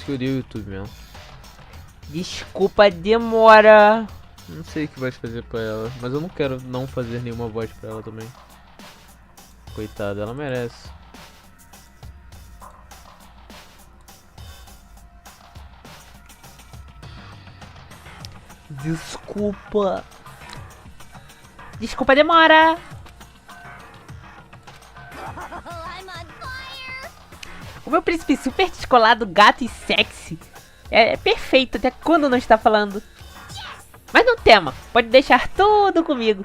Preferi o YouTube mesmo. Desculpa a demora. Não sei o que vai fazer pra ela, mas eu não quero não fazer nenhuma voz pra ela também. Coitada, ela merece. Desculpa. Desculpa a demora. O meu príncipe super descolado, gato e sexy é perfeito até quando não está falando. Mas não tema, pode deixar tudo comigo.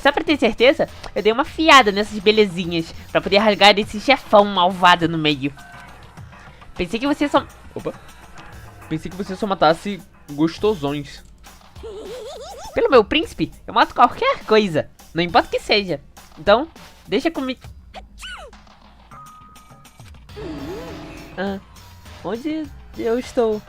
Só pra ter certeza, eu dei uma fiada nessas belezinhas pra poder rasgar esse chefão malvado no meio. Pensei que você só... Opa. Pensei que você só matasse gostosões. Pelo meu príncipe, eu mato qualquer coisa, não importa o que seja. Então, deixa comigo. Ah, onde eu estou?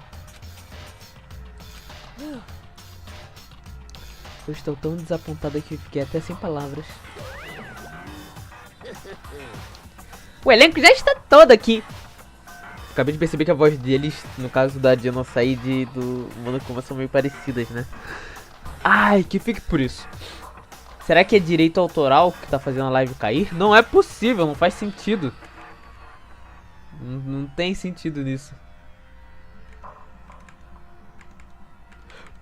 Eu estou tão desapontado que fiquei até sem palavras. O elenco já está todo aqui. Acabei de perceber que a voz deles, no caso da Diana sair do Danganronpa, são meio parecidas, né? Ai, que fique por isso. Será que é direito autoral que tá fazendo a live cair? Não é possível, não faz sentido. Não tem sentido nisso.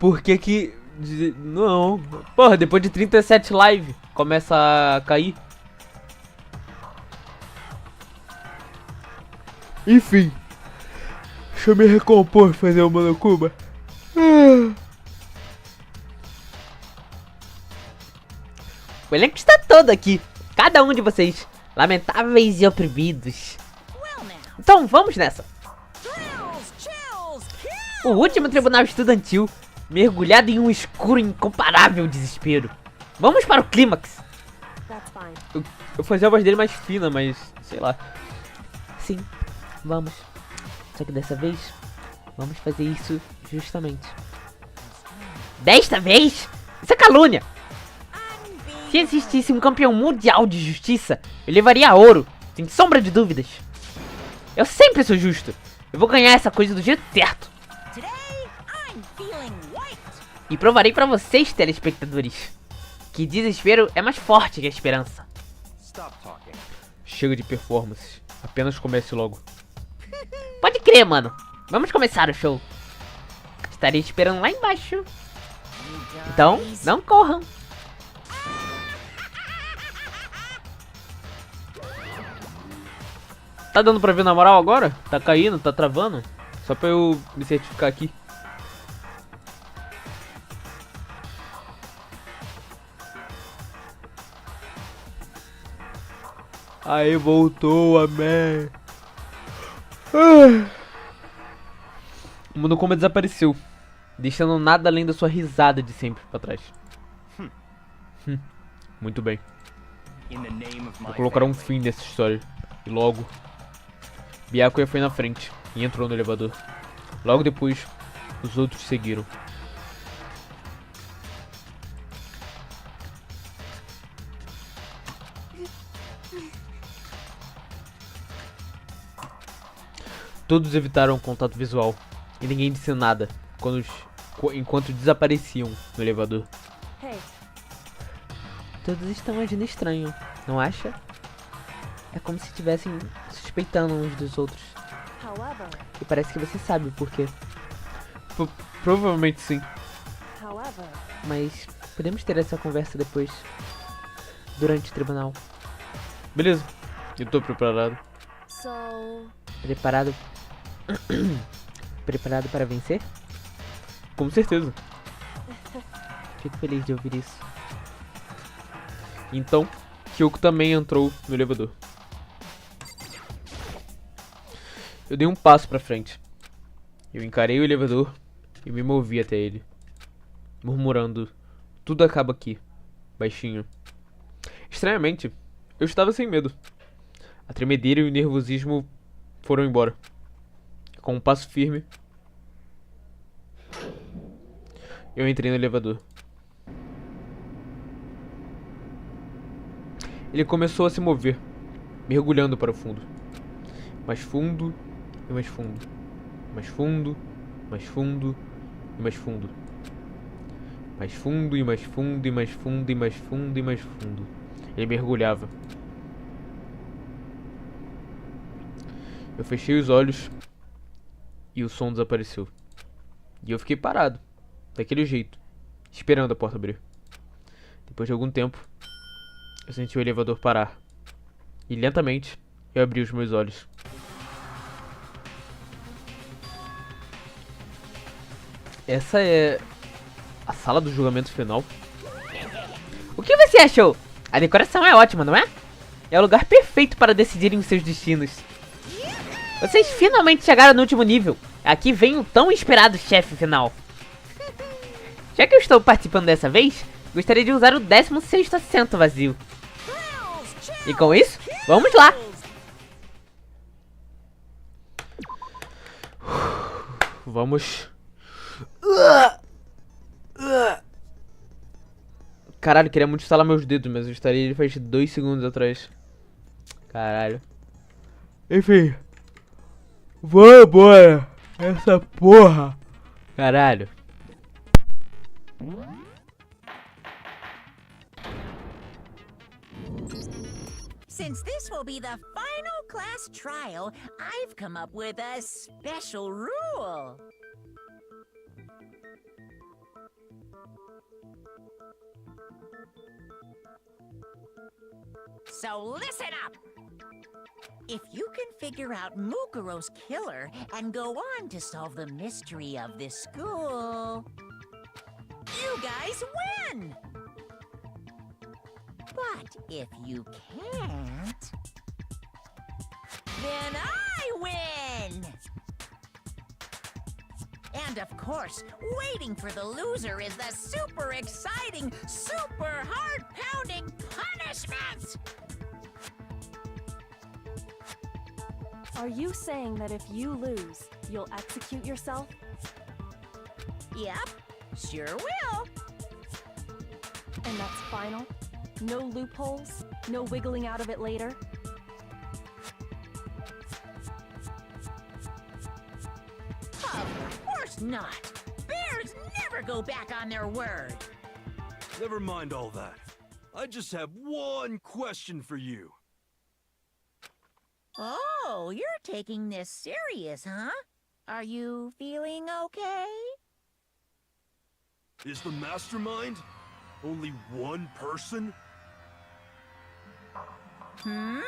Por que que... Não. Porra, depois de 37 live começa a cair. Enfim. Deixa eu me recompor, fazer uma loucura. O elenco está todo aqui. Cada um de vocês. Lamentáveis e oprimidos. Então vamos nessa. O último tribunal estudantil, mergulhado em um escuro e incomparável desespero. Vamos para o clímax. Eu fazia a voz dele mais fina, mas sei lá. Sim, vamos. Só que dessa vez, vamos fazer isso justamente. Desta vez? Isso é calúnia. Se existisse um campeão mundial de justiça, eu levaria a ouro, sem sombra de dúvidas. Eu sempre sou justo. Eu vou ganhar essa coisa do jeito certo. E provarei pra vocês, telespectadores, que desespero é mais forte que a esperança. Chega de performance. Apenas comece logo. Pode crer, mano. Vamos começar o show. Estarei esperando lá embaixo. Então, não corram. Tá dando pra ver na moral agora? Tá caindo, tá travando? Só pra eu me certificar aqui. Aí voltou, amém. O Monokuma desapareceu, deixando nada além da sua risada de sempre pra trás. Muito bem. Vou colocar um fim nessa história. E logo, Byakuya foi na frente e entrou no elevador. Logo depois, os outros seguiram. Todos evitaram o contato visual e ninguém disse nada enquanto desapareciam no elevador. Todos estão agindo estranho, não acha? É como se estivessem suspeitando uns dos outros. E parece que você sabe o porquê. Provavelmente sim. Mas podemos ter essa conversa depois, durante o tribunal. Beleza, eu tô preparado. Preparado? Preparado para vencer? Com certeza. Fico feliz de ouvir isso. Então, Kyoko também entrou no elevador. Eu dei um passo pra frente. Eu encarei o elevador e me movi até ele, murmurando: tudo acaba aqui, baixinho. Estranhamente, eu estava sem medo. A tremedeira e o nervosismo foram embora. Com um passo firme, eu entrei no elevador. Ele começou a se mover, mergulhando para o fundo. Mais fundo e mais fundo. Mais fundo, mais fundo e mais fundo. Mais fundo e mais fundo e mais fundo e mais fundo e mais fundo. Ele mergulhava. Eu fechei os olhos e o som desapareceu. E eu fiquei parado, daquele jeito, esperando a porta abrir. Depois de algum tempo, eu senti o elevador parar. E lentamente, eu abri os meus olhos. Essa é a sala do julgamento final. O que você achou? A decoração é ótima, não é? É o lugar perfeito para decidirem os seus destinos. Vocês finalmente chegaram no último nível. Aqui vem o tão esperado chefe final. Já que eu estou participando dessa vez, gostaria de usar o 16º assento vazio. E com isso, vamos lá! Vamos... Caralho, queria muito instalar meus dedos, mas eu instalei ele faz 2 segundos atrás. Caralho. Enfim. Vambora! Essa porra! Caralho. Since this will be the final class trial, I've come up with a special rule. So listen up! If you can figure out Mukuro's killer and go on to solve the mystery of this school, you guys win! But if you can't, then I win! And of course, waiting for the loser is the super exciting, super heart-pounding punishment! Are you saying that if you lose, you'll execute yourself? Yep, sure will. And that's final? No loopholes? No wiggling out of it later? Of course not! Bears never go back on their word! Never mind all that. I just have one question for you. Oh, you're taking this serious, huh? Are you feeling okay? Is the mastermind only one person? Hmm?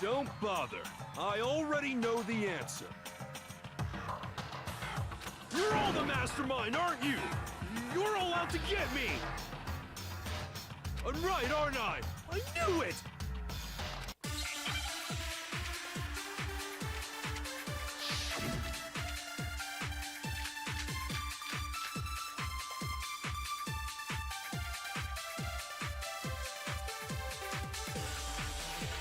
Don't bother. I already know the answer. You're all the mastermind, aren't you? You're all out to get me! I'm right, aren't I? I knew it!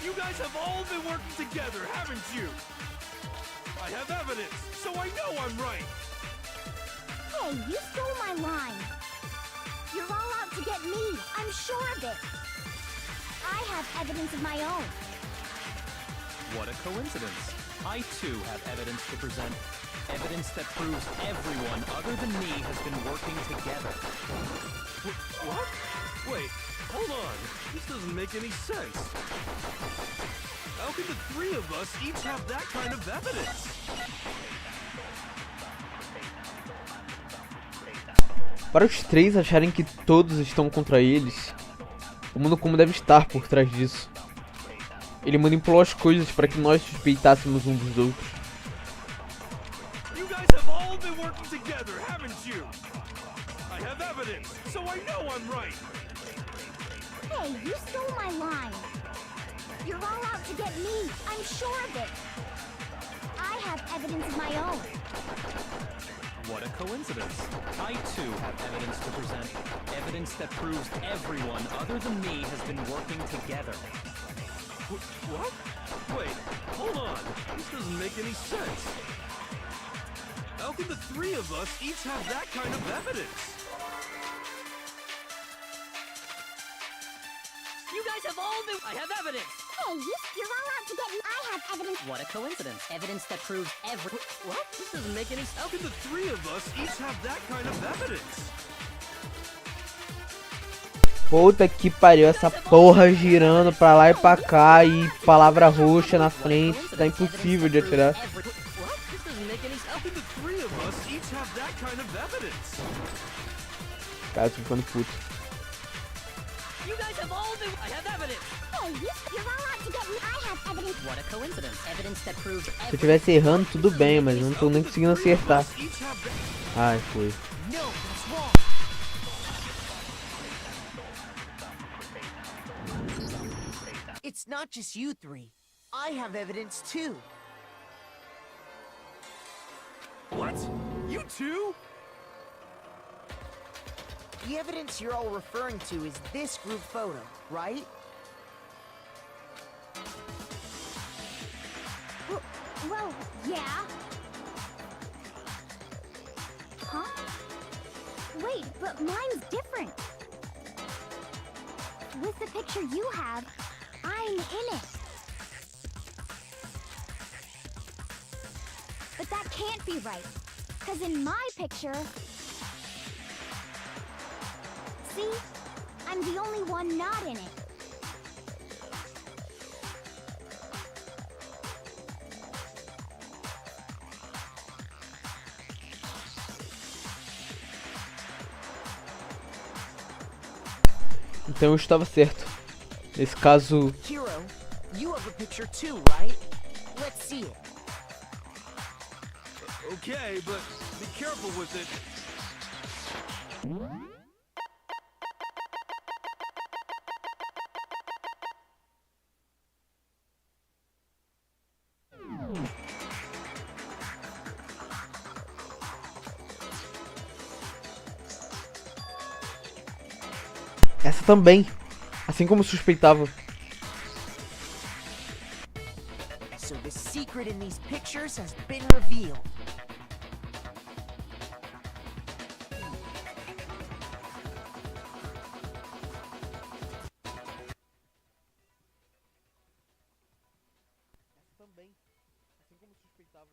You guys have all been working together, haven't you? I have evidence, so I know I'm right. Hey, you stole my line. You're all out to get me. I'm sure of it. I have evidence of my own. What a coincidence. I too have evidence to present. Evidence that proves everyone other than me has been working together. What? Wait, hold on. This doesn't make any sense. How could the three of us each have that kind of evidence? Para os três acharem que todos estão contra eles, o mundo como deve estar por trás disso. Ele manipulou as coisas para que nós suspeitássemos um dos outros. You guys have all been working together, haven't you? I have evidence, so I know I'm right. Hey, you stole my line. You're all out to get me. I'm sure of it. I have evidence of my own. What a coincidence. I too have evidence to present. Evidence that proves everyone other than me has been working together. What? Wait, hold on. This doesn't make any sense. How could the three of us each have that kind of evidence? You guys have all me. I have evidence. Hey, you're all out to get me. I have evidence. What a coincidence. Evidence that proves What? This doesn't make any sense. How can the three of us each have that kind of evidence? Puta que pariu, essa porra girando pra lá e pra cá e palavra roxa na frente, tá impossível de atirar. What? This doesn't make any sense. How can the three of us each have that kind of evidence? Cara, tô ficando puto. You guys have all been. I have evidence. Hey, you're all out to get me. I have evidence. What a coincidence. Evidence that proves Se eu tivesse errando, tudo bem, mas eu não tô nem conseguindo acertar. Each have that. Ai, foi. No, that's wrong. It's not just you three. I have evidence too. What? You too? The evidence you're all referring to is this group photo, right? Well, yeah. Huh? Wait, but mine's different. With the picture you have, I'm in it. But that can't be right. Because in my picture... See? I'm the only one not in it. Então eu estava certo. Nesse caso, Hero, you have a picture too, right? Let's see it. Okay, but be careful with it. essa também. Assim como eu suspeitava. So the secret in these pictures has been revealed. Também. Assim como eu suspeitava.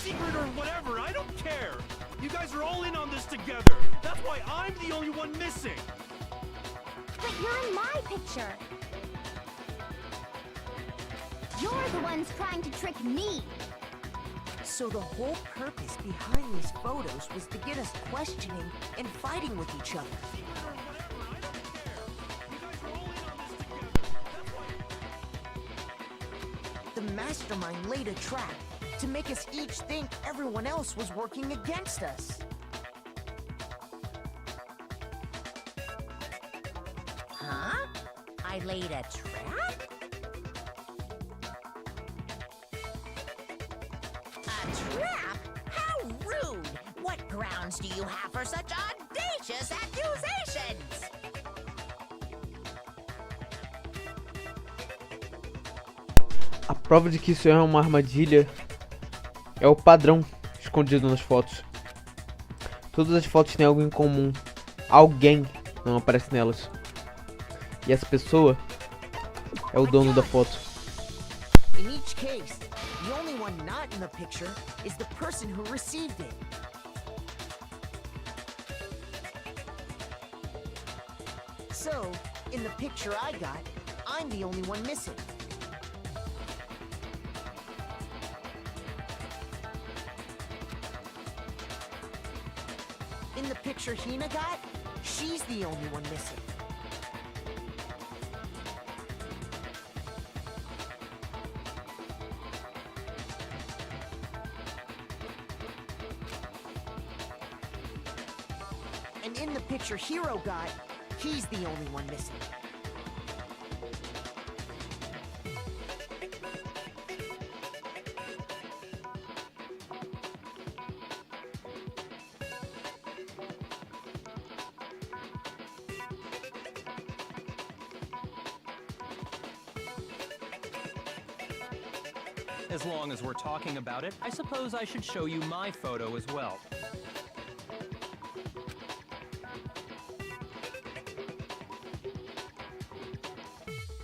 Secret or whatever, I don't care. You guys are all in on this together. That's why I'm the only one missing. But you're in my picture. You're the ones trying to trick me. So the whole purpose behind these photos was to get us questioning and fighting with each other. Secret or whatever, I don't care. You guys are all in on this together. That's why. The mastermind laid a trap to make us each think everyone else was working against us. Huh? I laid a trap? A trap? How rude! What grounds do you have for such audacious accusations? A prova de que isso é uma armadilha é o padrão escondido nas fotos. Todas as fotos têm algo em comum. Alguém não aparece nelas. E essa pessoa é o dono da foto. In each case, the only one not in the picture is the person who received it. So, in the picture I got, I'm the only one missing. In the picture Hina got, she's the only one missing. And in the picture Hero got, he's the only one missing. As long as we're talking about it, I suppose I should show you my photo as well.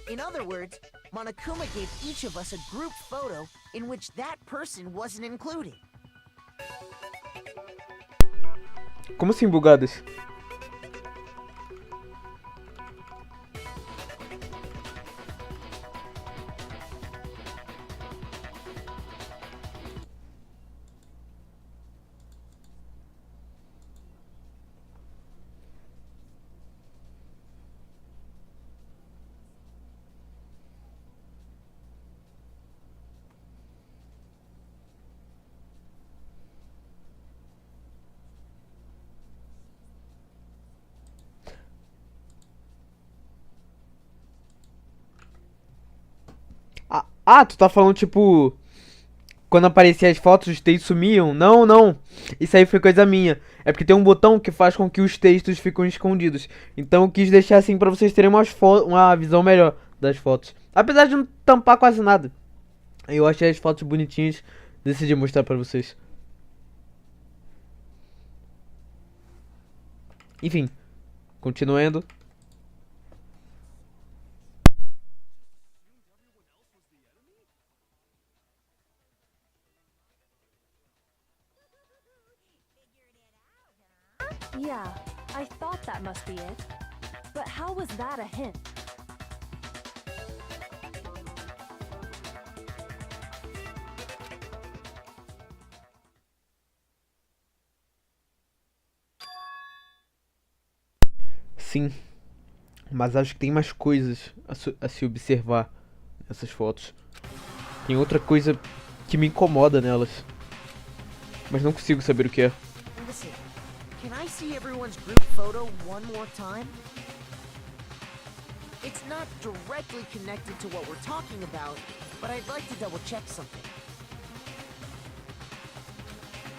In other words, Monokuma gave each of us a group photo in which that person wasn't included. Como assim, bugadas? Ah, tu tá falando, tipo, quando aparecia as fotos, os textos sumiam? Não, não. Isso aí foi coisa minha. É porque tem um botão que faz com que os textos ficam escondidos. Então eu quis deixar assim pra vocês terem uma visão melhor das fotos. Apesar de não tampar quase nada. Eu achei as fotos bonitinhas, decidi mostrar pra vocês. Enfim, continuando. Yeah, I thought that must be it. But how was that a hint? Sim, mas acho que tem mais coisas a se observar nessas fotos. Tem outra coisa que me incomoda nelas, mas não consigo saber o que é. Listen, can I see everyone's group photo one more time? It's not directly connected to what we're talking about, but I'd like to double check something.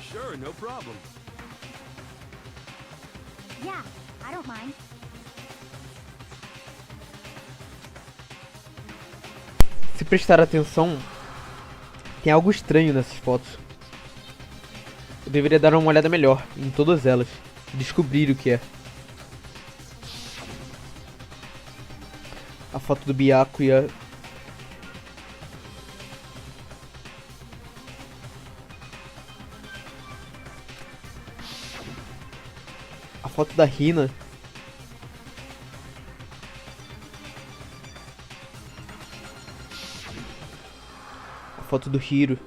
Sure, no problem. Yeah, I don't mind. Se prestar atenção, tem algo estranho nessas fotos. Eu deveria dar uma olhada melhor em todas elas e descobrir o que é. A foto do Byaku e a foto da Hina. A foto do Hiro.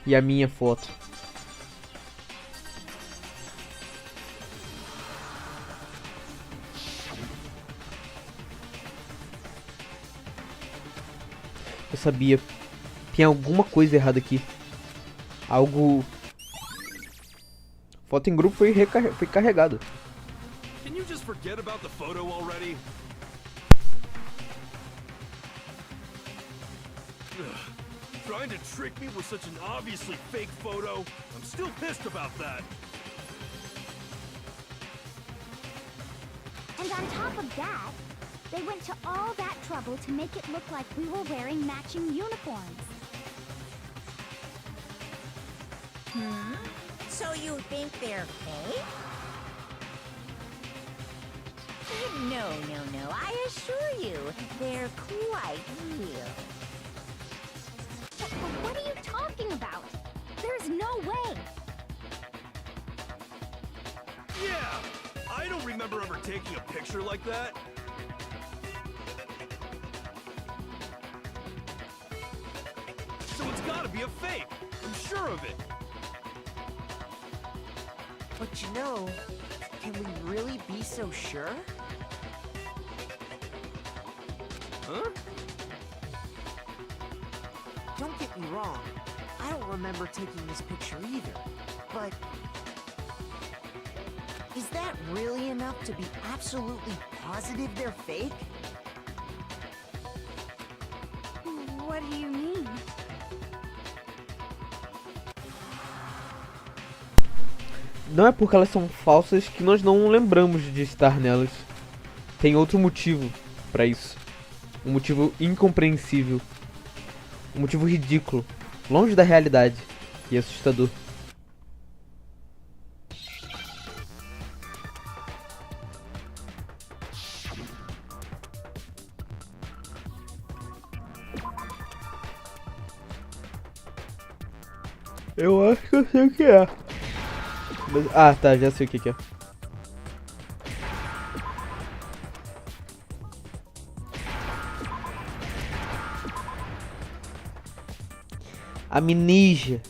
E a minha foto. Eu sabia. Tem alguma coisa errada aqui. Algo... Foto em grupo foi carregado. Can you just forget about the photo already? Ugh. Trying to trick me with such an obviously fake photo? I'm still pissed about that. And on top of that, they went to all that trouble to make it look like we were wearing matching uniforms. So you think they're fake? No, I assure you, they're quite real. But what are you talking about? There's no way. Yeah! I don't remember ever taking a picture like that. So it's gotta be a fake. I'm sure of it. But you know, can we really be so sure? Huh? Don't get me wrong, I don't remember taking this picture either, but... Is that really enough to be absolutely positive they're fake? What do you mean? Não é porque elas são falsas que nós não lembramos de estar nelas. Tem outro motivo pra isso. Um motivo incompreensível. Um motivo ridículo. Longe da realidade. E assustador. Eu acho que eu sei o que é. Ah, tá, já sei o que é. Amnesia.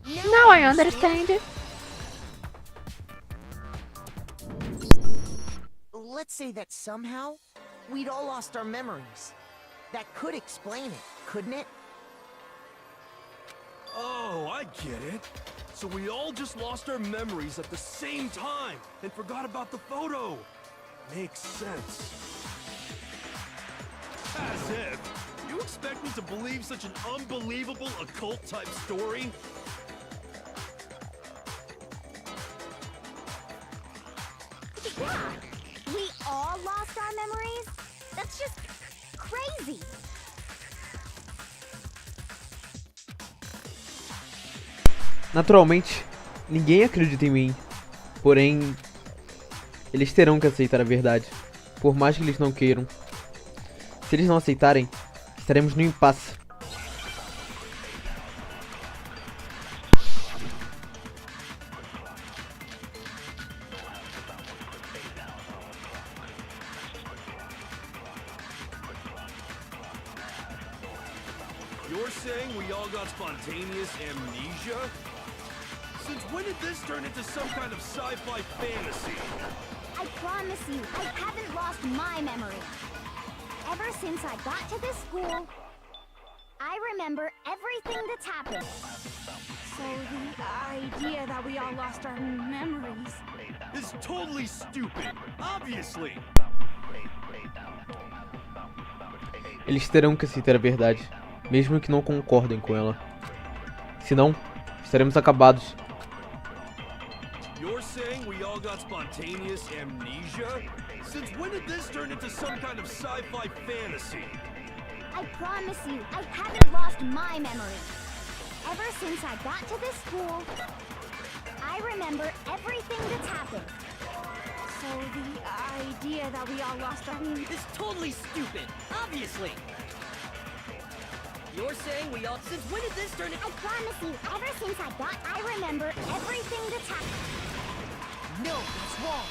Now I understand. Let's say that somehow we'd all lost our memories. That could explain it, couldn't it? Oh, I get it. So we all just lost our memories at the same time and forgot about the photo. Makes sense. As if. You expect me to believe such an unbelievable occult-type story? Yeah, we all lost our memories? That's just crazy. Naturalmente, ninguém acredita em mim. Porém, eles terão que aceitar a verdade, por mais que eles não queiram. Se eles não aceitarem, estaremos no impasse. You're saying we all got spontaneous amnesia? Since when did this turn into some kind of sci-fi fantasy? I promise you, I haven't lost my memory. Ever since I got to this school, I remember everything that's happened. So the idea that we all lost our memories. It's totally stupid, obviously. Eles terão que aceitar a verdade, mesmo que não concordem com ela. Senão, estaremos acabados. You're saying we all got spontaneous amnesia? Since when did this turn into some kind of sci-fi fantasy? I promise you, I haven't lost my memory. Ever since I got to this school, I remember everything that's happened. So the idea that we all lost our It's totally stupid, obviously. You're saying we all... Since when did this turn into... I promise you, ever since I remember everything that's happened. No, that's wrong.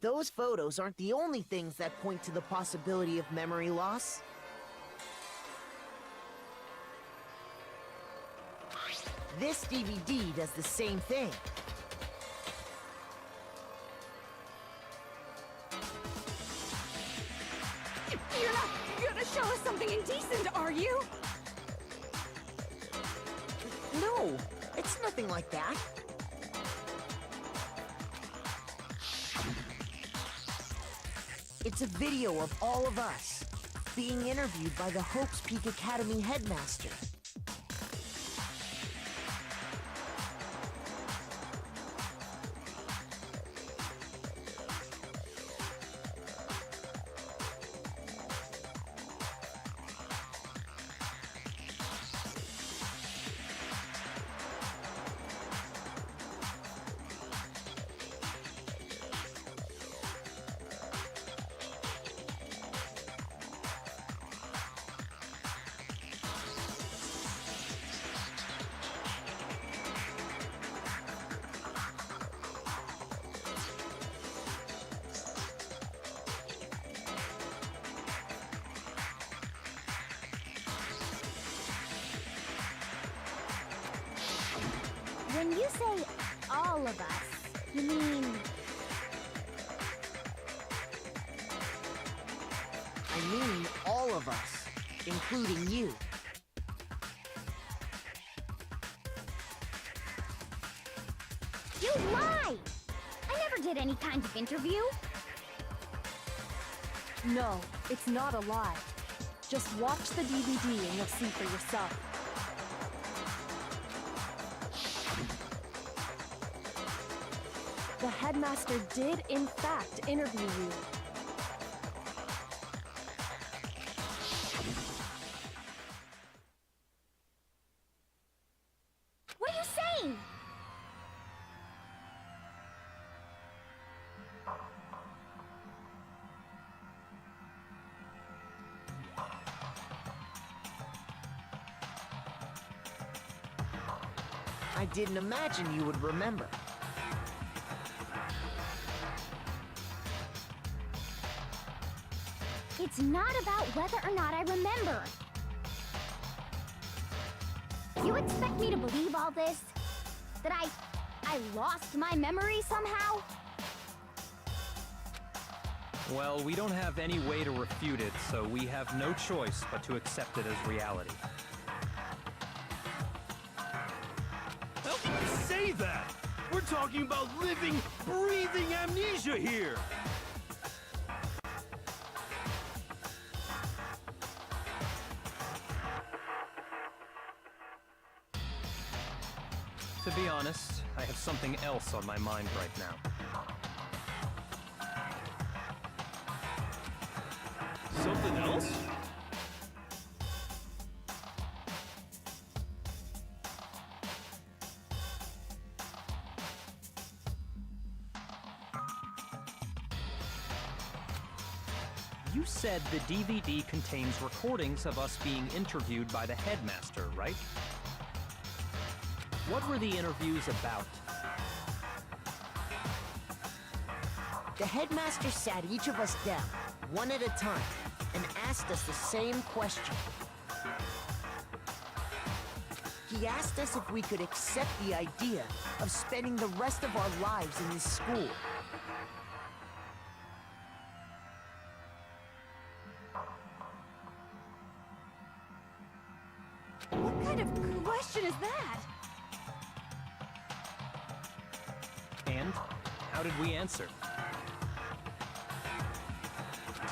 Those photos aren't the only things that point to the possibility of memory loss. This DVD does the same thing. You're not gonna show us something indecent, are you? No, it's nothing like that. It's a video of all of us being interviewed by the Hope's Peak Academy headmaster. When you say all of us, you mean... I mean all of us, including you. You lie! I never did any kind of interview? No, it's not a lie. Just watch the DVD and you'll see for yourself. The headmaster did, in fact, interview you. What are you saying? I didn't imagine you would remember. It's not about whether or not I remember. You expect me to believe all this? That I lost my memory somehow? Well, we don't have any way to refute it, so we have no choice but to accept it as reality. How can you say that? We're talking about living, breathing amnesia here! To be honest, I have something else on my mind right now. Something else? You said the DVD contains recordings of us being interviewed by the headmaster, right? What were the interviews about? The headmaster sat each of us down, one at a time, and asked us the same question. He asked us if we could accept the idea of spending the rest of our lives in this school. What kind of question is that? And how did we answer?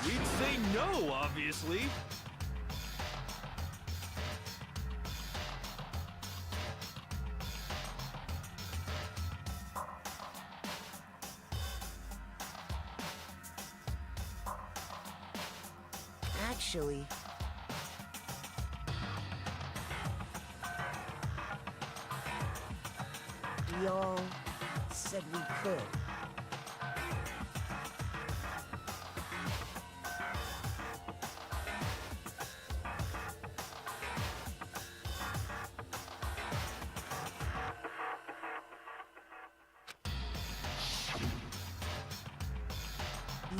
We'd say no, obviously. Actually, we all said we could.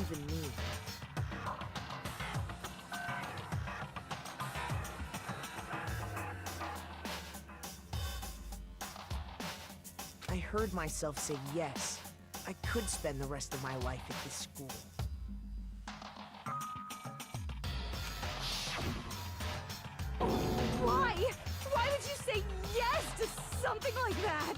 Even me. I heard myself say yes. I could spend the rest of my life at this school. Why? Why would you say yes to something like that?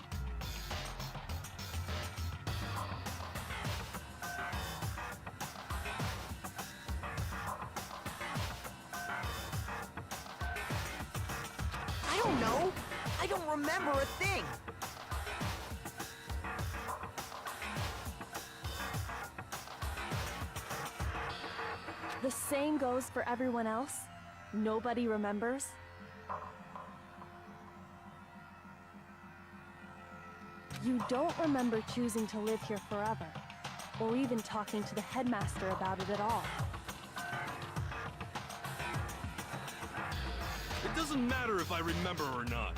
I don't know. I don't remember a thing. The same goes for everyone else? Nobody remembers? You don't remember choosing to live here forever, or even talking to the headmaster about it at all. It doesn't matter if I remember or not.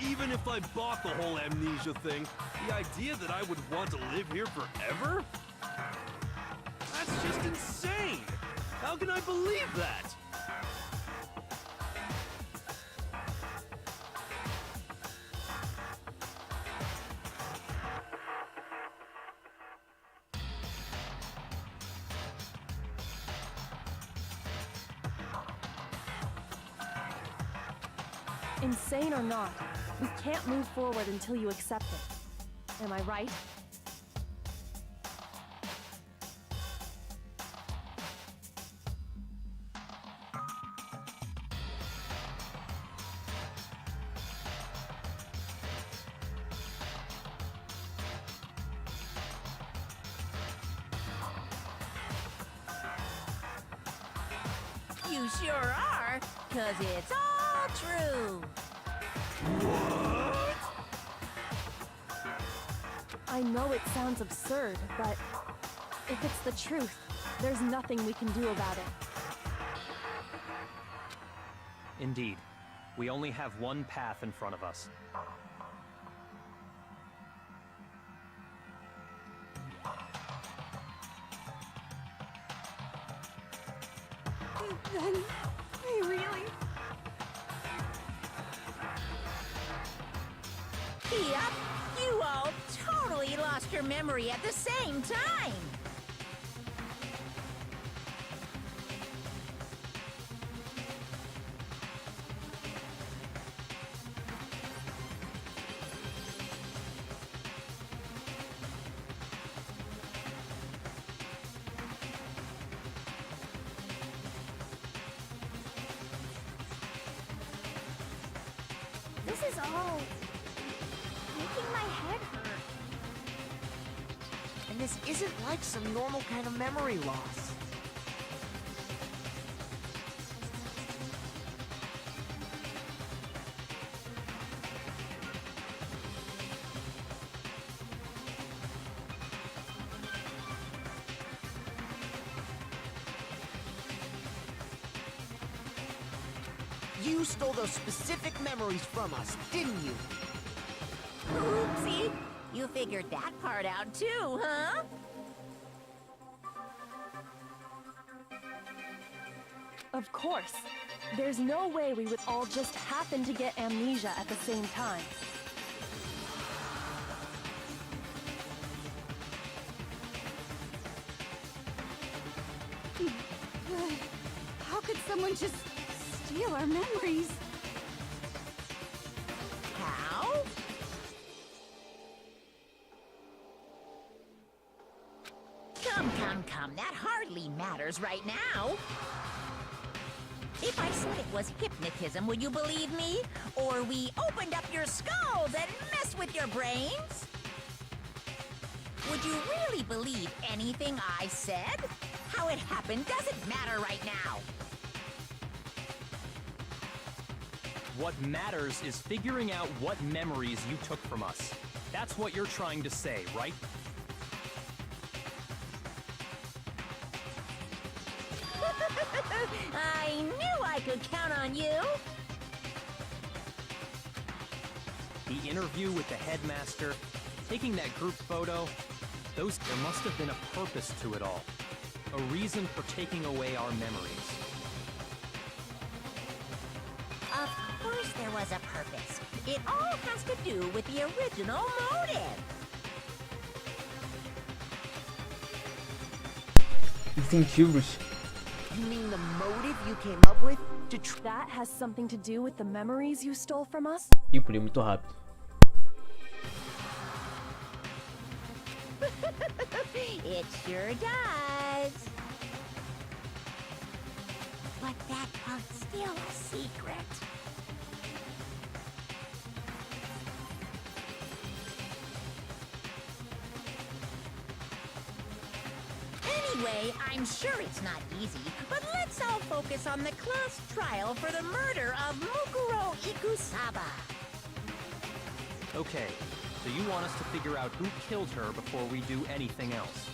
Even if I bought the whole amnesia thing, the idea that I would want to live here forever? That's just insane! How can I believe that? Insane or not, we can't move forward until you accept it. Am I right? You sure are, 'cause it's all true. I know it sounds absurd, but if it's the truth, there's nothing we can do about it. Indeed. We only have one path in front of us. Then, I really... Yep, you all totally lost your memory at the same time. This is all making my head hurt. And this isn't like some normal kind of memory loss. You stole those specific memories from us, didn't you? Oopsie, you figured that part out too, huh? Of course. There's no way we would all just happen to get amnesia at the same time. How could someone just steal our memories? How? Come, that hardly matters right now. If I said it was hypnotism, would you believe me? Or we opened up your skulls and messed with your brains? Would you really believe anything I said? How it happened doesn't matter right now. What matters is figuring out what memories you took from us. That's what you're trying to say, right? I knew I could count on you. The interview with the headmaster, taking that group photo, there must have been a purpose to it all. A reason for taking away our memories. Of course there was a purpose. It all has to do with the original motive. Incentivos. You mean the motive you came up with to That has something to do with the memories you stole from us? Ih, pulei muito rápido. It sure does. But that part's still a secret. Anyway, I'm sure it's not easy, but let's all focus on the class trial for the murder of Mukuro Ikusaba. Okay, so you want us to figure out who killed her before we do anything else.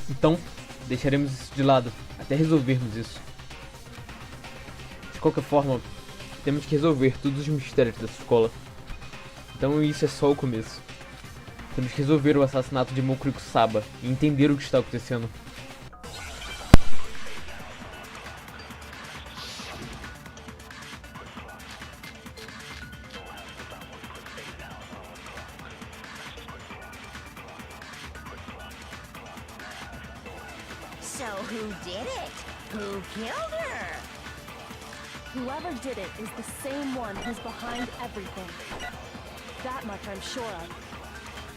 Então, deixaremos isso de lado, até resolvermos isso. De qualquer forma, temos que resolver todos os mistérios dessa escola. Então isso é só o começo. Temos que resolver o assassinato de Mukuro Ikusaba e entender o que está acontecendo. So who did it? Who killed her? Whoever did it is the same one who's behind everything. That much I'm sure of.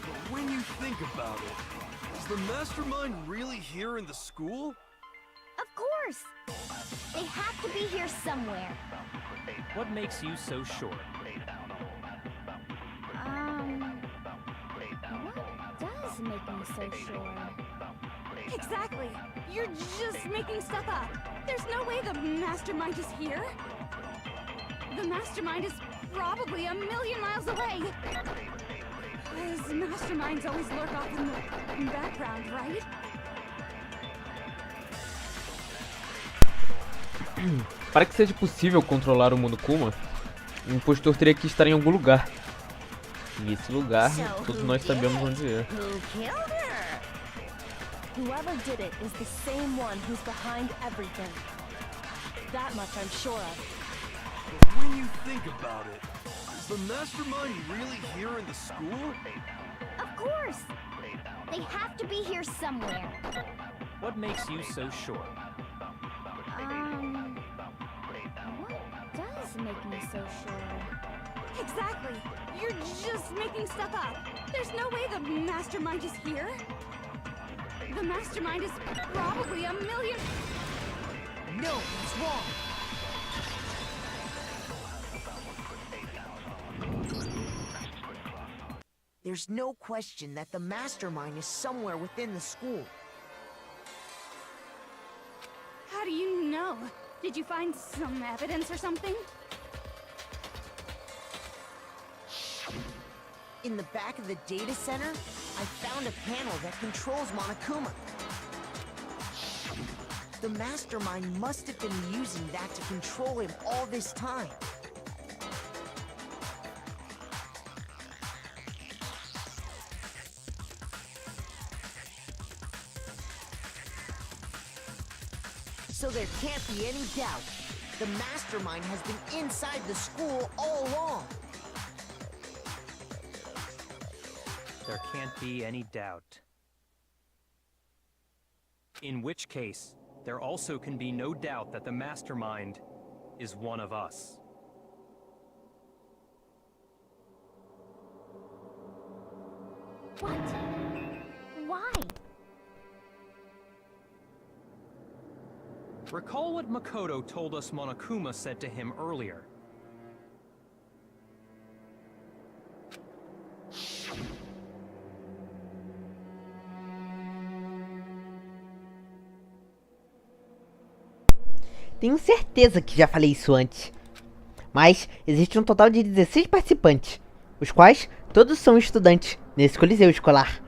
But when you think about it, is the mastermind really here in the school? Of course! They have to be here somewhere. What makes you so sure? What does make me so sure? Exactly. You're just making stuff up. There's no way the mastermind is here. The mastermind is probably a million miles away. Those masterminds always lurk off in the background, right? Para que seja possível controlar o mundo Kuma, o impostor teria que estar em algum lugar. E esse lugar, todos nós sabemos onde é. Who killed her? Whoever did it is the same one who's behind everything. That much I'm sure of. But when you think about it, is the mastermind really here in the school? Of course! They have to be here somewhere. What makes you so sure? What does make me so sure? Exactly. You're just making stuff up. There's no way the mastermind is here. The mastermind is probably a million... No, it's wrong. There's no question that the mastermind is somewhere within the school. How do you know? Did you find some evidence or something? In the back of the data center, I found a panel that controls Monokuma. The mastermind must have been using that to control him all this time. So there can't be any doubt. The mastermind has been inside the school all along. There can't be any doubt. In which case, there also can be no doubt that the mastermind is one of us. What? Why? Recall what Makoto told us Monokuma said to him earlier. Tenho certeza que já falei isso antes. Mas existe um total de 16 participantes, os quais todos são estudantes nesse coliseu escolar.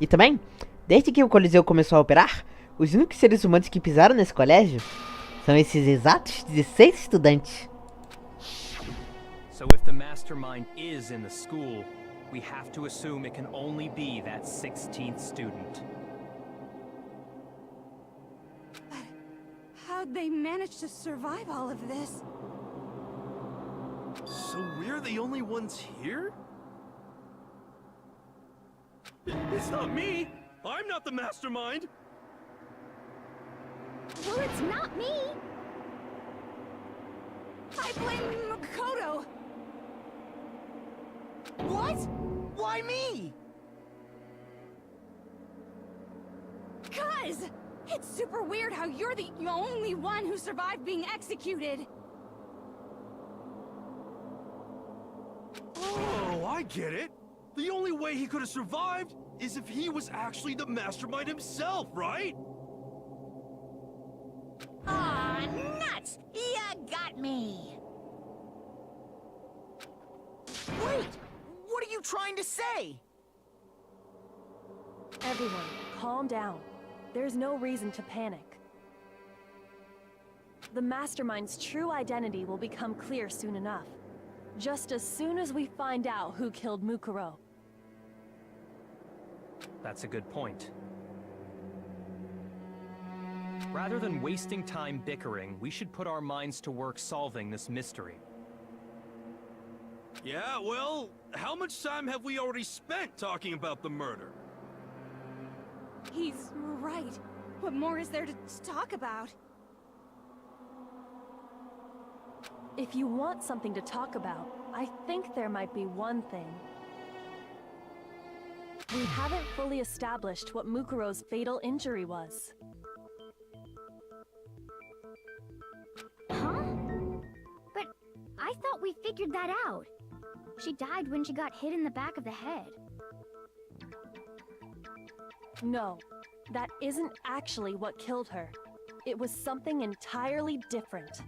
E também, desde que o coliseu começou a operar, os únicos seres humanos que pisaram nesse colégio são esses exatos 16 estudantes. So if the mastermind is in the school, we have to assume it can only be that 16th student. How'd they manage to survive all of this? So we're the only ones here? It's not me! I'm not the mastermind! Well, it's not me! I blame Makoto! What? Why me? Cuz! It's super weird how you're the only one who survived being executed! Oh, I get it! The only way he could have survived is if he was actually the mastermind himself, right? Aw, nuts! You got me! Wait! What are you trying to say? Everyone, calm down. There's no reason to panic. The mastermind's true identity will become clear soon enough. Just as soon as we find out who killed Mukuro. That's a good point. Rather than wasting time bickering, we should put our minds to work solving this mystery. Yeah, well, how much time have we already spent talking about the murder? He's right. What more is there to talk about? If you want something to talk about, I think there might be one thing. We haven't fully established what Mukuro's fatal injury was. Huh? But I thought we figured that out. She died when she got hit in the back of the head. No, that isn't actually what killed her. It was something entirely different.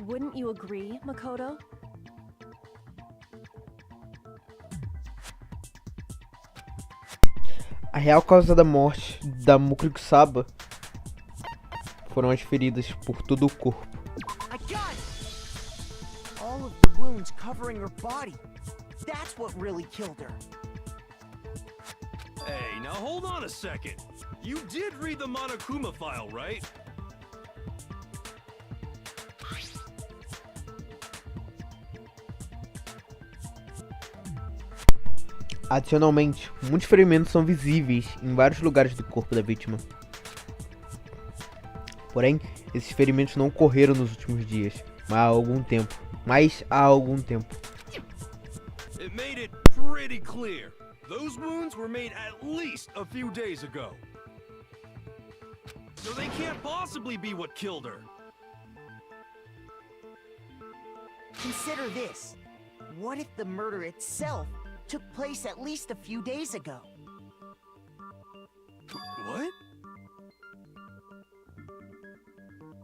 Wouldn't you agree, Makoto? A real causa da morte da Mukuro-saba foram as feridas por todo o corpo. I got it! All of the wounds covering her body. That's what really killed her. Hey, now hold on a second. You did read the Monokuma file, right? Adicionalmente, muitos ferimentos são visíveis em vários lugares do corpo da vítima. Porém, esses ferimentos não ocorreram nos últimos dias, mas há algum tempo. It made it pretty clear. Those wounds were made at least a few days ago. So they can't possibly be what killed her. Consider this. What if the murder itself took place at least a few days ago? What?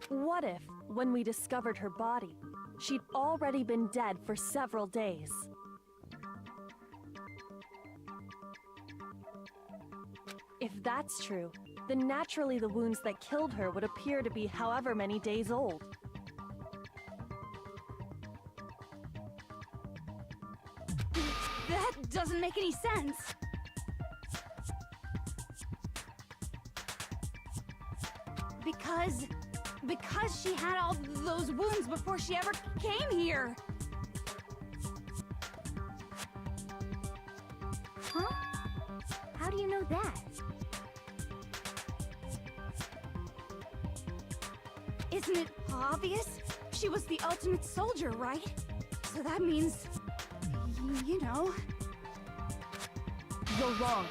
What if, when we discovered her body, she'd already been dead for several days? If that's true, then naturally the wounds that killed her would appear to be however many days old. That doesn't make any sense. Because she had all those wounds before she ever came here. Huh? How do you know that? Isn't it obvious? She was the ultimate soldier, right? So that means, you know. You're wrong.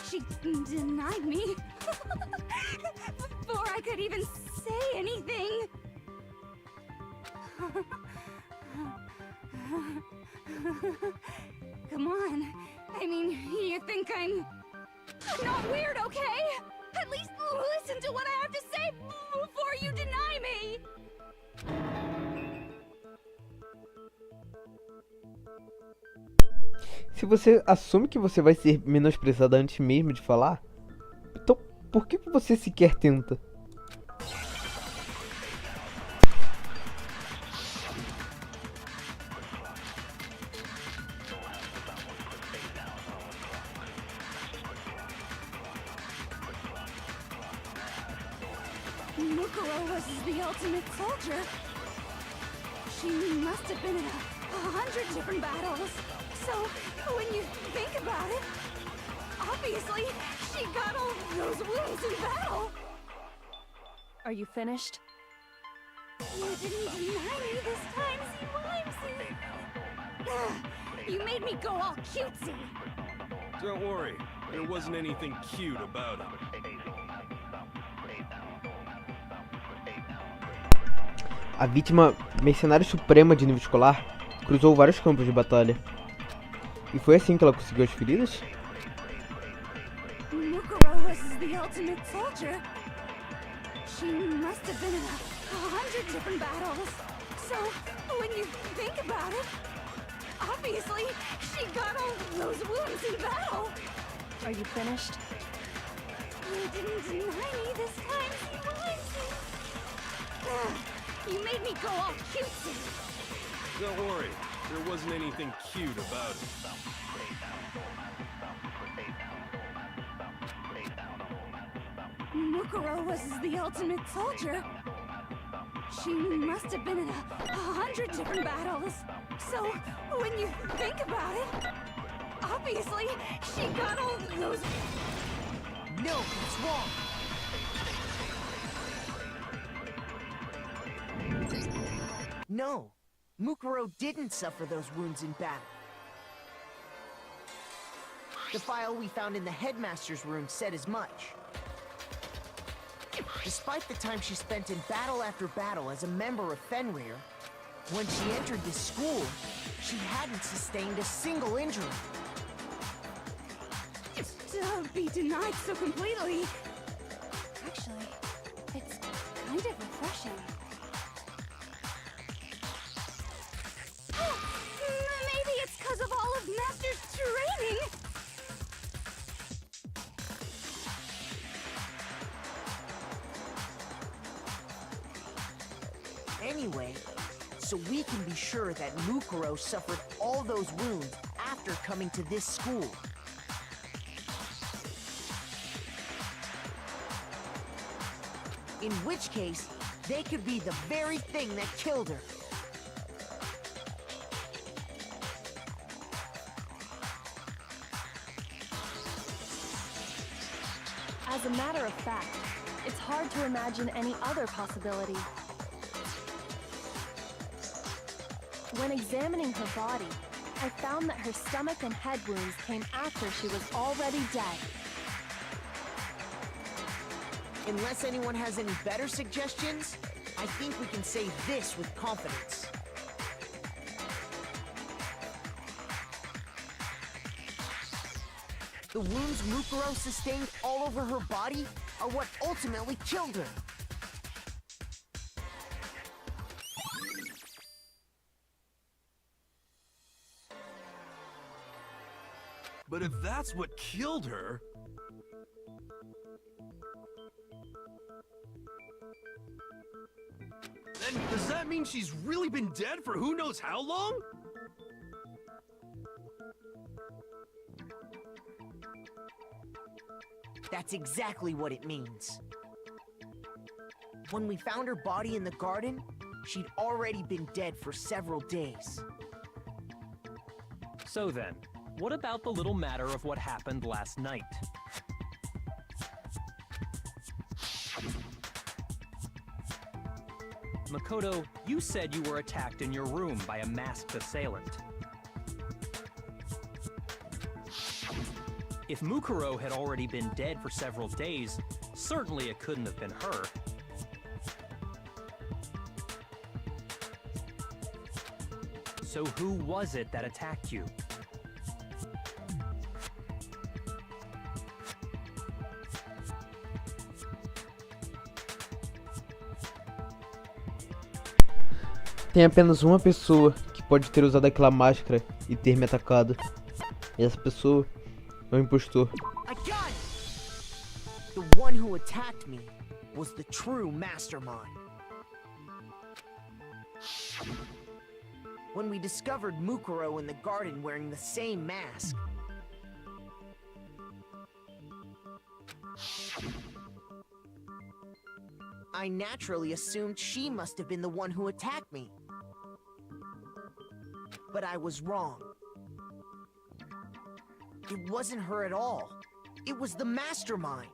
She denied me before I could even say anything. Come on. I mean, you think I'm not weird, okay? At least listen to what I have to say before you deny me. Se você assume que você vai ser menosprezado antes mesmo de falar, então por que você sequer tenta? Mukuro was the ultimate soldier. She must have been in 100 different battles. So, when you think about it, obviously, she got all those wounds in battle. Are you finished? You didn't deny me this time, Wimsey. You made me go all cutesy. Don't worry, there wasn't anything cute about it. A vítima, mercenária suprema de nível escolar, cruzou vários campos de batalha. E foi assim que ela conseguiu as feridas? Mukuro was the ultimate soldier. She must have been in 100 different battles. So, when you think about it, obviously, she got all those wounds in battle. Are you finished? You didn't deny me this time, Wimsey. You made me go all cutesy. Don't worry, there wasn't anything cute about it. Mukuro was the ultimate soldier. She must have been in 100 different battles. So, when you think about it, obviously, she got all those... No, it's wrong. No, Mukuro didn't suffer those wounds in battle. The file we found in the headmaster's room said as much. Despite the time she spent in battle after battle as a member of Fenrir, when she entered this school, she hadn't sustained a single injury. To be denied so completely... Actually, it's kind of refreshing. Maybe it's because of all of Master's training! Anyway, so we can be sure that Mukuro suffered all those wounds after coming to this school. In which case, they could be the very thing that killed her. As a matter of fact, it's hard to imagine any other possibility. When examining her body, I found that her stomach and head wounds came after she was already dead. Unless anyone has any better suggestions, I think we can say this with confidence. The wounds Mukuro sustained all over her body are what ultimately killed her. But if that's what killed her... then does that mean she's really been dead for who knows how long? That's exactly what it means. When we found her body in the garden, she'd already been dead for several days. So then, what about the little matter of what happened last night? Makoto, you said you were attacked in your room by a masked assailant. If Mukuro had already been dead for several days, certainly it couldn't have been her. So who was it that attacked you? Tem apenas uma pessoa que pode ter usado aquela máscara e ter me atacado. E essa pessoa é o impostor. I got it! The one who attacked me was the true mastermind. When we discovered Mukuro in the garden wearing the same mask, I naturally assumed she must have been the one who attacked me. But I was wrong. It wasn't her at all. It was the mastermind.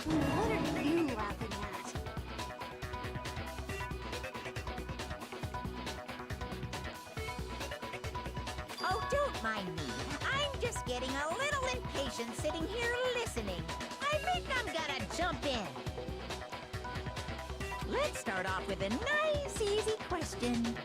What are you laughing at? Oh, don't mind me. I'm just getting a little impatient sitting here listening. I think I'm gonna jump in. Let's start off with a nice, easy question.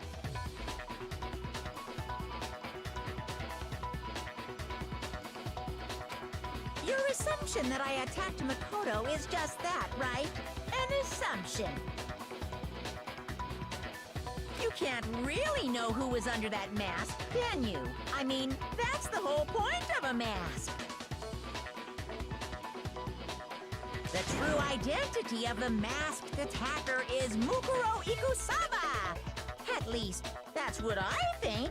Your assumption that I attacked Makoto is just that, right? An assumption. You can't really know who was under that mask, can you? I mean, that's the whole point of a mask. The true identity of the masked attacker is Mukuro Ikusaba. At least, that's what I think.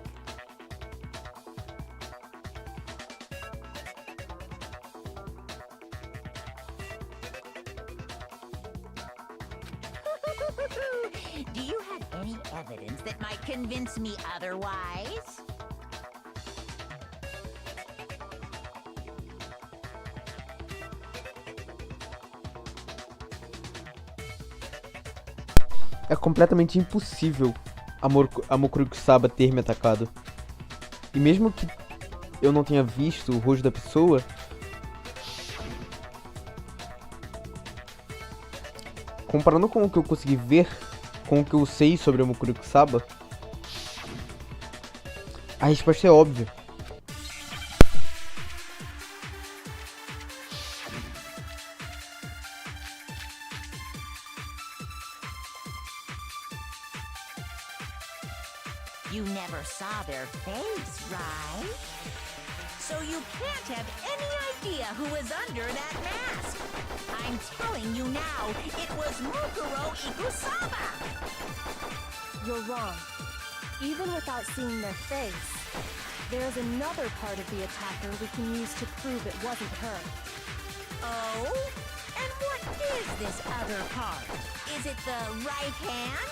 Do you have any evidence that might convince me otherwise? É completamente impossível a Mokurukusaba ter me atacado. E mesmo que eu não tenha visto o rosto da pessoa, comparando com o que eu consegui ver, com o que eu sei sobre a Mokurukusaba, a resposta é óbvia. You never saw their face, right? So you can't have any idea who was under that mask. I'm telling you now, it was Mukuro Ikusaba! You're wrong. Even without seeing their face, there is another part of the attacker we can use to prove it wasn't her. Oh? And what is this other part? Is it the right hand?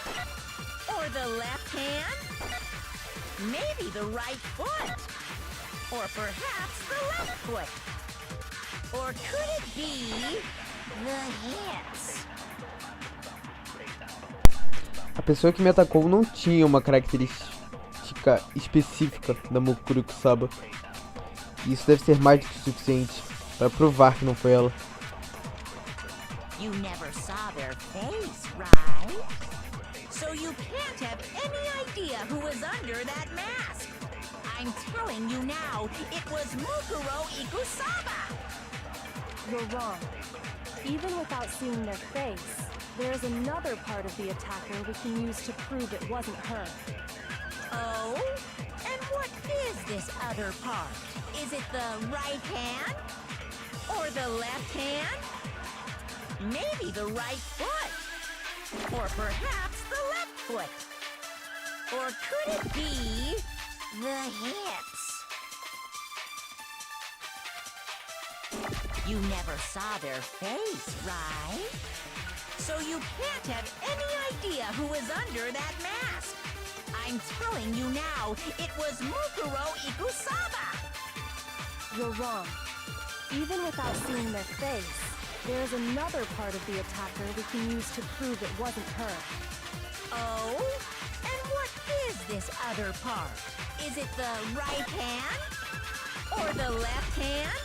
Or the left hand? Maybe the right foot? Or perhaps the left foot? Or could it be the hips? A pessoa que me atacou não tinha uma característica específica da Mokurukusaba. E isso deve ser mais do que suficiente para provar que não foi ela. You never saw their face, right? So you can't have any idea who was under that mask. I'm telling you now, it was Mukuro Ikusaba! You're wrong. Even without seeing their face, there is another part of the attacker we can use to prove it wasn't her. Oh? And what is this other part? Is it the right hand? Or the left hand? Maybe the right foot? Or perhaps the left foot? Or could it be the hips? You never saw their face, right? So you can't have any idea who was under that mask. I'm telling you now, it was Mukuro Ikusaba! You're wrong. Even without seeing their face, there is another part of the attacker we can use to prove it wasn't her. Oh? And what is this other part? Is it the right hand? Or the left hand?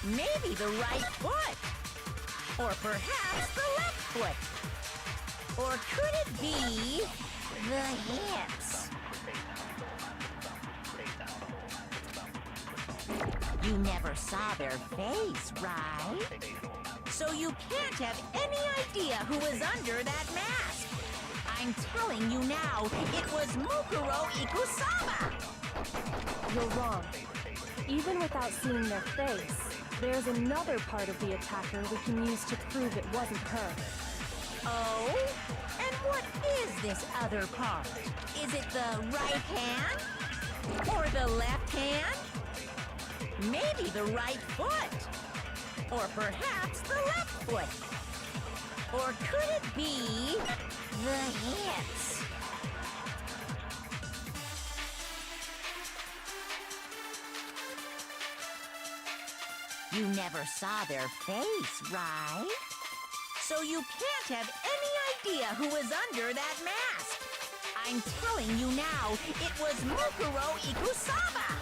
Maybe the right foot? Or perhaps the left foot? Or could it be the hips? You never saw their face, right? So you can't have any idea who was under that mask. I'm telling you now, it was Mukuro Ikusaba! You're wrong. Even without seeing their face, there is another part of the attacker we can use to prove it wasn't her. Oh? And what is this other part? Is it the right hand? Or the left hand? Maybe the right foot? Or perhaps the left foot? Or could it be the hips? You never saw their face, right? So you can't have any idea who was under that mask. I'm telling you now, it was Mukuro Ikusaba!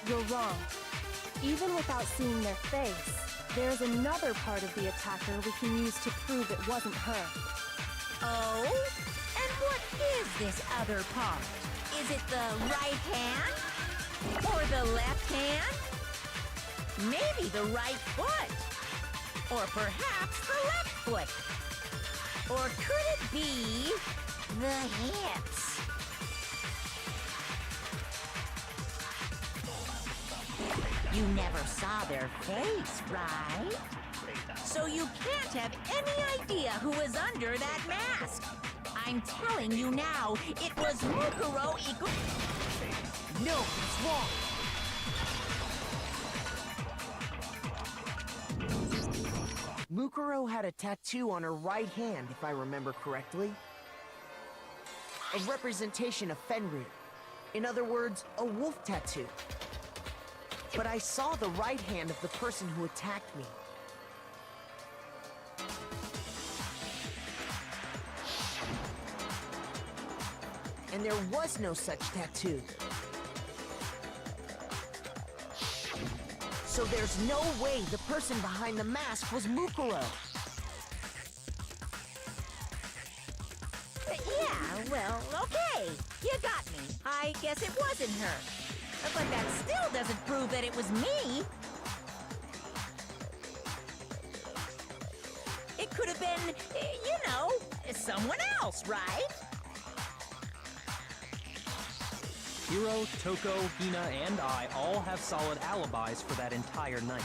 You're wrong. Even without seeing their face, there is another part of the attacker we can use to prove it wasn't her. Oh? And what is this other part? Is it the right hand? Or the left hand? Maybe the right foot? Or perhaps the left foot? Or could it be the hips? You never saw their face, right? So you can't have any idea who was under that mask. I'm telling you now, it was Mukuro Iku... No, it's wrong. Mukuro had a tattoo on her right hand, if I remember correctly. A representation of Fenrir. In other words, a wolf tattoo. But I saw the right hand of the person who attacked me. And there was no such tattoo. So there's no way the person behind the mask was Mukuro. Yeah, well, okay. You got me. I guess it wasn't her. But that still doesn't prove that it was me. It could have been, someone else, right? Hiro, Toko, Hina, and I all have solid alibis for that entire night.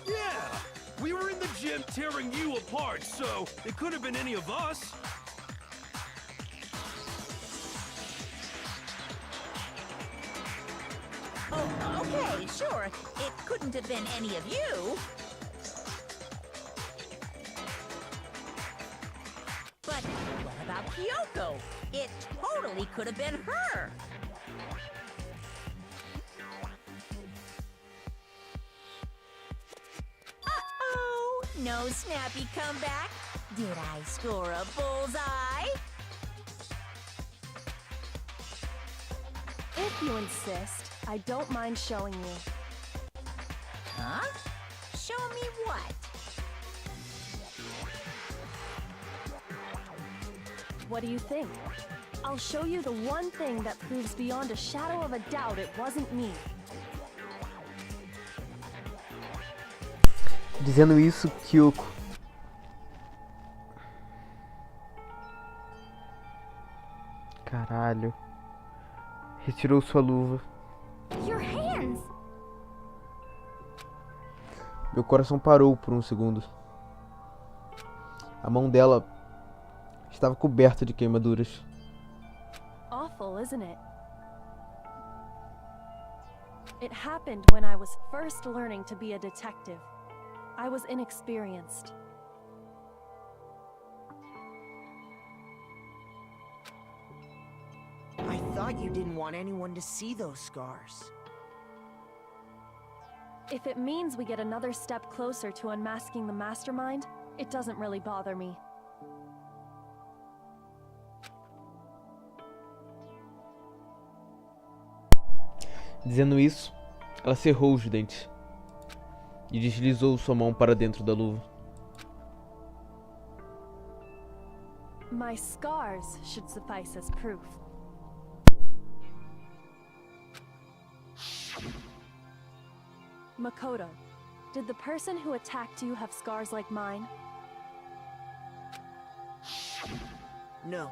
Yeah! We were in the gym tearing you apart, so it could have been any of us. Oh, okay, sure. It couldn't have been any of you. But what about Kyoko? It totally could have been her. Uh-oh, no snappy comeback. Did I score a bullseye? If you insist, I don't mind showing you. Huh? Show me what? What do you think? I'll show you the one thing that proves beyond a shadow of a doubt it wasn't me. Dizendo isso, Kyoko. Caralho. Retirou sua luva. Your hands! Meu coração parou por um segundo. A mão dela estava coberta de queimaduras. Awful, isn't it? It happened when I was first learning to be a detective. I was inexperienced. I thought you didn't want anyone to see those scars. If it means we get another step closer to unmasking the mastermind, it doesn't really bother me. Dizendo isso, ela cerrou os dentes e deslizou sua mão para dentro da luva. My scars should suffice as proof. Makoto, did the person who attacked you have scars like mine? No,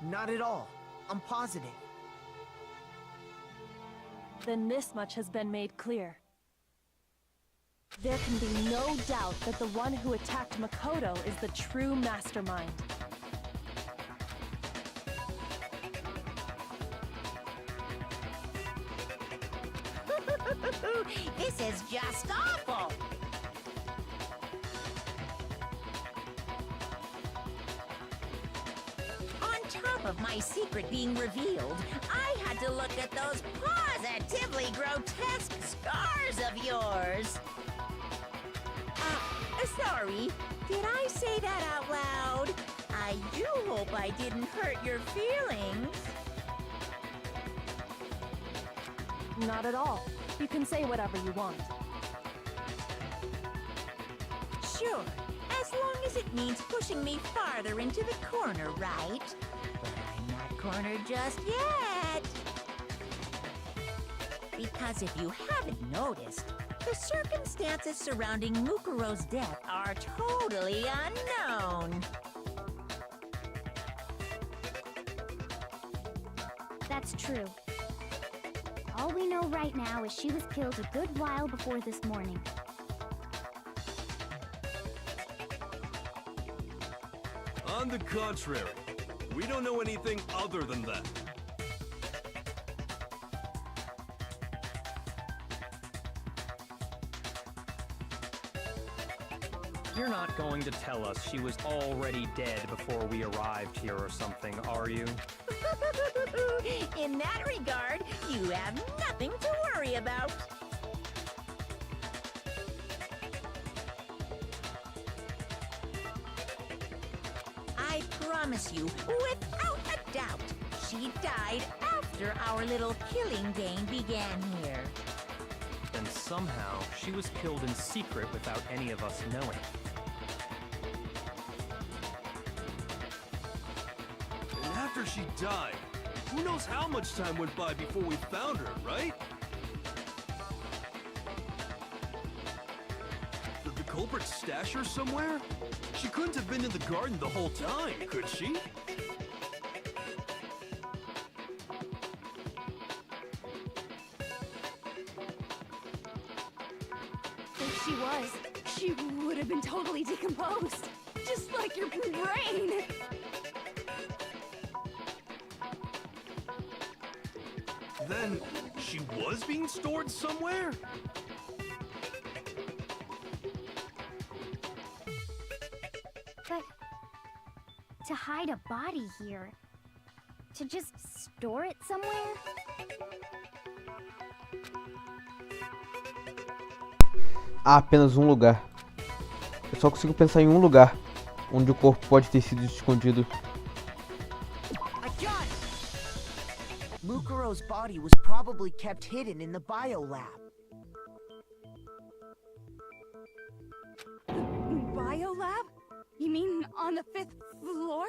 not at all. I'm positive. Then this much has been made clear. There can be no doubt that the one who attacked Makoto is the true mastermind. This is just awful! On top of my secret being revealed, I had to look at those positively grotesque scars of yours. Sorry, did I say that out loud? I do hope I didn't hurt your feelings. Not at all. You can say whatever you want. Sure, as long as it means pushing me farther into the corner, right? But I'm not cornered just yet. Because if you haven't noticed, the circumstances surrounding Mukuro's death are totally unknown. That's true. All we know right now is she was killed a good while before this morning. On the contrary, we don't know anything other than that. You're not going to tell us she was already dead before we arrived here or something, are you? In that regard, you have nothing to worry about. I promise you, without a doubt, she died after our little killing game began here. Then somehow she was killed in secret without any of us knowing. And after she died, who knows how much time went by before we found her, right? Did the culprit stash her somewhere? She couldn't have been in the garden the whole time, could she? If she was, she would have been totally decomposed. Just like your brain. Then, she was being stored somewhere? But to hide a body here, to just store it somewhere? Há apenas um lugar. Eu só consigo pensar em um lugar onde o corpo pode ter sido escondido. I got it! Mukuro's body was probably kept hidden in the biolab. Biolab? You mean on the 5th floor?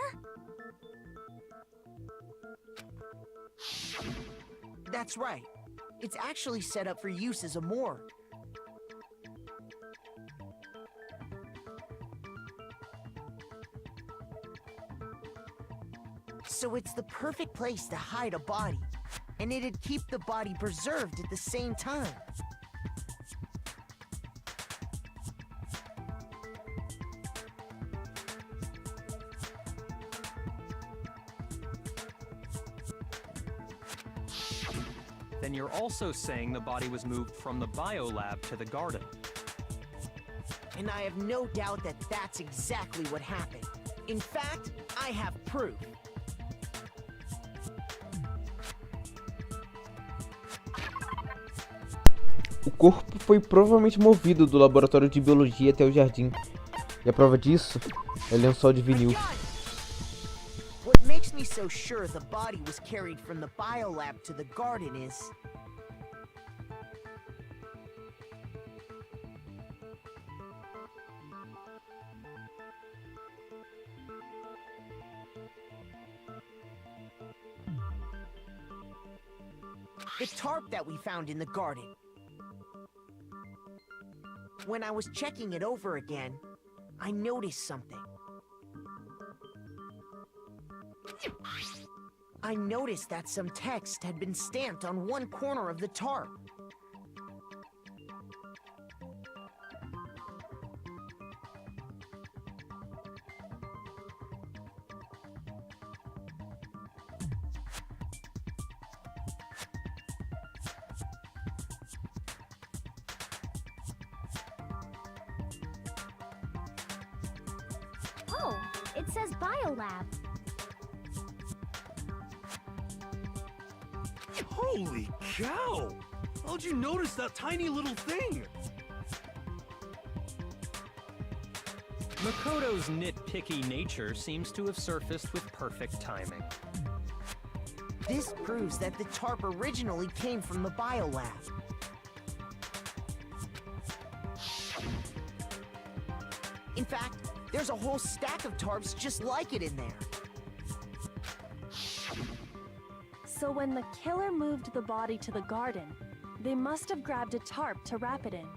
That's right. It's actually set up for use as a morgue. So it's the perfect place to hide a body, and it'd keep the body preserved at the same time. Then you're also saying the body was moved from the biolab to the garden. And I have no doubt that that's exactly what happened. In fact, I have proof. O corpo foi provavelmente movido do laboratório de biologia até o jardim. E a prova disso é o lençol de vinil. What makes me so sure the body was carried from the biolab to the garden is... the tarp that we found in the garden. When I was checking it over again, I noticed something. I noticed that some text had been stamped on one corner of the tarp. Oh, it says biolab. Holy cow! How'd you notice that tiny little thing? Makoto's nitpicky nature seems to have surfaced with perfect timing. This proves that the tarp originally came from the biolab. In fact, there's a whole stack of tarps just like it in there. So when the killer moved the body to the garden, they must have grabbed a tarp to wrap it in.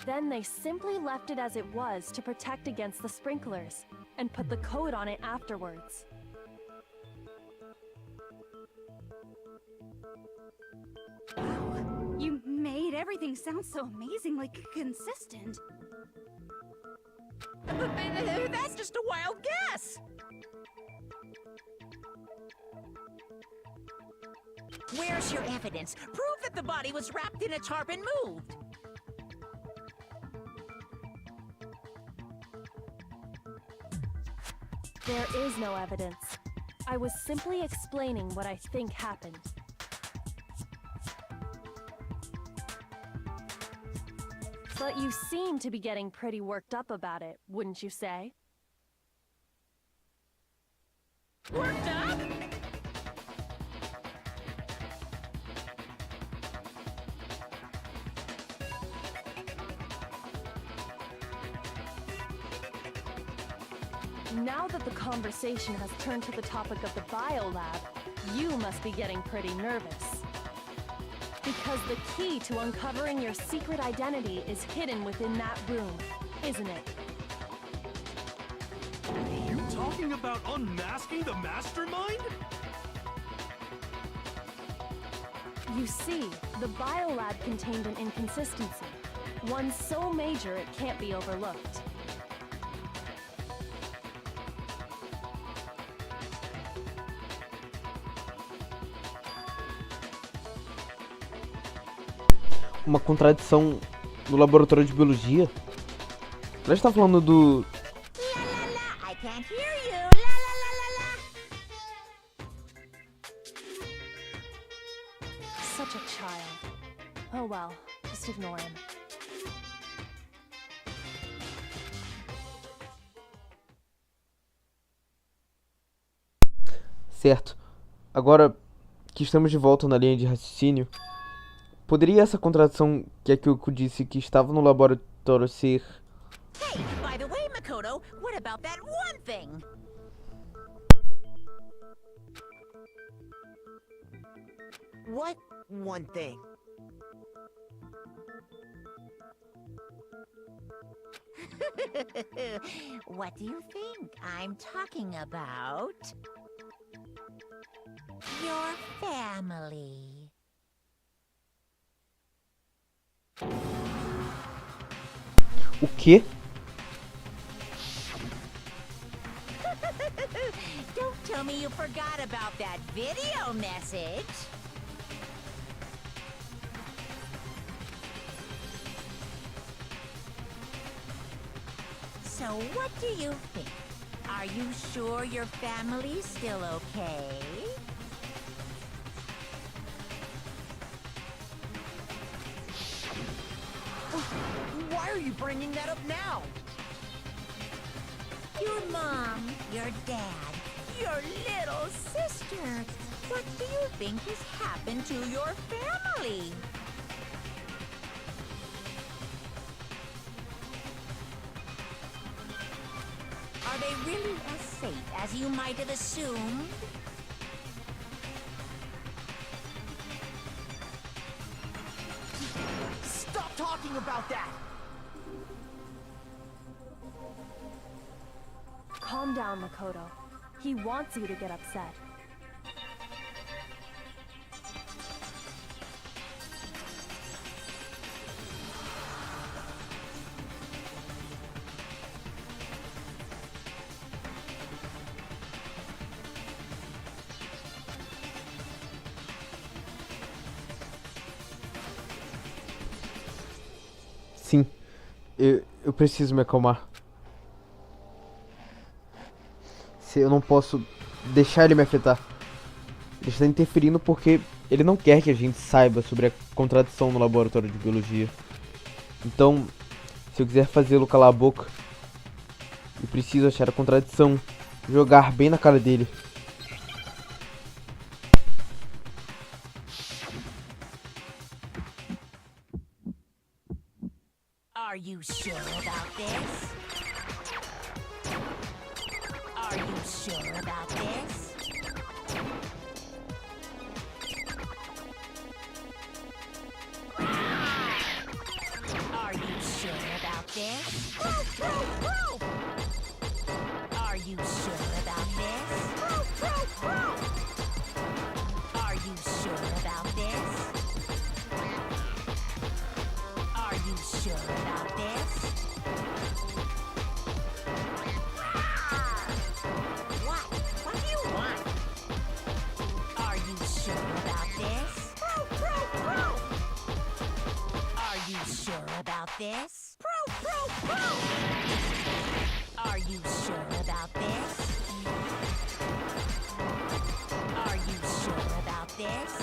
Then they simply left it as it was to protect against the sprinklers, and put the coat on it afterwards. Wow, you made everything sound so amazingly consistent. That's just a wild guess! Where's your evidence? Prove that the body was wrapped in a tarp and moved! There is no evidence. I was simply explaining what I think happened. But you seem to be getting pretty worked up about it, wouldn't you say? Worked up? Now that the conversation has turned to the topic of the biolab, you must be getting pretty nervous. Because the key to uncovering your secret identity is hidden within that room, isn't it? You talking about unmasking the mastermind? You see, the biolab contained an inconsistency. One so major it can't be overlooked. Uma contradição no laboratório de biologia. Ela está falando do... La la la, I can't hear you. La la la la la. Such a child. Oh well, just ignore him. Certo. Agora que estamos de volta na linha de raciocínio, poderia essa contradição que a Kyoko disse que estava no laboratório ser... Hey, by the way, Makoto, what about that one thing? What one thing? What do you think I'm talking about? Your family. O quê? Don't tell me you forgot about that video message. So what do you think? Are you sure your family's still okay? Why are you bringing that up now? Your mom, your dad, your little sister. What do you think has happened to your family? Are they really as safe as you might have assumed? Stop talking about that! Calm down, Makoto. He wants you to get upset. Sim, eu preciso me acalmar. Eu não posso deixar ele me afetar. Ele está interferindo porque ele não quer que a gente saiba sobre a contradição no laboratório de biologia. Então, se eu quiser fazê-lo calar a boca, eu preciso achar a contradição, jogar bem na cara dele. Are you sure about this? Are you sure about this? Are you sure about this? Are you sure about this? Are you sure about this? Are you sure about this? What? What do you want? Are you sure about this? Are you sure about this? Are you sure about this? this?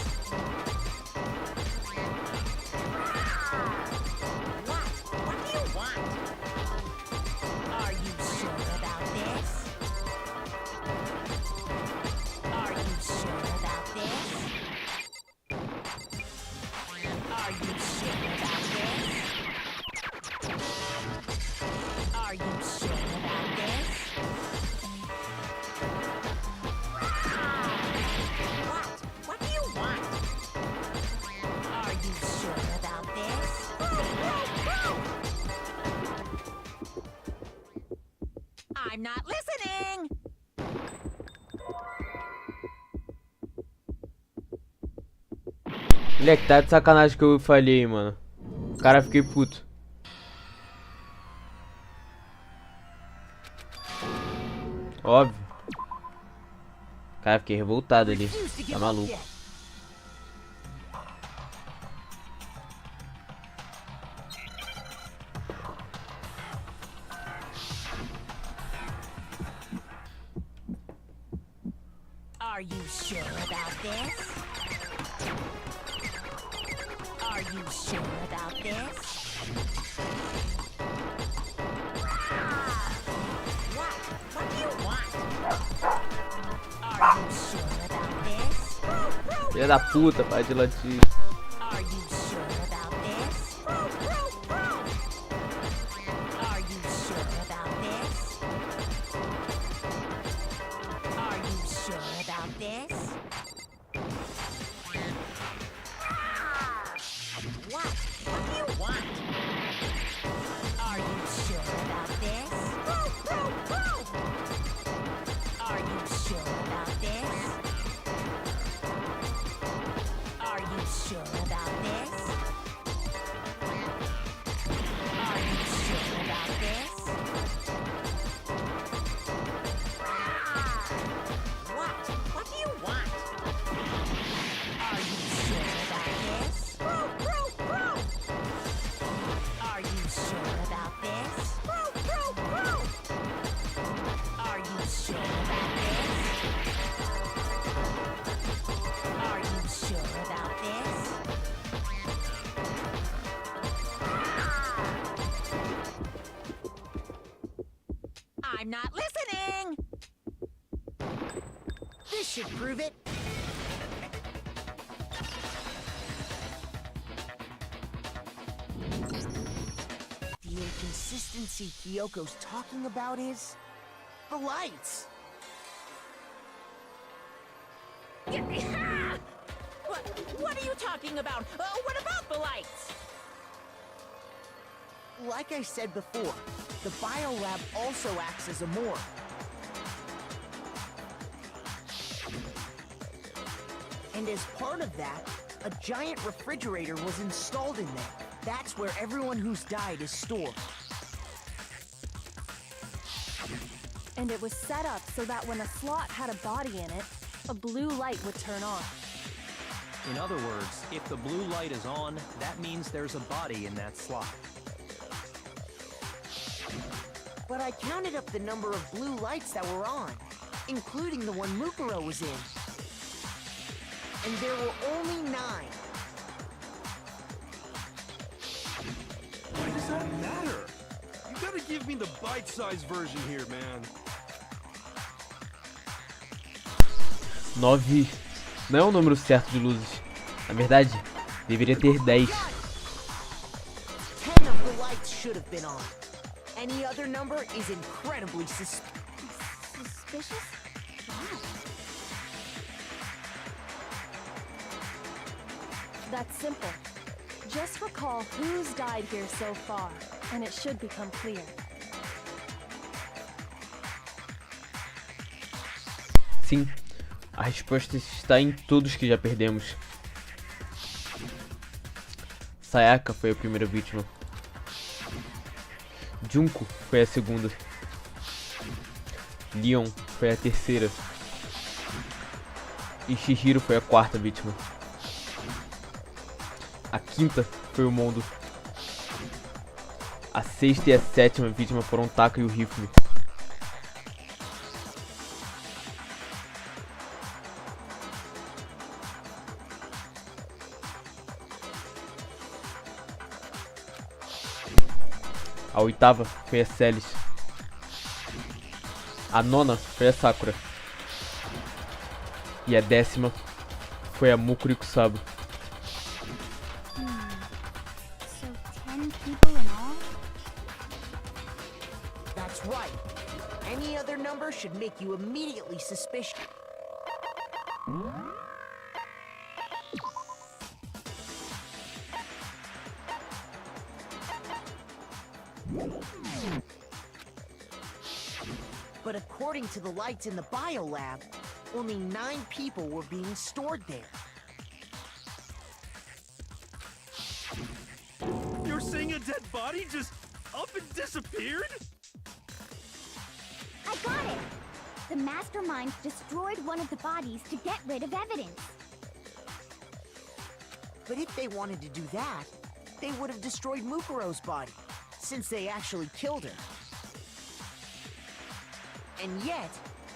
What do you want? Are you sure about this? Are you sure about this? Are you sure about this? Are you sure about this? What do you want? Are you sure about this? I'm not listening! Moleque, tá de sacanagem que eu falhei, mano. Cara, fiquei puto. Óbvio. Cara, fiquei revoltado ali. Tá maluco. Are you sure about this? Are you sure about this? What do you want? Are you sure about this? Filha da puta, pai de latir. Are you sure about this? Are you sure about this? Are you sure about this? What do you want? Are you sure about this? Are you sure about this? Are you sure about this? Are you sure about this? What do you want? Are you sure about this? Are you sure about this? Are you sure about this? Are you sure about this? I'm not listening! This should prove it. The inconsistency Kyoko's talking about is the lights. What are you talking about? What about the lights? Like I said before, the biolab also acts as a morgue. And as part of that, a giant refrigerator was installed in there. That's where everyone who's died is stored. And it was set up so that when a slot had a body in it, a blue light would turn on. In other words, if the blue light is on, that means there's a body in that slot. But I counted up the number of blue lights that were on, including the one Mukuro was in. And there were only 9. Why does that matter? You gotta give me the bite-sized version here, man. 9 não é o número certo de luzes. Na verdade, deveria ter 10. 10 of the lights should have been on. Any other number is incredibly suspicious. Why? That's simple. Just recall who's died here so far, and it should become clear. Sim, a resposta está em todos que já perdemos. Sayaka foi a primeira vítima. Junko foi a segunda. Leon foi a terceira. E Chihiro foi a quarta vítima. A quinta foi o Mondo. A sexta e a sétima vítima foram Taka e o Rifle. A 8ª foi a Celis. A 9ª foi a Sakura. E a 10ª foi a Mukuro Sabo. So 10 people in all? That's right. Any other number should make you immediately suspicious. But according to the lights in the biolab, only 9 people were being stored there. You're saying a dead body just up and disappeared? I got it! The mastermind destroyed one of the bodies to get rid of evidence. But if they wanted to do that, they would have destroyed Mukuro's body, since they actually killed her. And yet,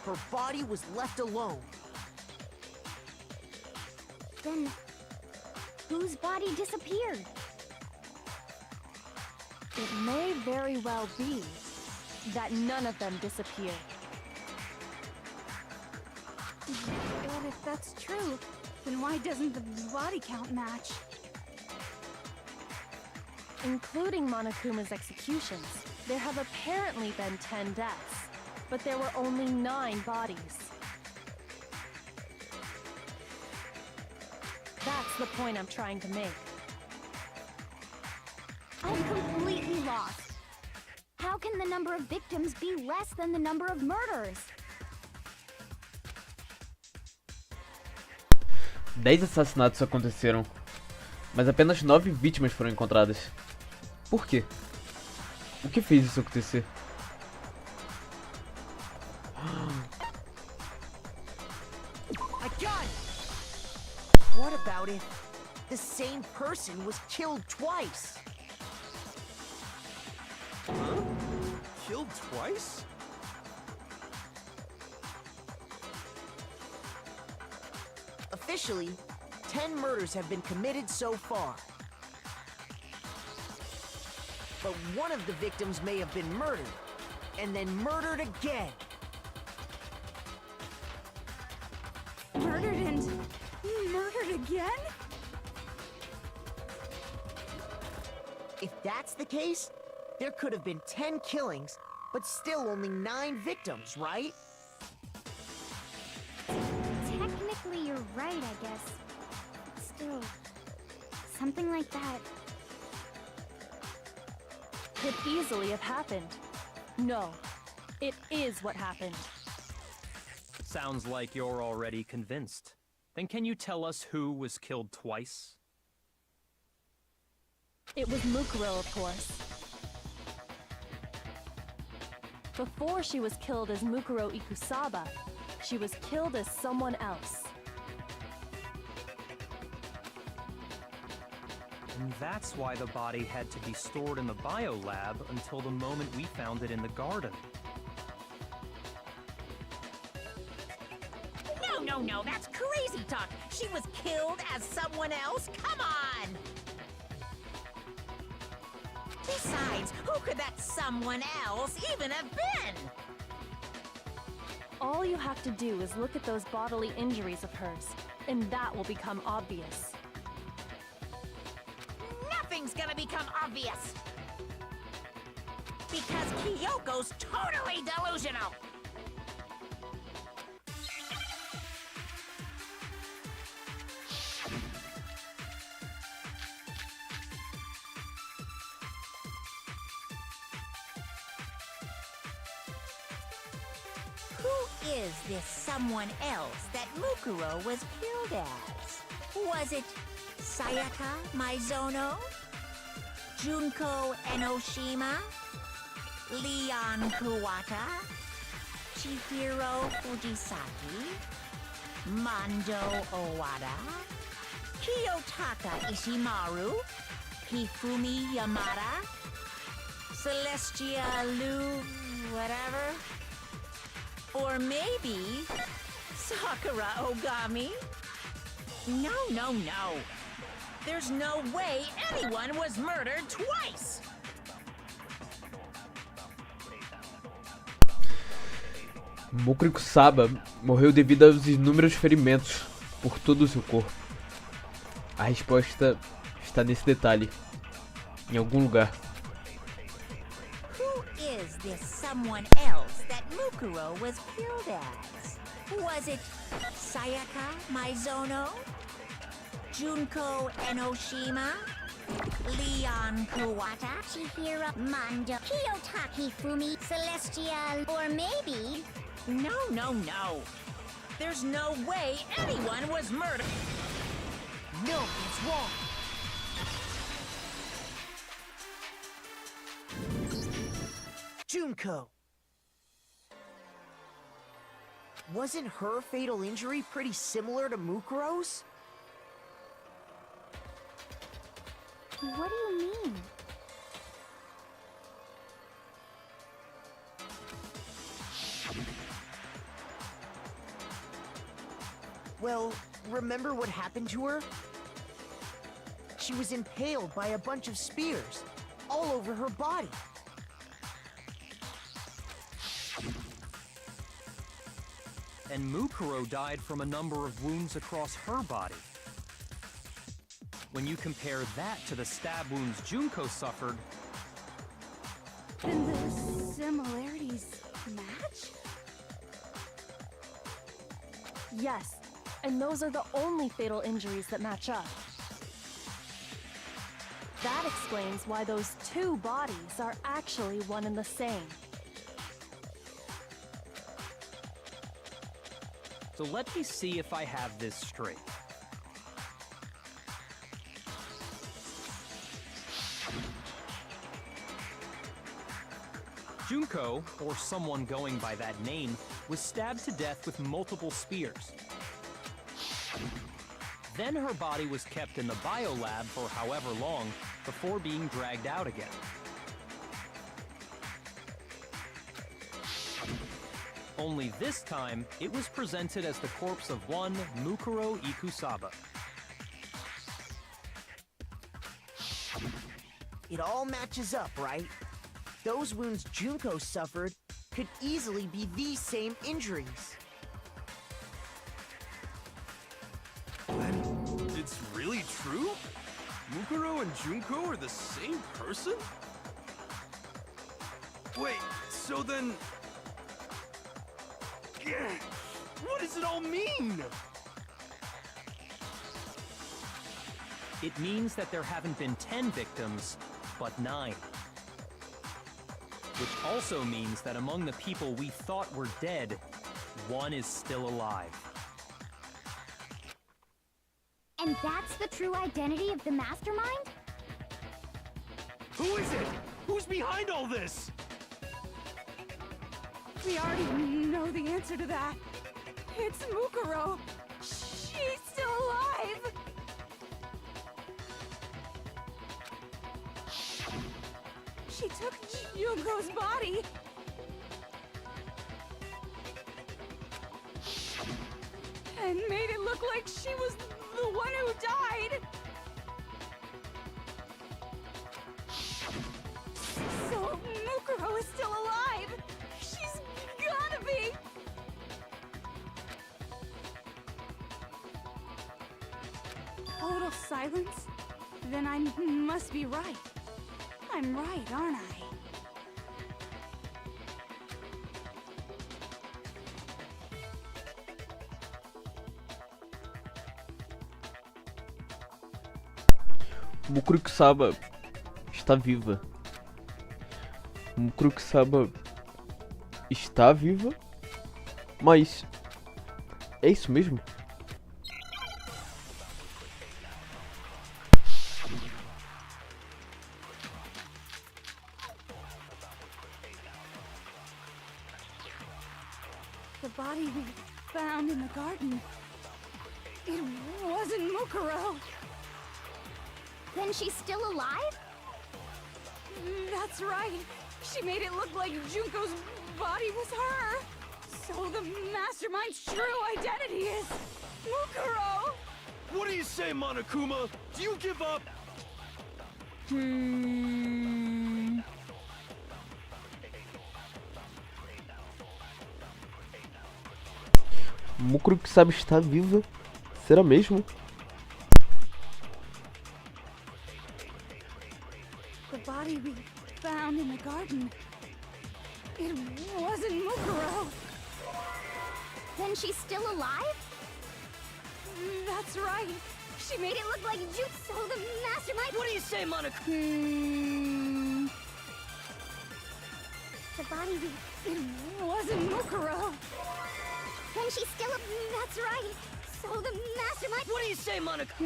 her body was left alone. Then, whose body disappeared? It may very well be that none of them disappeared. But if that's true, then why doesn't the body count match? Including Monokuma's executions, there have apparently been 10 deaths, but there were only 9 bodies. That's the point I'm trying to make. I'm completely lost. How can the number of victims be less than the number of murders? 10 assassinatos aconteceram, mas apenas 9 vítimas foram encontradas. Por quê? O que fez isso acontecer? I got it! What about if the same person was killed twice? Huh? Killed twice? Officially, 10 murders have been committed so far. But one of the victims may have been murdered, and then murdered again. Murdered and murdered again? If that's the case, there could have been 10 killings, but still only 9 victims, right? Technically, you're right, I guess. But still, something like that. Could easily have happened. No, it is what happened. Sounds like you're already convinced. Then can you tell us who was killed twice? It was Mukuro, of course. Before she was killed as Mukuro Ikusaba, she was killed as someone else. And that's why the body had to be stored in the biolab until the moment we found it in the garden. No, that's crazy talk. She was killed as someone else? Come on! Besides, who could that someone else even have been? All you have to do is look at those bodily injuries of hers, and that will become obvious. Nothing's gonna become obvious. Because Kyoko's totally delusional. Who is this someone else that Mukuro was killed as? Was it Sayaka Maizono? Junko Enoshima? Leon Kuwata? Chihiro Fujisaki? Mando Owada? Kiyotaka Ishimaru? Hifumi Yamada? Celestia Lu... whatever? Or maybe Sakura Ogami? No. There's no way anyone was murdered twice! Mukuro Saba morreu devido aos inúmeros ferimentos por todo o seu corpo. A resposta está nesse detalhe, em algum lugar. Who is this someone else that Mukuro was killed as? Was it Sayaka Maizono? Junko Enoshima? Leon Kuwata? Chihiro Mondo, Kiyotaki Fumi, Celestial, or maybe... No. There's no way anyone was murdered. No, it's wrong. Junko. Wasn't her fatal injury pretty similar to Mukuro's? What do you mean? Well, remember what happened to her? She was impaled by a bunch of spears, all over her body. And Mukuro died from a number of wounds across her body. When you compare that to the stab wounds Junko suffered, Then the similarities match? Yes, and those are the only fatal injuries that match up. That explains why those two bodies are actually one and the same. so let me see if I have this straight. Junko, or someone going by that name, was stabbed to death with multiple spears. Then her body was kept in the biolab for however long before being dragged out again. Only this time, it was presented as the corpse of one Mukuro Ikusaba. It all matches up, right? Those wounds Junko suffered could easily be these same injuries. Then it's really true? Mukuro and Junko are the same person? Wait, so then... What does it all mean? It means that there haven't been 10 victims, but 9. Which also means that among the people we thought were dead, one is still alive. And that's the true identity of the mastermind? Who is it? Who's behind all this? We already know the answer to that. It's Mukuro. She's still alive. She took Junko's body. And made it look like she was the one who died. So Mukuro is still alive. She's gotta be. Total silence? Then I must be right. I'm right, aren't I? Mukuro Saba está viva. Mukuro Saba está viva? Mas é isso mesmo? The body we found in the garden. It wasn't Mukuro. Then she's still alive? That's right. She made it look like Junko's body was her. So the mastermind's true identity is Mukuro. What do you say, Monokuma? Do you give up? Mukuro que sabe está viva. Será mesmo? The body we found in the garden. It wasn't Mukuro. Then she's still alive? That's right. She made it look like Jutsu, the mastermind. What do you say, Monaco? The body we... It wasn't Mukuro. Then she's still That's right. So the mastermind... What do you say, Monaco?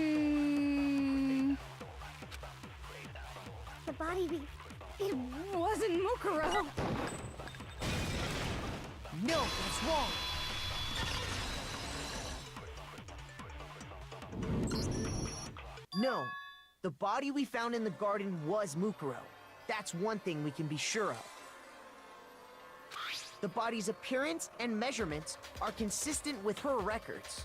The body we... It wasn't Mukuro. No, that's wrong. No, the body we found in the garden was Mukuro. That's one thing we can be sure of. The body's appearance and measurements are consistent with her records.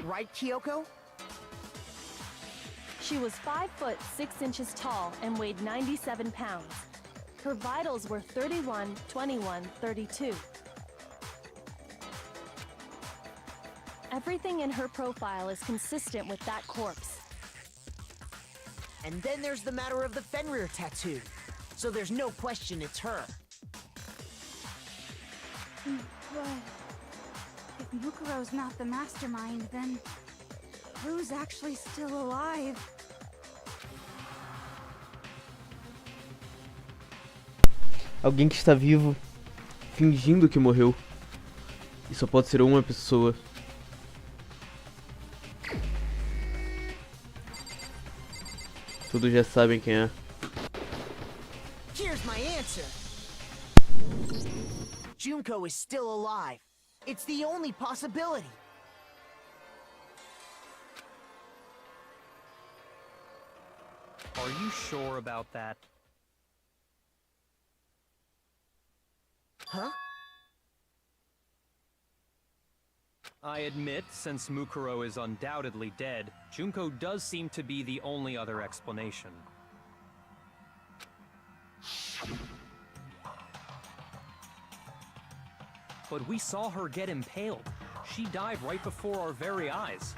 Right, Kyoko? She was 5 foot 6 inches tall and weighed 97 pounds. Her vitals were 31, 21, 32. Everything in her profile is consistent with that corpse. And then there's the matter of the Fenrir tattoo. So there's no question it's her. But if Mukuro's not the mastermind, then who's actually still alive? Alguém que está vivo, fingindo que morreu. E só pode ser uma pessoa. Todos já sabem quem é. Here's my answer. Junko is still alive. It's the only possibility. Are you sure about that? Huh? I admit, since Mukuro is undoubtedly dead, Junko does seem to be the only other explanation. But we saw her get impaled. She died right before our very eyes.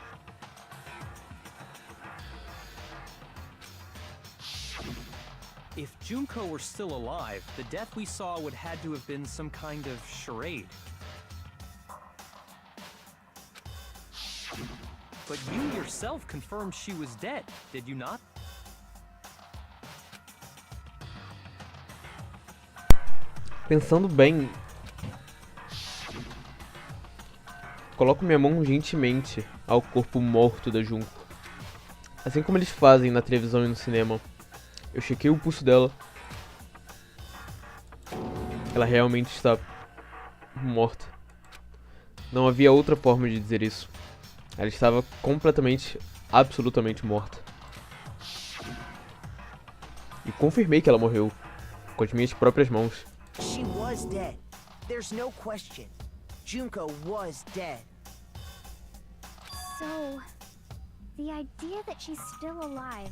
If Junko were still alive, the death we saw would had to have been some kind of charade. But you yourself confirmed she was dead, did you not? Pensando bem, coloco minha mão gentilmente ao corpo morto da Junko. Assim como eles fazem na televisão e no cinema. Eu chequei o pulso dela. Ela realmente está morta. Não havia outra forma de dizer isso. Ela estava completamente, absolutamente morta. E confirmei que ela morreu com as minhas próprias mãos. She was dead. There's no question. Junko was dead. So, the idea that she's still alive...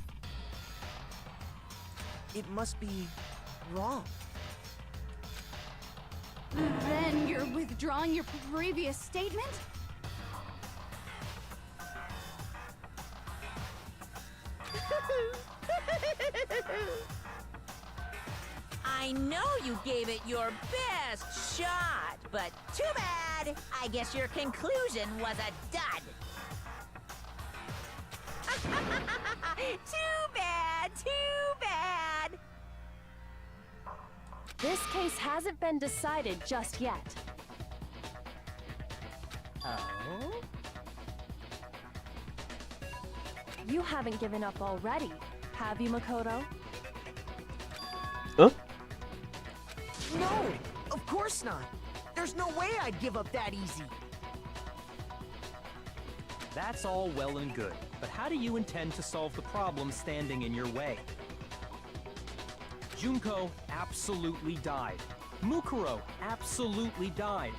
It must be wrong. Then you're withdrawing your previous statement? I know you gave it your best shot, but too bad. I guess your conclusion was a dud. Too bad, too bad. This case hasn't been decided just yet. Oh? You haven't given up already, have you, Makoto? Hã? No, of course not. There's no way I'd give up that easy. That's all well and good, but how do you intend to solve the problem standing in your way? Junko absolutely died. Mukuro absolutely died.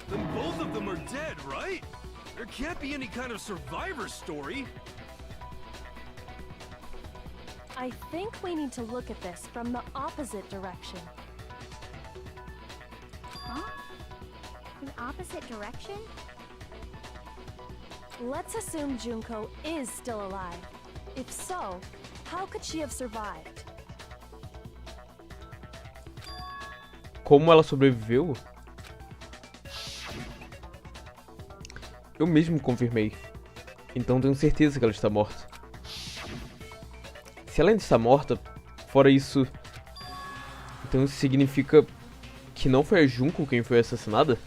Then both of them are dead, right? There can't be any kind of survivor story. I think we need to look at this from the opposite direction. Huh? The opposite direction? Let's assume Junko is still alive. If so, how could she have survived? Como ela sobreviveu? Eu mesmo confirmei. Então tenho certeza que ela está morta. Se ela ainda está morta, fora isso... Então isso significa que não foi a Junko quem foi assassinada?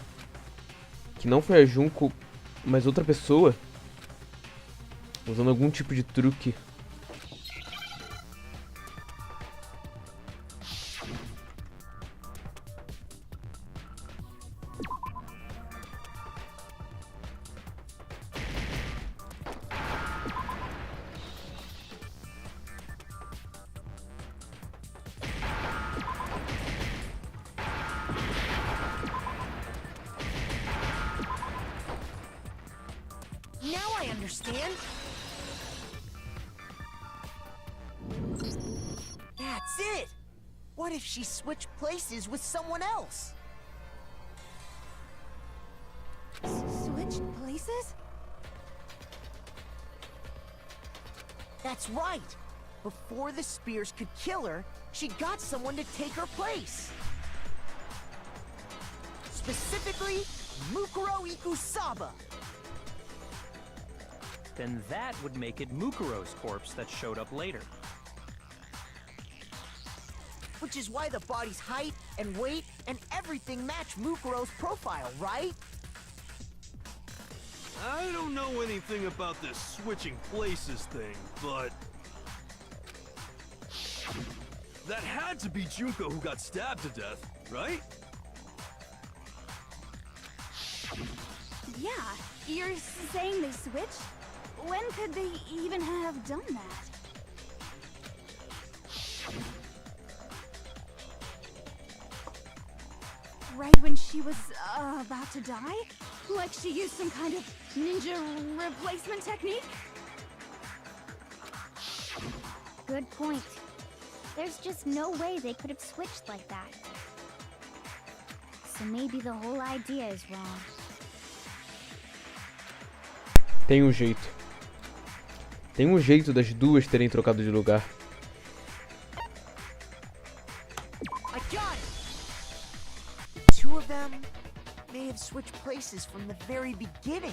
Que não foi a Junko, mas outra pessoa? Usando algum tipo de truque. Now I understand. That's it. What if she switched places with someone else? Switched places? That's right. Before the spears could kill her, she got someone to take her place. Specifically, Mukuro Ikusaba. Then that would make it Mukuro's corpse that showed up later. Which is why the body's height and weight and everything match Mukuro's profile, right? I don't know anything about this switching places thing, but... that had to be Junko who got stabbed to death, right? Yeah, you're saying they switched? When could they even have done that? Right when she was about to die? Like she used some kind of ninja replacement technique? Good point. There's just no way they could have switched like that. So maybe the whole idea is wrong. Tem um jeito. Tem um jeito das duas terem trocado de lugar. I got it! Two of them may have switched places from the very beginning.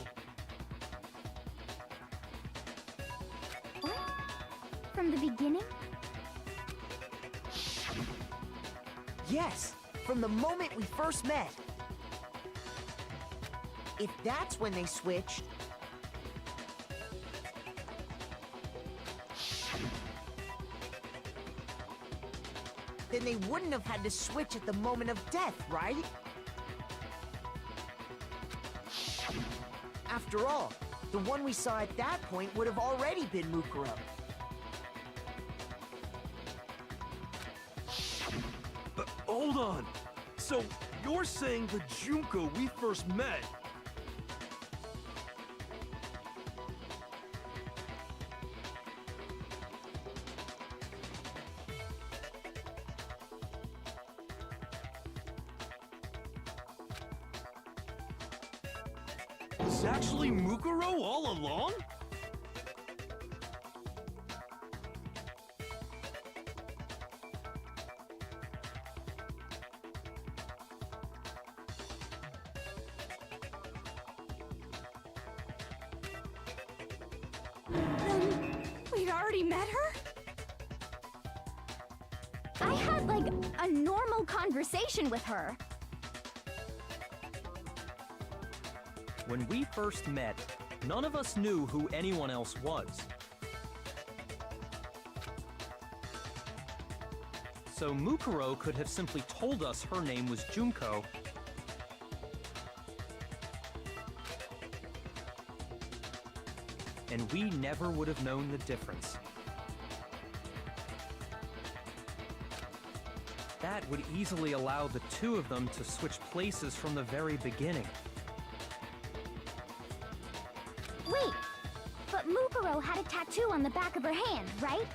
What? From the beginning? Yes, from the moment we first met. If that's when they switched, then they wouldn't have had to switch at the moment of death, right? After all, the one we saw at that point would have already been Mukuro. Hold on. So, you're saying the Junko we first met... is actually Mukuro all along? Then we'd already met her? I had, like, a normal conversation with her. When we first met, none of us knew who anyone else was. So Mukuro could have simply told us her name was Junko, and we never would have known the difference. That would easily allow the two of them to switch places from the very beginning. Wait, but Mukuro had a tattoo on the back of her hand, right?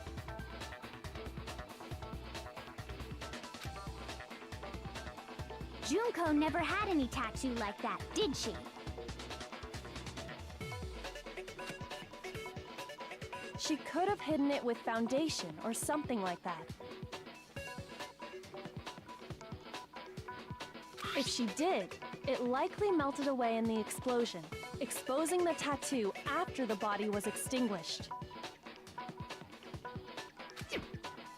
Junko never had any tattoo like that, did she? She could have hidden it with foundation or something like that. If she did, it likely melted away in the explosion, exposing the tattoo after the body was extinguished.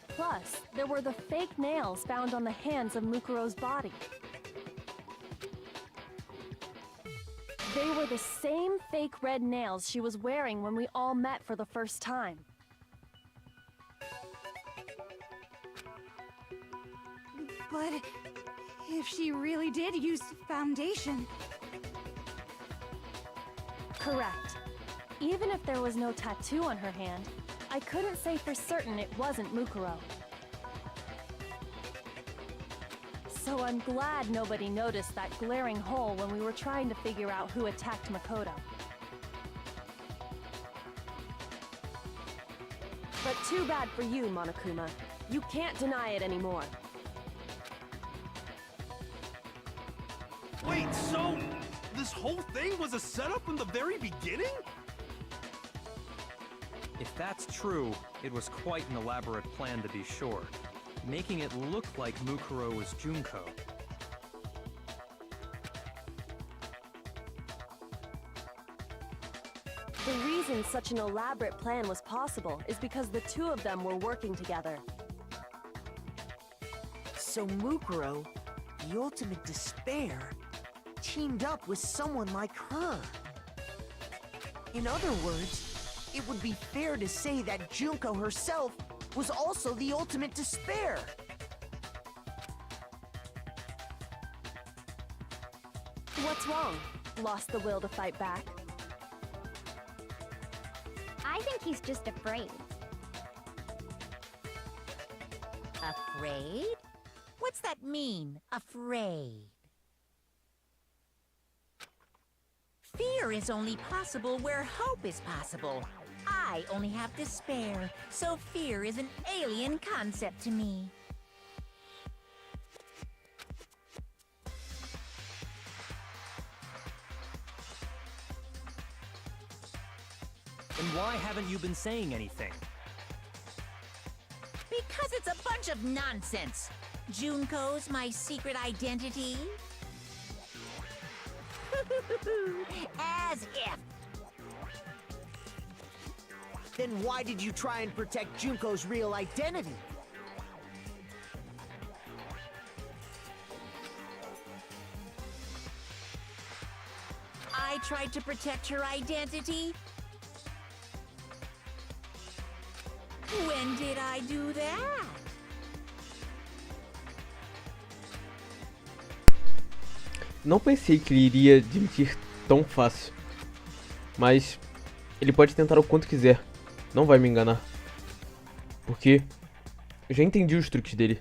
Plus, there were the fake nails found on the hands of Mukuro's body. They were the same fake red nails she was wearing when we all met for the first time. But if she really did use foundation... Correct. Even if there was no tattoo on her hand, I couldn't say for certain it wasn't Mukuro. So I'm glad nobody noticed that glaring hole when we were trying to figure out who attacked Makoto. But too bad for you, Monokuma. You can't deny it anymore. Wait, so this whole thing was a setup from the very beginning? If that's true, it was quite an elaborate plan to be sure, making it look like Mukuro was Junko. The reason such an elaborate plan was possible is because the two of them were working together. So Mukuro, the ultimate despair, teamed up with someone like her. In other words, it would be fair to say that Junko herself was also the ultimate despair. What's wrong? Lost the will to fight back? I think he's just afraid. Afraid? What's that mean, afraid? Fear is only possible where hope is possible. I only have despair, so fear is an alien concept to me. And why haven't you been saying anything? Because it's a bunch of nonsense. Junko's my secret identity? As if. Then why did you try and protect Junko's real identity? I tried to protect her identity? When did I do that? Não pensei que ele iria admitir tão fácil. Mas ele pode tentar o quanto quiser. Não vai me enganar. Porque eu já entendi os truques dele.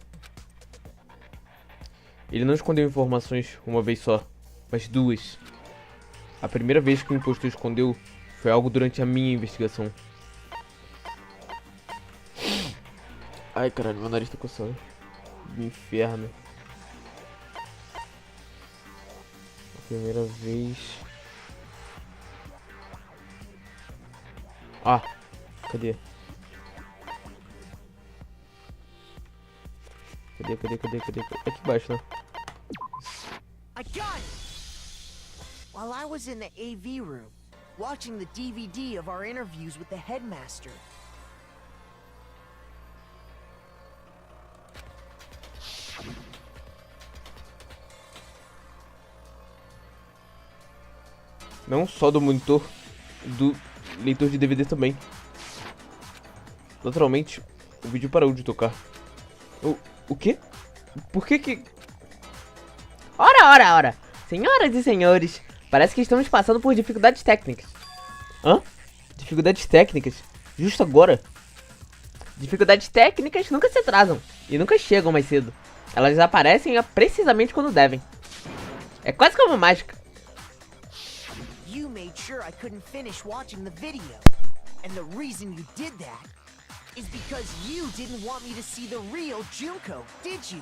Ele não escondeu informações uma vez só, mas duas. A primeira vez que o impostor escondeu foi algo durante a minha investigação. Ai caralho, meu nariz tá coçando. Inferno. A primeira vez. Ah, cadê? Cadê? É aqui embaixo, né? I got it! While I was in the AV room, watching the DVD of our interviews with the headmaster. Não só do monitor, do leitor de DVD também. Naturalmente, o vídeo parou de tocar. O quê? Por que? Ora! Senhoras e senhores, parece que estamos passando por dificuldades técnicas. Hã? Dificuldades técnicas? Justo agora? Dificuldades técnicas nunca se atrasam e nunca chegam mais cedo. Elas aparecem precisamente quando devem. É quase como mágica. You made sure I couldn't finish watching the video. And the reason you did that is because you didn't want me to see the real Junko, did you?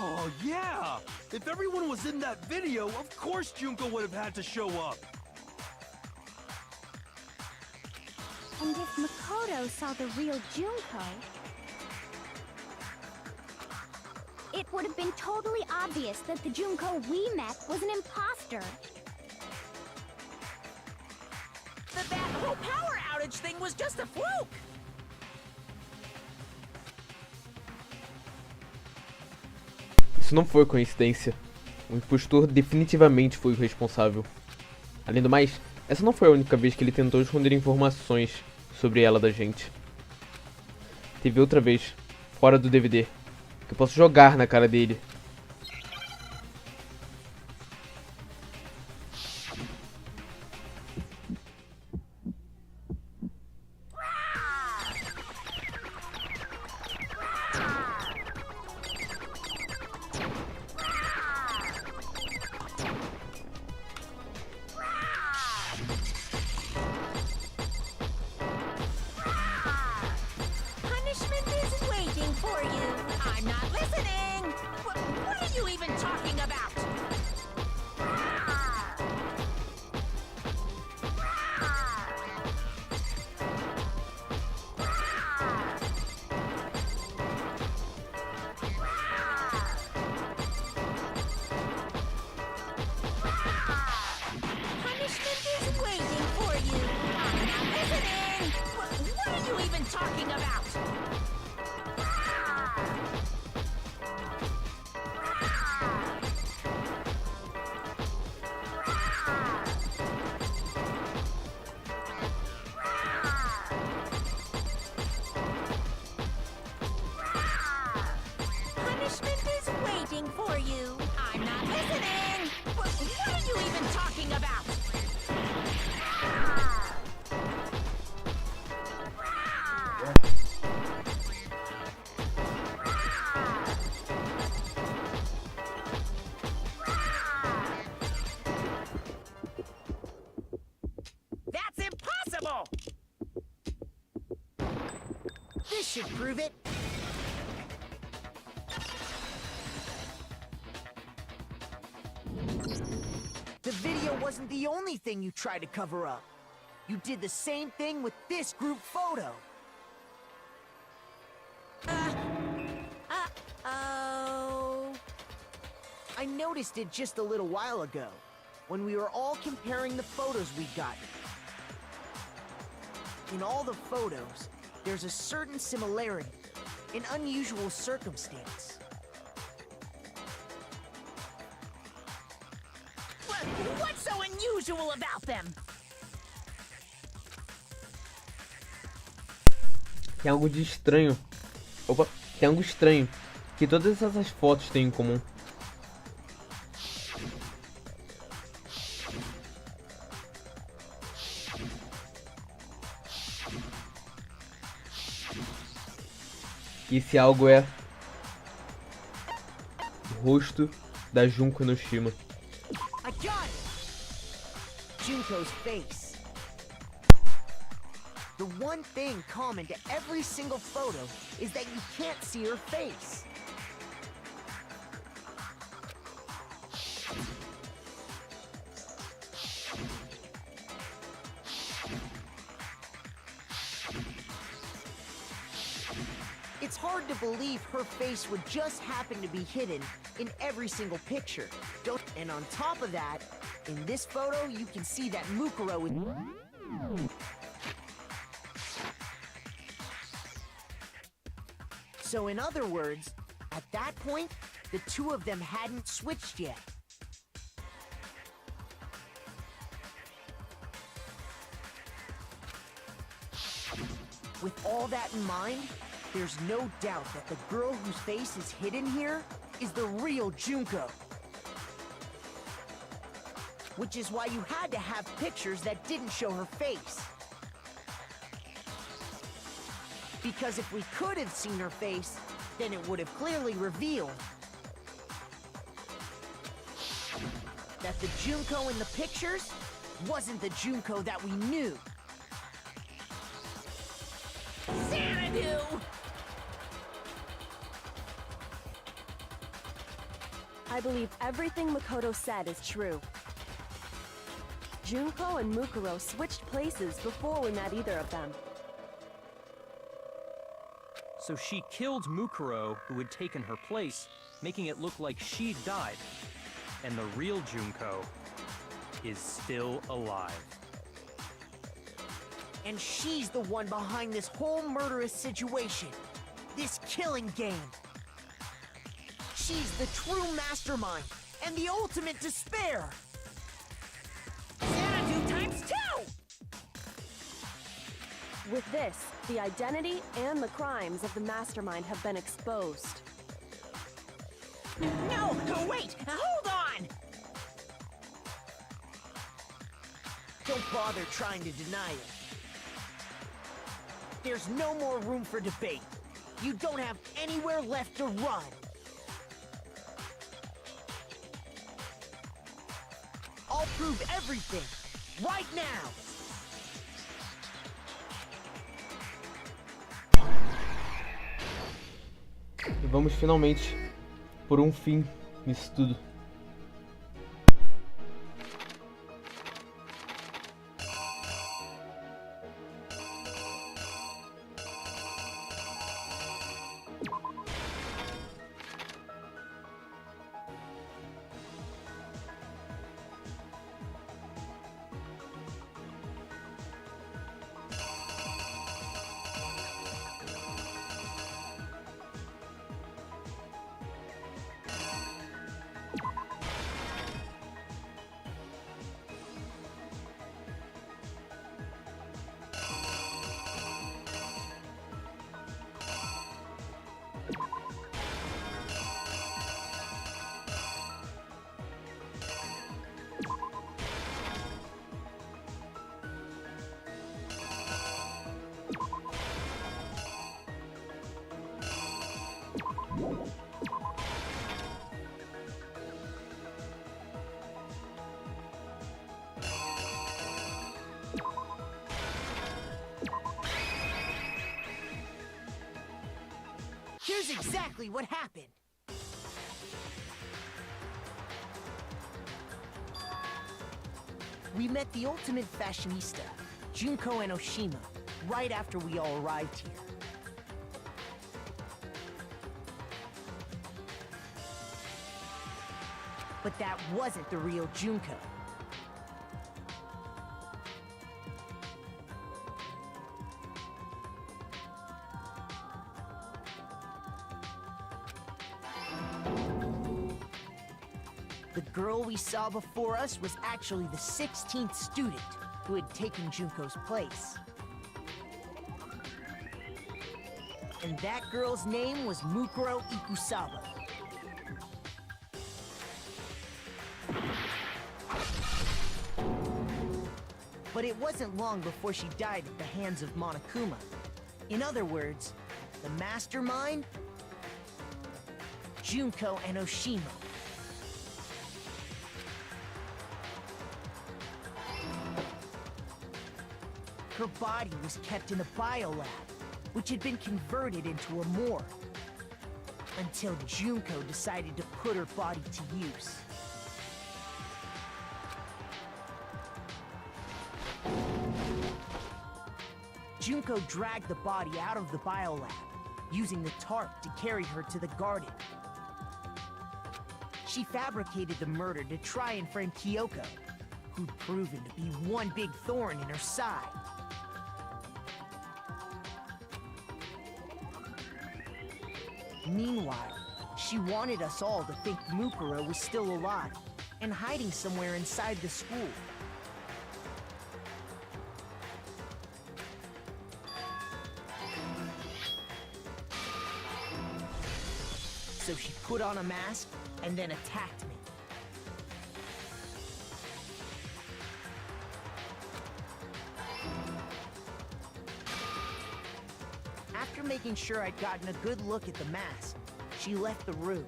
Oh, yeah! If everyone was in that video, of course Junko would have had to show up. And if Makoto saw the real Junko, it would have been totally obvious that the Junko we met was an imposter. That whole power outage thing was just a fluke! Isso não foi coincidência. O impostor definitivamente foi o responsável. Além do mais, essa não foi a única vez que ele tentou esconder informações sobre ela da gente. Teve outra vez, fora do DVD, que eu posso jogar na cara dele. Punishment is waiting for you. I'm not listening. What are you even talking about? Punishment is waiting for you. I'm not listening. What are you even talking about? Punishment is waiting for you. I'm not listening. What are you even talking about? That's impossible! This should prove it. The video wasn't the only thing you tried to cover up. You did the same thing with this group photo. Uh-oh. I noticed it just a little while ago, when we were all comparing the photos we'd gotten. In all the photos, there's a certain similarity, an unusual circumstance. What's so unusual about them? Tem algo de estranho. Opa, tem algo estranho que todas essas fotos têm em comum. E esse algo é o rosto da Junko no Shima. I got it! Junko's face. The one thing common to every single photo is that you can't see her face. It's hard to believe her face would just happen to be hidden in every single picture. And on top of that, in this photo, you can see that Mukuro is... So in other words, at that point, the two of them hadn't switched yet. With all that in mind, there's no doubt that the girl whose face is hidden here is the real Junko. Which is why you had to have pictures that didn't show her face. Because if we could have seen her face, then it would have clearly revealed that the Junko in the pictures wasn't the Junko that we knew. Xanadu! I believe everything Makoto said is true. Junko and Mukuro switched places before we met either of them. So she killed Mukuro, who had taken her place, making it look like she'd died. And the real Junko is still alive. And she's the one behind this whole murderous situation. This killing game. She's the true mastermind and the ultimate despair. Xanadu times 2! With this, the identity and the crimes of the mastermind have been exposed. No, wait! Hold on! Don't bother trying to deny it. There's no more room for debate. You don't have anywhere left to run. I'll prove everything, right now! E vamos finalmente por um fim nisso tudo. Here's exactly what happened. We met the ultimate fashionista, Junko and Oshima, right after we all arrived here. But that wasn't the real Junko. The girl we saw before us was actually the 16th student who had taken Junko's place. And that girl's name was Mukuro Ikusaba. But it wasn't long before she died at the hands of Monokuma. In other words, the mastermind, Junko and Oshima. Her body was kept in a biolab, which had been converted into a morgue, until Junko decided to put her body to use. Junko dragged the body out of the biolab, using the tarp to carry her to the garden. She fabricated the murder to try and frame Kyoko, who'd proven to be one big thorn in her side. Meanwhile, she wanted us all to think Mukuro was still alive and hiding somewhere inside the school. So she put on a mask and then attacked me. After making sure I'd gotten a good look at the mask, she left the room.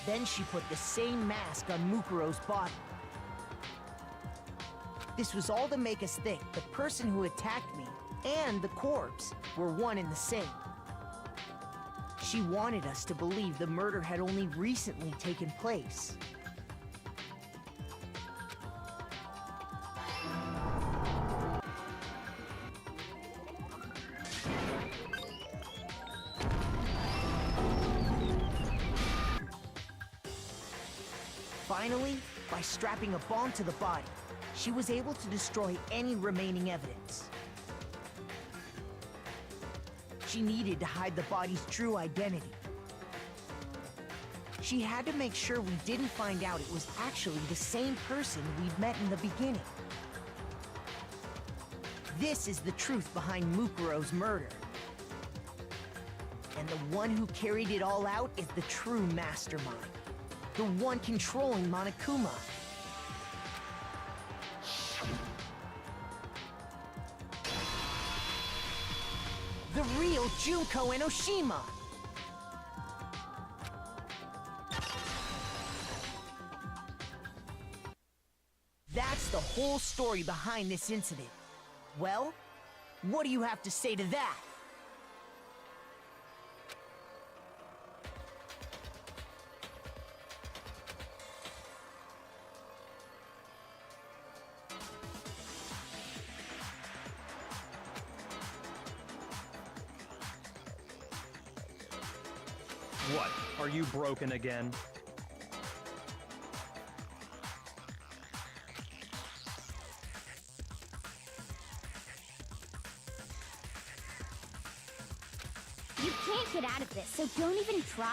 Then she put the same mask on Mukuro's body. This was all to make us think the person who attacked me and the corpse were one and the same. She wanted us to believe the murder had only recently taken place. Finally, by strapping a bomb to the body, she was able to destroy any remaining evidence. She needed to hide the body's true identity. She had to make sure we didn't find out it was actually the same person we'd met in the beginning. This is the truth behind Mukuro's murder. And the one who carried it all out is the true mastermind. The one controlling Monokuma. The real Junko Enoshima. That's the whole story behind this incident. Well, what do you have to say to that? What? Are you broken again? You can't get out of this, so don't even try.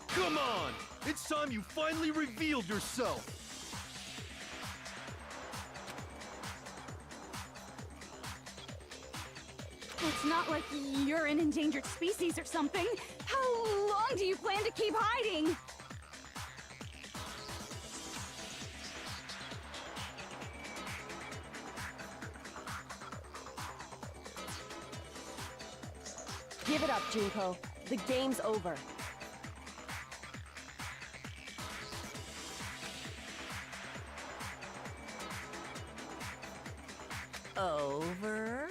Come on! It's time you finally revealed yourself! It's not like you're an endangered species or something. How long do you plan to keep hiding? Give it up, Junko. The game's over. Over?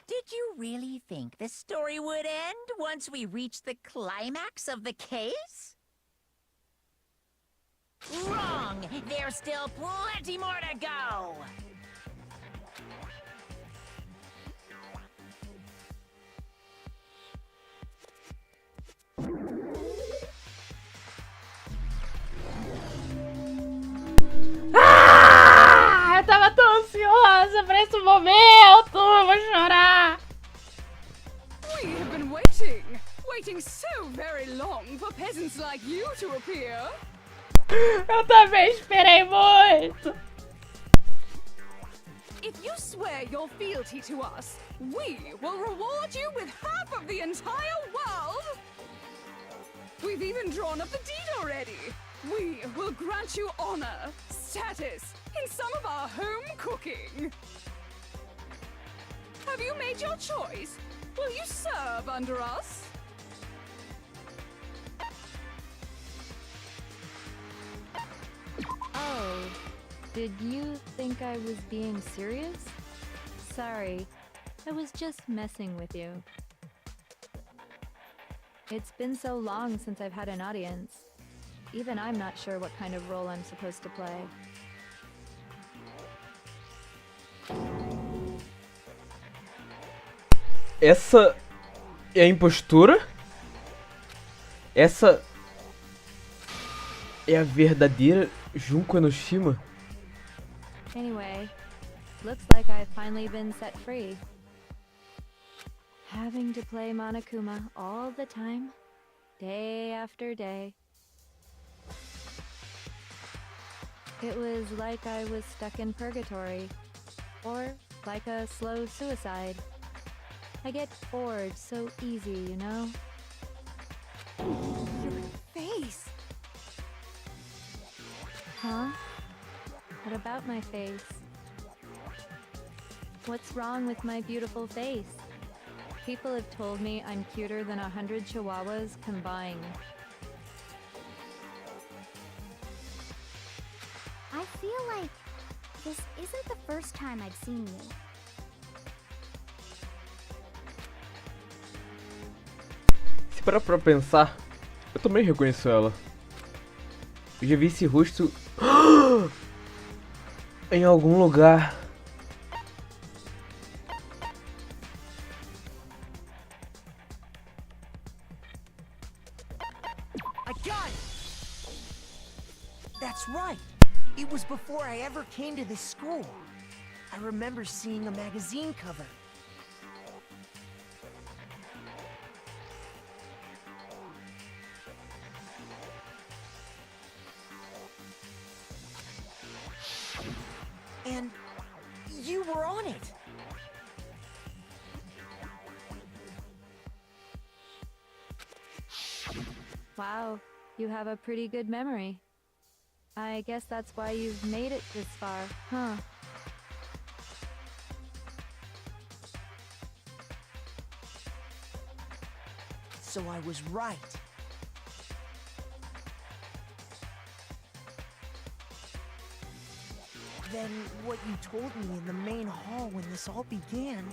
Did you really think the story would end once we reached the climax of the case? Wrong! There's still plenty more to go! Ah, eu tava tão ansiosa pra esse momento, eu vou chorar. We have been waiting so very long for peasants like you to appear. Eu também esperei muito. If you swear your fealty to us, we will reward you with half of the entire world. We've even drawn up the deed already. We will grant you honor, status, in some of our home cooking. Have you made your choice? Will you serve under us? Oh, did you think I was being serious? Sorry, I was just messing with you. It's been so long since I've had an audience. Even I'm not sure what kind of role I'm supposed to play. Essa é a impostura? Essa é a verdadeira Junko Enoshima? Anyway, looks like I've finally been set free. Having to play Monokuma all the time, day after day. It was like I was stuck in purgatory, or like a slow suicide. I get bored so easy, you know? Your face. Huh? What about my face? What's wrong with my beautiful face? People have told me I'm cuter than 100 chihuahuas combined. I feel like this isn't the first time I've seen you. Se parar pra pensar, eu também reconheço ela. Eu já vi esse rosto em algum lugar. I got it! That's right. It was before I ever came to this school. I remember seeing a magazine cover. And you were on it. Wow, you have a pretty good memory. I guess that's why you've made it this far, huh? So I was right. Then what you told me in the main hall when this all began...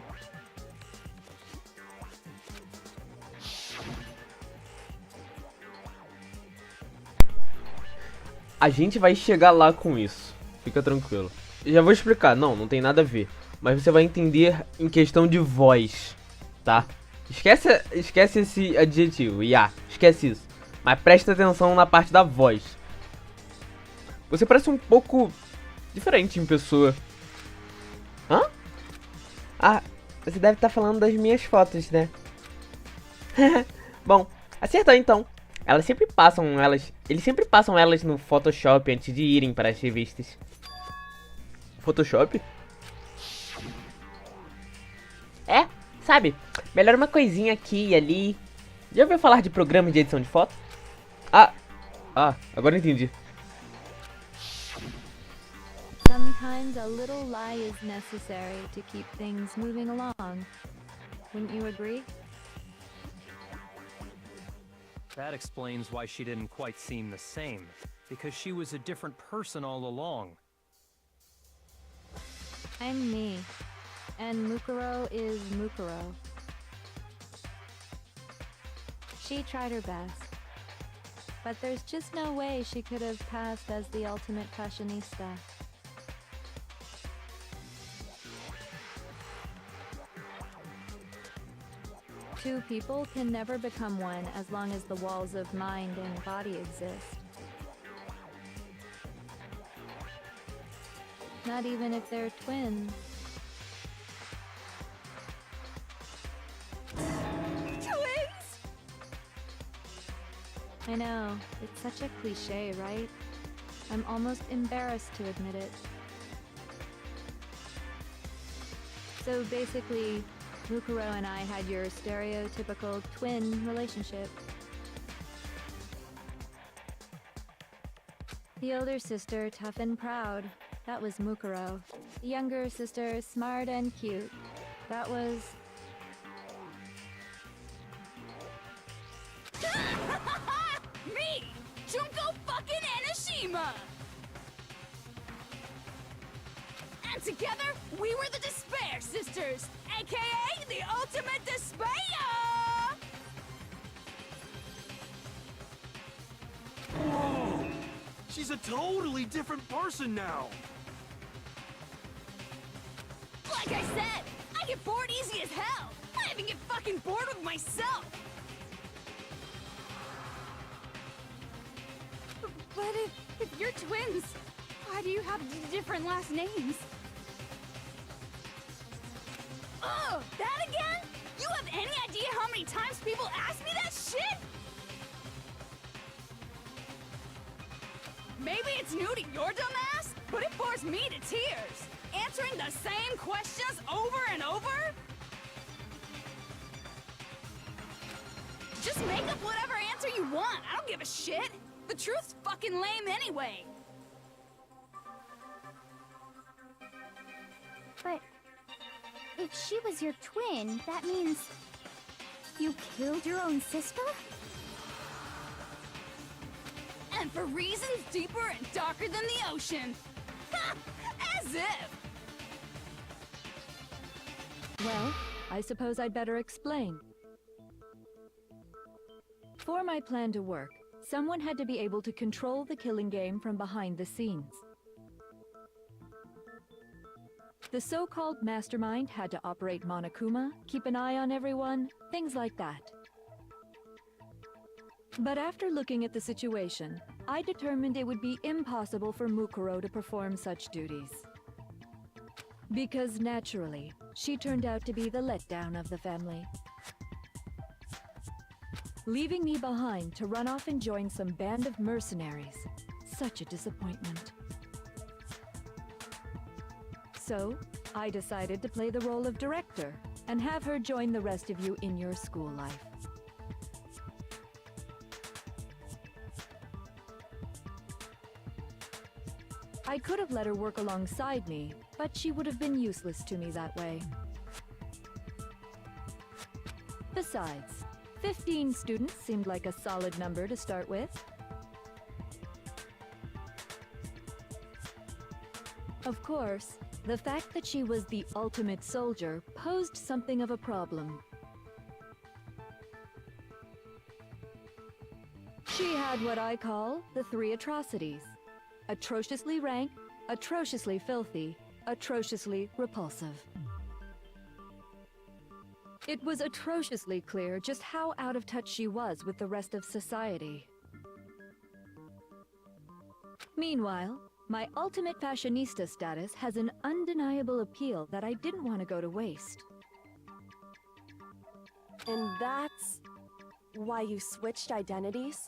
A gente vai chegar lá com isso. Fica tranquilo. Eu já vou explicar. Não tem nada a ver. Mas você vai entender em questão de voz, tá? Esquece esse adjetivo. Esquece isso. Mas presta atenção na parte da voz. Você parece um pouco diferente em pessoa. Hã? Ah, você deve estar falando das minhas fotos, né? Bom, acertou então. Eles sempre passam elas no Photoshop antes de irem para as revistas. Photoshop? É, sabe? Melhor uma coisinha aqui e ali. Já ouviu falar de programas de edição de foto? Agora entendi. Sometimes a little lie is necessary to keep things moving along. Wouldn't you agree? That explains why she didn't quite seem the same, because she was a different person all along. I'm me, and Mukuro is Mukuro. She tried her best, but there's just no way she could have passed as the ultimate fashionista. Two people can never become one as long as the walls of mind and body exist. Not even if they're twins. Twins! I know, it's such a cliche, right? I'm almost embarrassed to admit it. So basically, Mukuro and I had your stereotypical twin relationship. The older sister, tough and proud. That was Mukuro. The younger sister, smart and cute. That was... Me! Junko fucking Enoshima! And together, we were the Despair Sisters, aka the Ultimate Despair! Whoa! She's a totally different person now! Like I said, I get bored easy as hell! I even get fucking bored with myself! But if you're twins, why do you have different last names? Oh, that again? You have any idea how many times people ask me that shit? Maybe it's new to your dumb ass, but it bores me to tears. Answering the same questions over and over? Just make up whatever answer you want. I don't give a shit. The truth's fucking lame anyway. But if she was your twin, that means You killed your own sister? And for reasons deeper and darker than the ocean. Ha! As if! Well, I suppose I'd better explain. For my plan to work, someone had to be able to control the killing game from behind the scenes. The so-called mastermind had to operate Monokuma, keep an eye on everyone, things like that. But after looking at the situation, I determined it would be impossible for Mukuro to perform such duties. Because naturally, she turned out to be the letdown of the family. Leaving me behind to run off and join some band of mercenaries. Such a disappointment. So, I decided to play the role of director and have her join the rest of you in your school life. I could have let her work alongside me, but she would have been useless to me that way. Besides, 15 students seemed like a solid number to start with. Of course, the fact that she was the ultimate soldier posed something of a problem. She had what I call the 3 atrocities. Atrociously rank, atrociously filthy, atrociously repulsive. It was atrociously clear just how out of touch she was with the rest of society. Meanwhile, my ultimate fashionista status has an undeniable appeal that I didn't want to go to waste. And that's why you switched identities?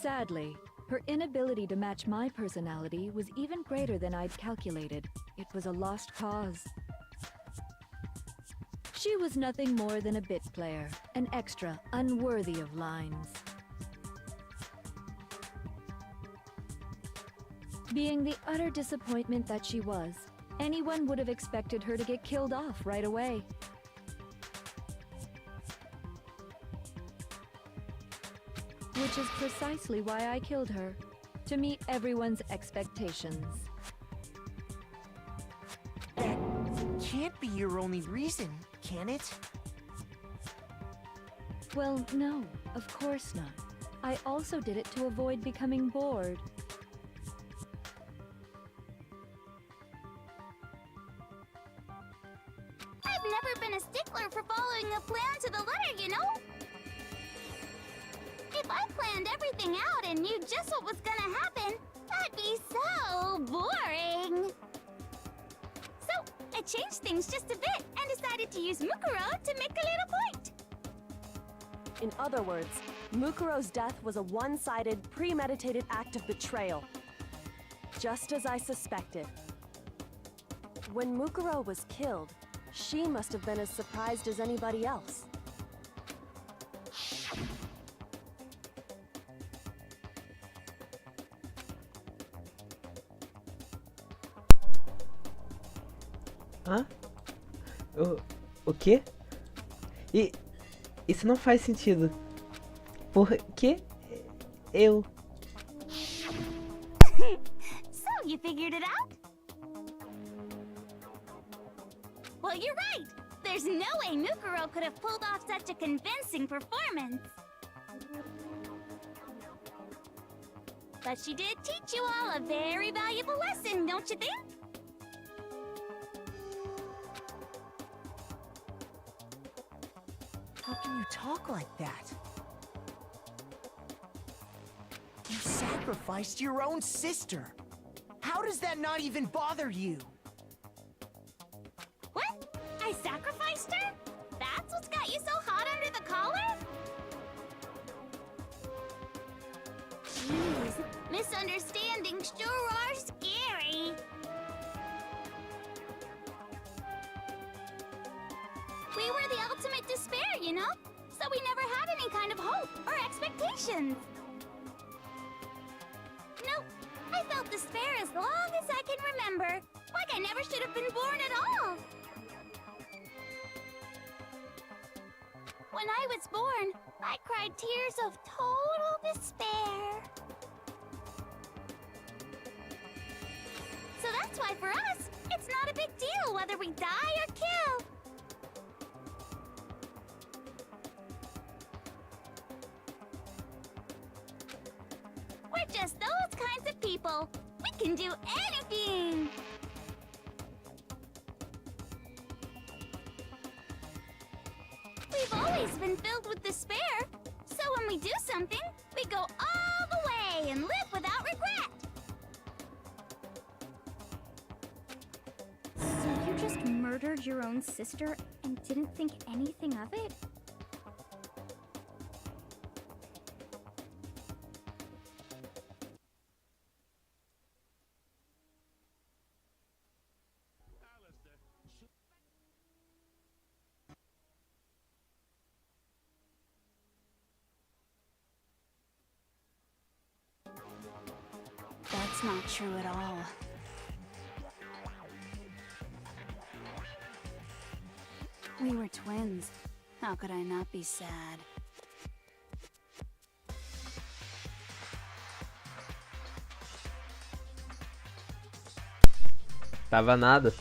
Sadly, her inability to match my personality was even greater than I'd calculated. It was a lost cause. She was nothing more than a bit player, an extra unworthy of lines. Being the utter disappointment that she was, anyone would have expected her to get killed off right away. Which is precisely why I killed her, to meet everyone's expectations. That can't be your only reason, can it? Well, no, of course not. I also did it to avoid becoming bored. I've never been a stickler for following a plan to the letter, you know? If I planned everything out and knew just what was gonna happen, that'd be so boring. So, I changed things just a bit and decided to use Mukuro to make a little point. In other words, Mukuro's death was a one-sided, premeditated act of betrayal. Just as I suspected. When Mukuro was killed, she must have been as surprised as anybody else. Hã? O quê? Isso não faz sentido. Por que eu? So, you figured it out? Well, you're right! There's no way Mukuro could have pulled off such a convincing performance. But she did teach you all a very valuable lesson, don't you think? How can you talk like that? You sacrificed your own sister. How does that not even bother you? What? I sacrificed her? That's what's got you so hot under the collar? Jeez, misunderstandings sure are scary. We were the ultimate despair, you know? So we never had any kind of hope or expectations. Nope, I felt despair as long as I can remember. Like I never should have been born at all. When I was born, I cried tears of total despair. So that's why for us, it's not a big deal whether we die or kill. We're just those kinds of people. We can do anything. We've always been filled with despair. So when we do something, we go all the way and live without regret. So you just murdered your own sister and didn't think anything of it? That's not true at all. We were twins. How could I not be sad? Tava nada.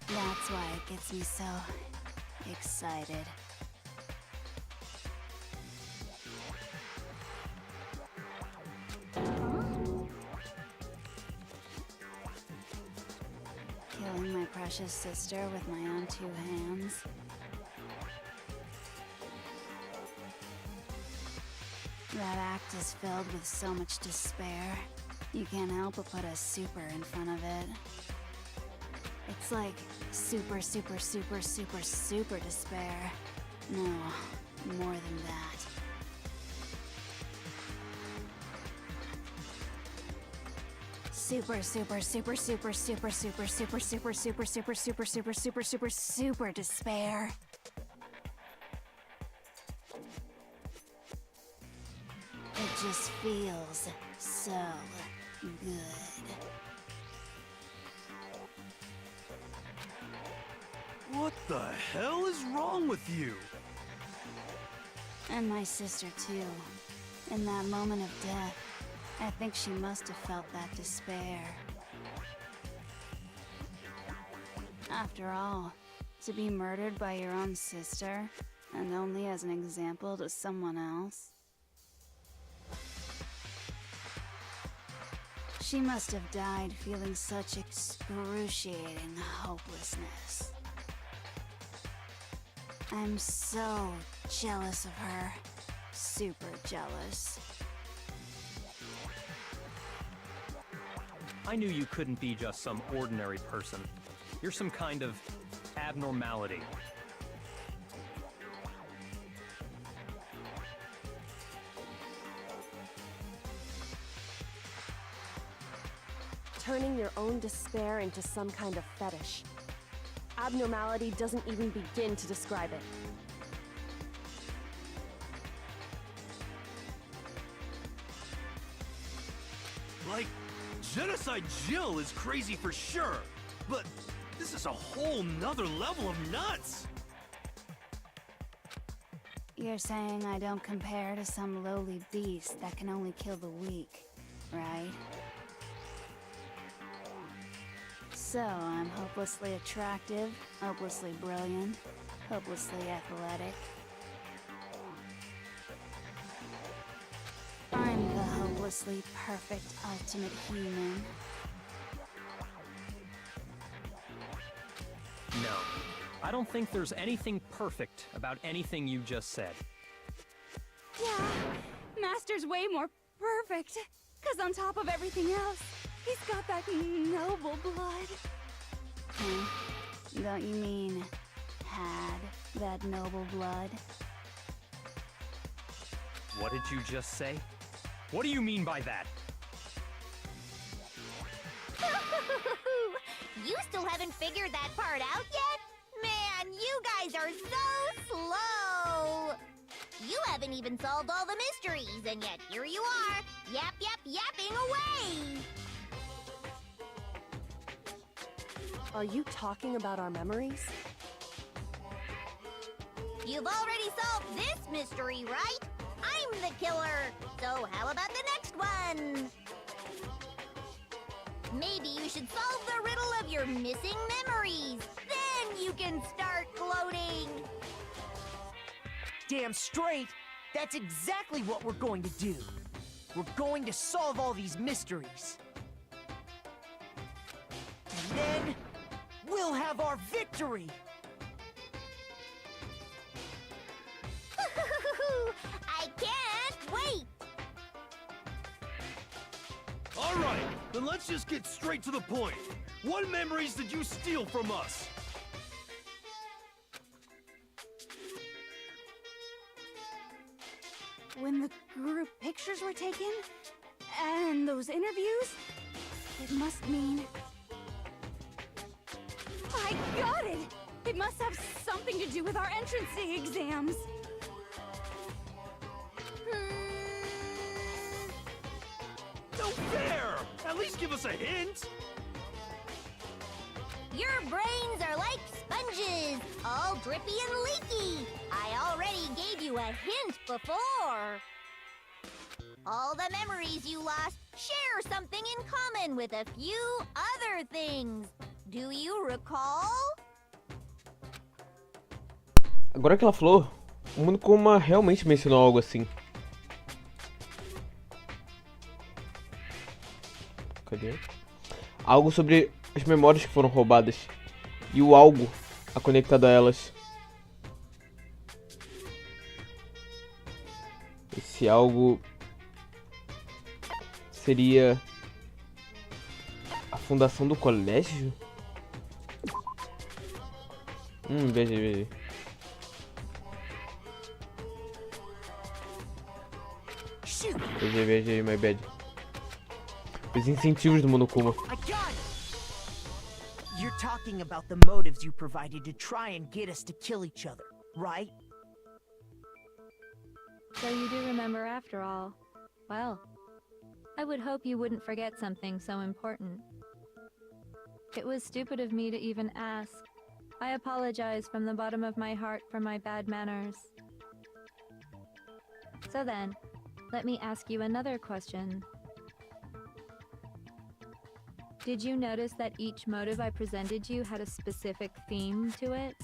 That's why it gets me so excited. Killing my precious sister with my own two hands. That act is filled with so much despair. You can't help but put a super in front of it. It's like super, super, super, super, super despair. No, more than that. Super, super, super, super, super, super, super, super, super, super, super, super, super, super, super despair. It just feels so good. What the hell is wrong with you? And my sister too. In that moment of death, I think she must have felt that despair. After all, to be murdered by your own sister, and only as an example to someone else. She must have died feeling such excruciating hopelessness. I'm so jealous of her. Super jealous. I knew you couldn't be just some ordinary person. You're some kind of abnormality. Turning your own despair into some kind of fetish. Abnormality doesn't even begin to describe it. Like, Genocide Jill is crazy for sure, but this is a whole nother level of nuts! You're saying I don't compare to some lowly beast that can only kill the weak, right? So, I'm hopelessly attractive, hopelessly brilliant, hopelessly athletic. I'm the hopelessly perfect ultimate human. No, I don't think there's anything perfect about anything you just said. Yeah, Master's way more perfect. 'Cause on top of everything else, he's got that noble blood. Don't you mean had that noble blood? What did you just say? What do you mean by that? You still haven't figured that part out yet? Man, you guys are so slow! You haven't even solved all the mysteries, and yet here you are, yapping away! Are you talking about our memories? You've already solved this mystery, right? I'm the killer. So how about the next one? Maybe you should solve the riddle of your missing memories. Then you can start gloating. Damn straight, that's exactly what we're going to do. We're going to solve all these mysteries. And then, we'll have our victory! I can't wait! All right, then let's just get straight to the point. What memories did you steal from us? When the group pictures were taken, and those interviews, it must mean... I got it! It must have something to do with our entrance day exams. No fair! At least give us a hint! Your brains are like sponges, all drippy and leaky. I already gave you a hint before. All the memories you lost share something in common with a few other things. Do you recall? Agora que ela falou, o mundo Kuma realmente mencionou algo assim. Cadê? Algo sobre as memórias que foram roubadas. E o algo conectado a elas. Esse algo seria a fundação do colégio? Veja. Veja, my bad. Os incentivos do Monokuma. I got it! You're talking about the motives you provided to try and get us to kill each other, right? So you do remember after all. Well, I would hope you wouldn't forget something so important. It was stupid of me to even ask. I apologize from the bottom of my heart for my bad manners. So then, let me ask you another question. Did you notice that each motive I presented you had a specific theme to it?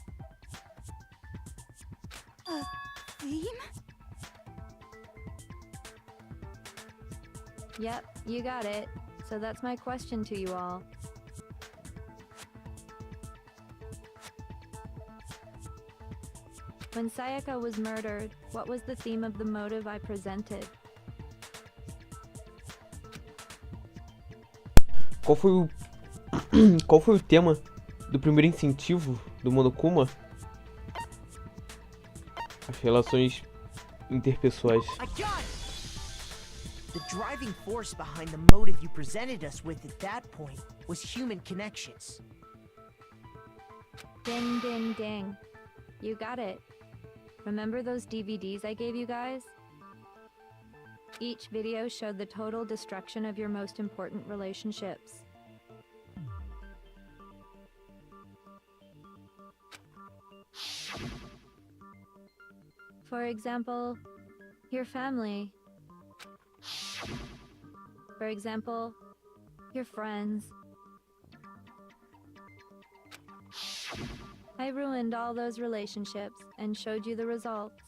A theme? Yep, you got it. So that's my question to you all. When Sayaka was murdered, what was the theme of the motive I presented? Qual foi o tema do primeiro incentivo do Monokuma? As relações interpessoais. I got it! The driving force behind the motive you presented us with at that point was human connections. Ding, ding, ding. You got it. Remember those DVDs I gave you guys? Each video showed the total destruction of your most important relationships. For example, your family. For example, your friends. I ruined all those relationships and showed you the results.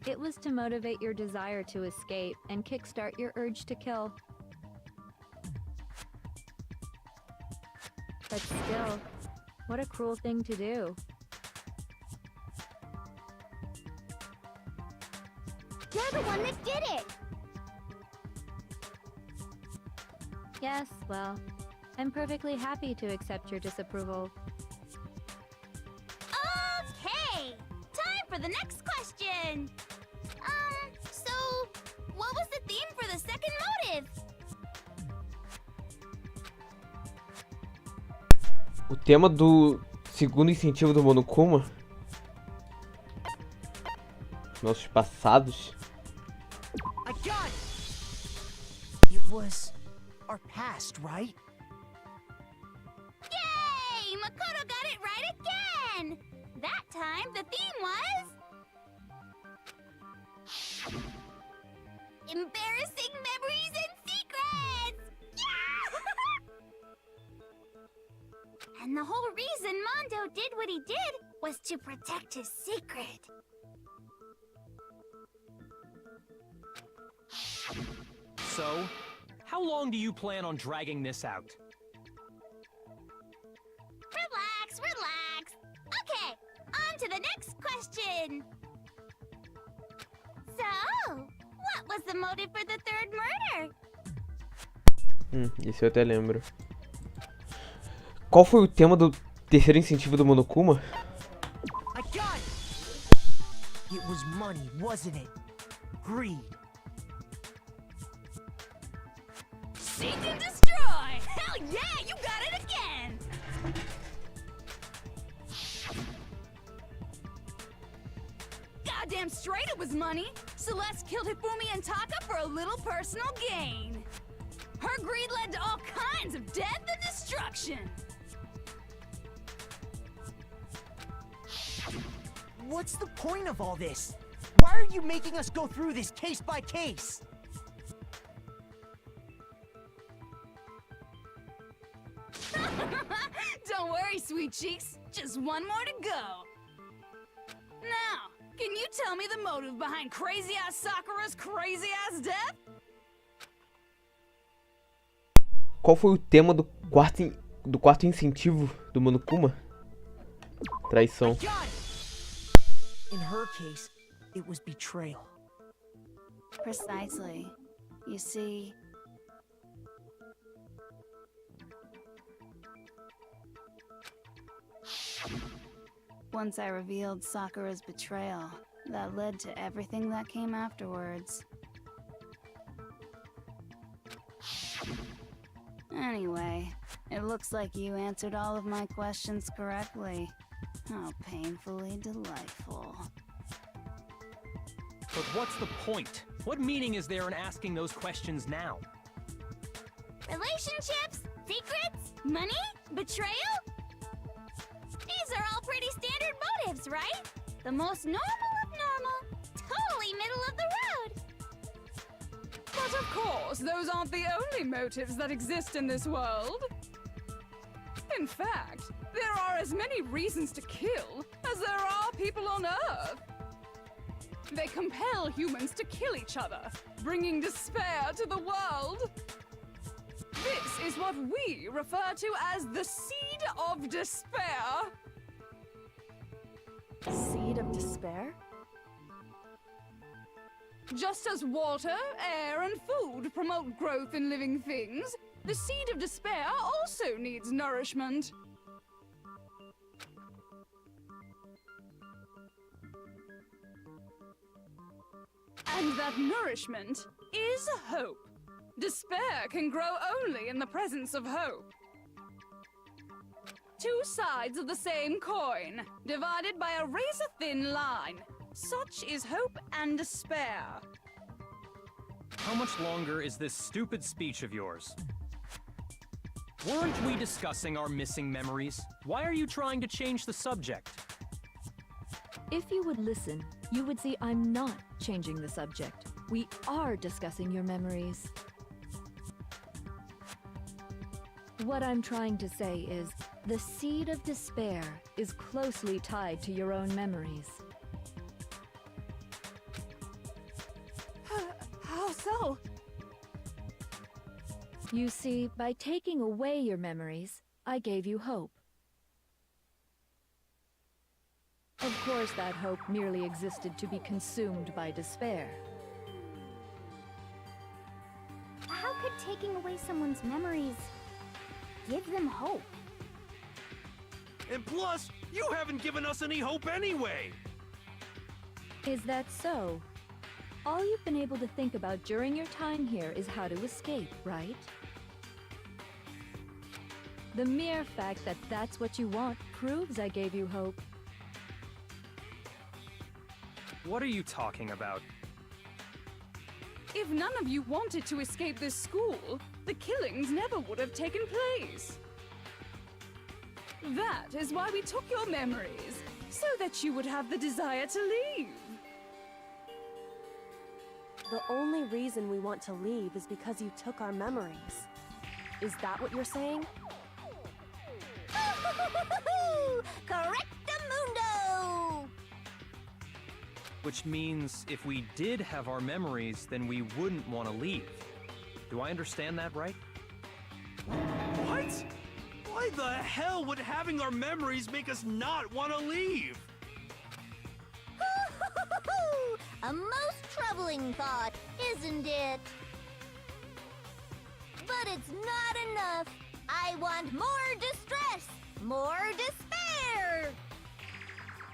It was to motivate your desire to escape and kickstart your urge to kill. But still, what a cruel thing to do. You're the one that did it! Yes, well, I'm perfectly happy to accept your disapproval. Okay! Time for the next question! So, what was the theme for the second motive? O tema do segundo incentivo do Monokuma? Nossos passados? I got it! It was our past, right? Yay! Makoto got it right again! that time, the theme was... embarrassing memories and secrets! Yeah! And the whole reason Mondo did what he did was to protect his secret. So, how long do you plan on dragging this out? Relax, relax. Okay, on to the next question. So, what was the motive for the third murder? Esse eu até lembro. Qual foi o tema do terceiro incentivo do Monokuma? I got it! It was money, wasn't it? Greed. Seek and destroy! Hell yeah, you got it again! Goddamn straight it was money! Celeste killed Hifumi and Taka for a little personal gain. Her greed led to all kinds of death and destruction. What's the point of all this? Why are you making us go through this case by case? Don't worry, sweet cheeks. Just one more to go. Now, can you tell me the motive behind crazy-ass Sakura's crazy-ass death? Qual foi o tema do quarto incentivo do Monokuma? Traição. Got it! In her case, it was betrayal. Precisely. You see... Once I revealed Sakura's betrayal, that led to everything that came afterwards. Anyway, it looks like you answered all of my questions correctly. How painfully delightful. But what's the point? What meaning is there in asking those questions now? Relationships? Secrets? Money? Betrayal? These are all pretty standard motives, right? The most normal of normal. Totally middle of the road. But of course, those aren't the only motives that exist in this world. In fact, there are as many reasons to kill as there are people on Earth. They compel humans to kill each other, bringing despair to the world. This is what we refer to as the seed of despair. Seed of despair? Just as water, air, and food promote growth in living things, the seed of despair also needs nourishment. And that nourishment is hope. Despair can grow only in the presence of hope. Two sides of the same coin, divided by a razor-thin line. Such is hope and despair. How much longer is this stupid speech of yours? Weren't we discussing our missing memories? Why are you trying to change the subject? If you would listen, you would see I'm not changing the subject. We are discussing your memories. What I'm trying to say is, the seed of despair is closely tied to your own memories. How so? You see, by taking away your memories, I gave you hope. Of course, that hope merely existed to be consumed by despair. How could taking away someone's memories give them hope? And plus, you haven't given us any hope anyway! Is that so? All you've been able to think about during your time here is how to escape, right? The mere fact that that's what you want proves I gave you hope. What are you talking about? If none of you wanted to escape this school, the killings never would have taken place. That is why we took your memories, so that you would have the desire to leave. The only reason we want to leave is because you took our memories. Is that what you're saying? Correctamundo! Which means if we did have our memories, then we wouldn't want to leave. Do I understand that right? What? Why the hell would having our memories make us not want to leave? A most troubling thought, isn't it? But it's not enough. I want more distress, more despair.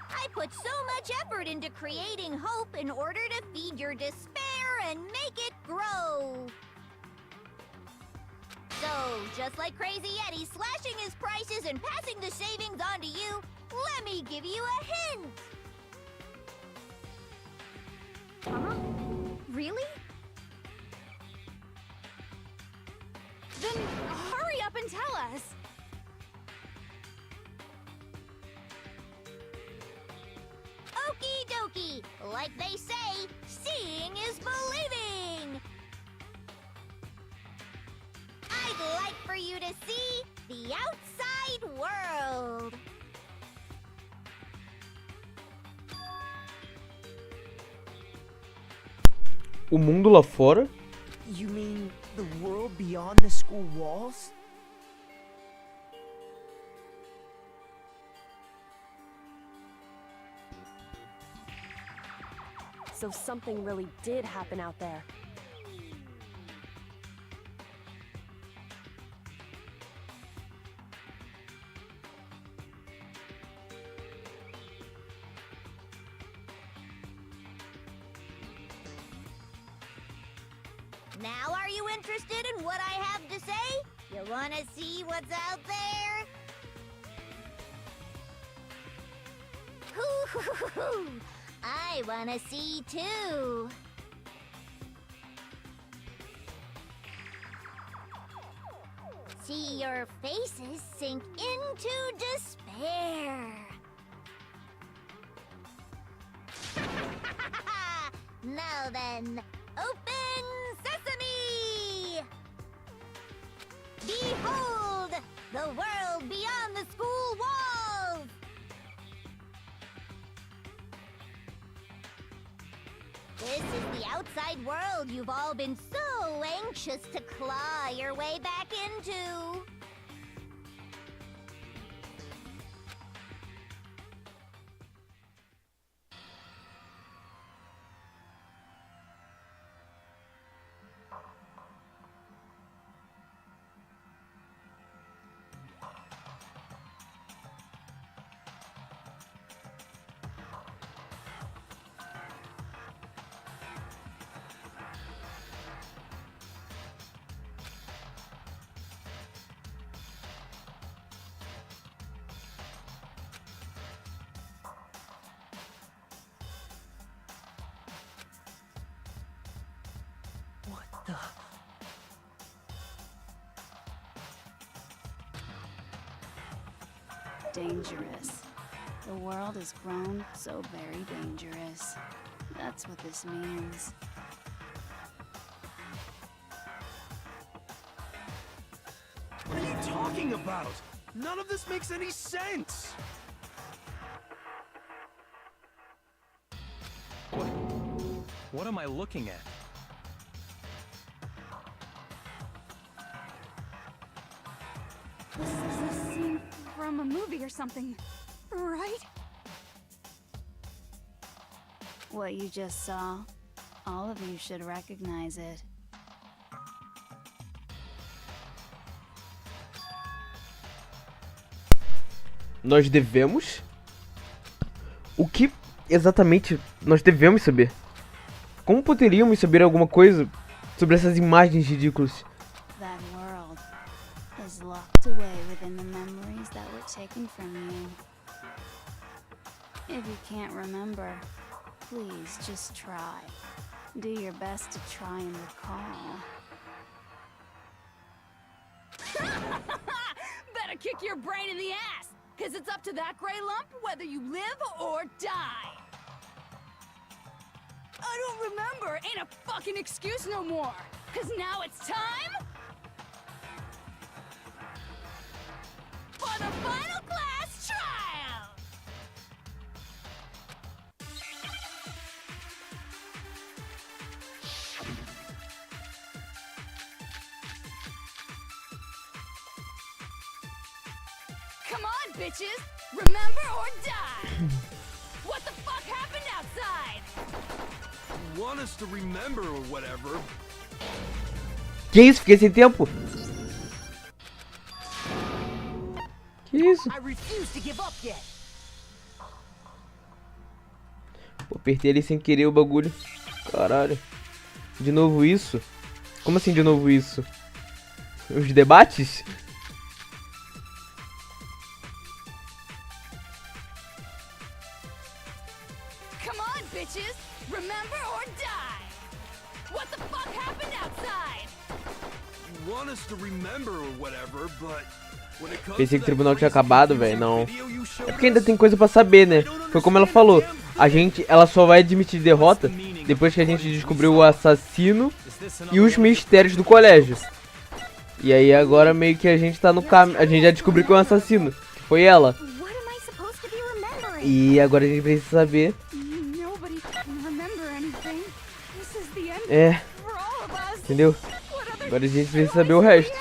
I put so much effort into creating hope in order to feed your despair and make it grow. So, just like Crazy Eddie slashing his prices and passing the savings on to you, let me give you a hint. Huh? Really? Then hurry up and tell us! Okie dokie! Like they say, seeing is believing! I'd like for you to see the outside world! O mundo lá fora? You mean the world beyond the school walls? So something really did happen out there. Now are you interested in what I have to say? You wanna see what's out there? Hoo-hoo-hoo-hoo! I wanna see too! See your faces sink into despair! Now then, open sesame! Behold, the world beyond the school walls! This is the outside world you've all been so anxious to claw your way back into. What the? Dangerous. The world has grown so very dangerous. That's what this means. What are you talking about? None of this makes any sense! What am I looking at? This is a scene from a movie or something, right? What you just saw, all of you should recognize it. Nós devemos? O que exatamente nós devemos saber? Como poderíamos saber alguma coisa sobre essas imagens ridículas? That world is locked away within the memories that were taken from you. If you can't remember, please just try. Do your best to try and recall. Better kick your brain in the ass! 'Cause it's up to that gray lump whether you live or die. I don't remember. Ain't a fucking excuse no more. 'Cause now it's time for the final class trial. Come on, bitches! Remember or die! What the fuck happened outside? You want us to remember or whatever. Que isso? Fiquei sem tempo. Que isso? I refuse to give up yet. Pô, apertei ali sem querer o bagulho. Caralho. De novo isso? Como assim de novo isso? Os debates? Come on, bitches! Remember or die! What the fuck happened outside? You want us to remember or whatever, but when it comes Pensei que o to that tribunal tinha crazy acabado, velho. confusing Não. video you showed É porque ainda us, tem coisa pra saber, né? Foi como ela falou. Ela só vai admitir derrota depois que a gente descobriu o assassino e os mistérios do colégio. E aí agora meio que a gente tá no caminho. A gente já descobriu que é um assassino. Que foi ela. What am I supposed to be remembering? E agora a gente precisa saber. Nobody can remember anything. This is the end É, for all of us. entendeu? What other Agora a gente precisa saber o resto.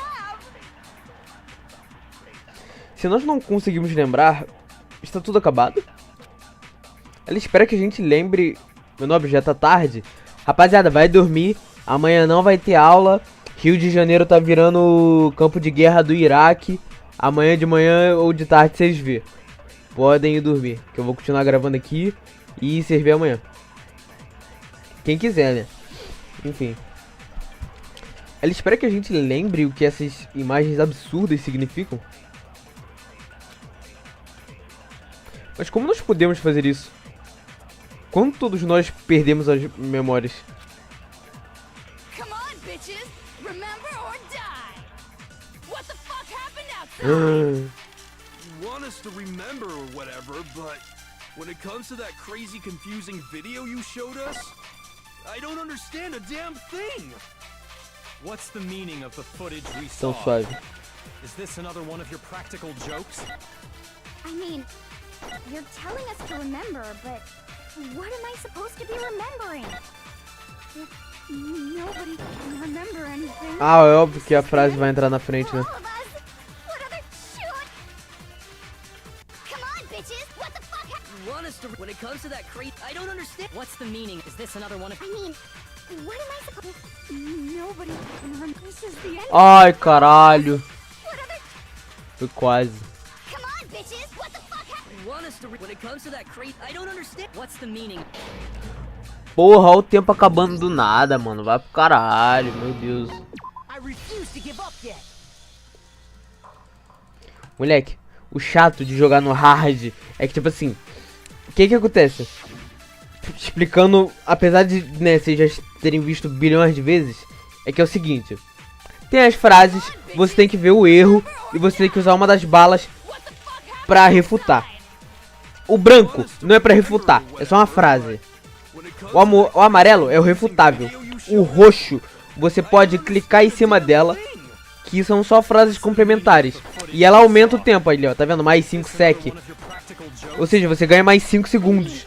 Se nós não conseguimos lembrar, está tudo acabado? Ela espera que a gente lembre. Meu nome já tá tarde. Rapaziada, vai dormir. Amanhã não vai ter aula. Rio de Janeiro tá virando campo de guerra do Iraque. Amanhã de manhã ou de tarde vocês vê. Podem ir dormir, que eu vou continuar gravando aqui e servir amanhã. Quem quiser, né? Enfim. Ela espera que a gente lembre o que essas imagens absurdas significam. Mas como nós podemos fazer isso? Quando todos nós perdemos as memórias? Come on, bitches! Remember or die! What the fuck happened outside? you want us to remember or whatever, but when it comes to that crazy confusing video you showed us, I don't understand a damn thing. What's the meaning of the footage we Tão saw? suave. Is this another one of your practical jokes? I mean, you're telling us to remember, but what am I supposed to be remembering? Nobody can remember anything. Ah, é óbvio que a frase vai entrar na frente, né? All of us? What other shoot? Come on, bitches! What the fuck You want us to when it comes to that crate? I don't understand. What's the meaning? Is this another one of I mean, what am I supposed Nobody can remember. This is the end. Ai, caralho. What other Foi quase. Come on, bitches! What the fuck You want us to when it comes to that crate? I don't understand. What's the meaning? Porra, olha o tempo acabando do nada, mano. Vai pro caralho, meu Deus. I refuse to give up yet. Moleque, o chato de jogar no hard é que, tipo assim, o que que acontece? Explicando, apesar de, né, vocês já terem visto bilhões de vezes, é que é o seguinte. Tem as frases, você tem que ver o erro e você tem que usar uma das balas pra refutar. O branco não é pra refutar, é só uma frase. O amarelo é o refutável. O roxo, você pode clicar em cima dela, que são só frases complementares. E ela aumenta o tempo ali, ó. Tá vendo? Mais 5 sec. Ou seja, você ganha mais 5 segundos.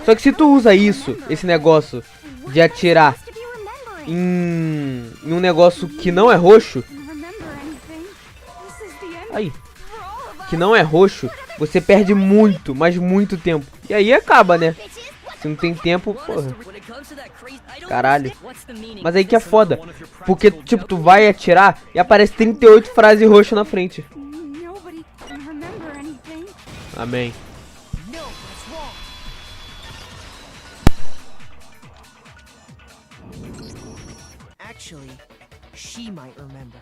Só que se tu usa isso, esse negócio de atirar to be remembering? em um negócio que não é roxo, Remember anything? This is the end aí, for all of us. que não é roxo, você perde muito, mas muito tempo. E aí acaba, né? Se não tem tempo, porra. When it comes to that crate, I don't Caralho. understand. What's the meaning? Mas aí que é foda. Porque, tipo, tu vai atirar e aparece 38 frases roxas na frente. Nobody can remember anything. Amém. No, that's wrong. Actually, she might remember.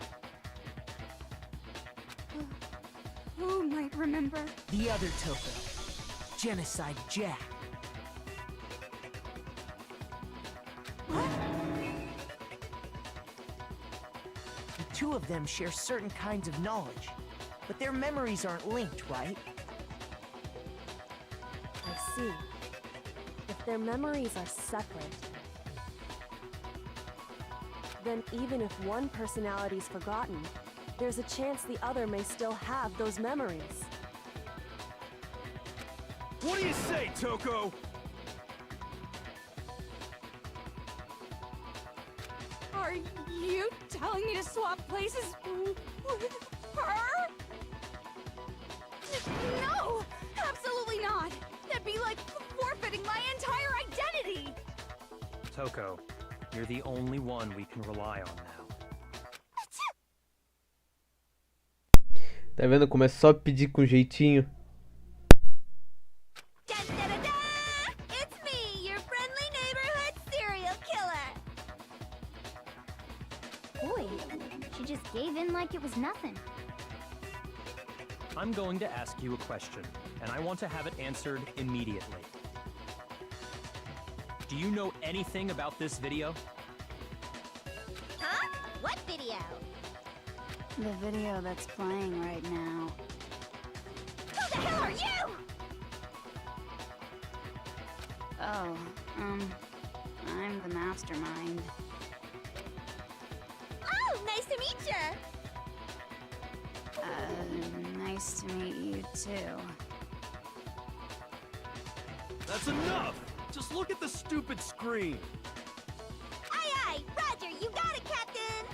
Who might remember? The other Toko. Genocide Jack. The two of them share certain kinds of knowledge. But their memories aren't linked, right? I see. If their memories are separate, then even if one personality's forgotten, there's a chance the other may still have those memories. What do you say, Toko? Are you telling me to swap places with her? No! Absolutely not! That'd be like forfeiting my entire identity! Toko, you're the only one we can rely on now. Tá vendo como é só pedir com jeitinho? Dun, dun, dun, dun! It's me, your friendly neighborhood serial killer! Boy, she just gave in like it was nothing. I'm going to ask you a question, and I want to have it answered immediately. Do you know anything about this video? Huh? What video? The video that's playing right now. Who the hell are you? Oh, I'm the mastermind. Oh, nice to meet you! Nice to meet you too. That's enough! Just look at the stupid screen. Aye, aye! Roger, you got it, Captain!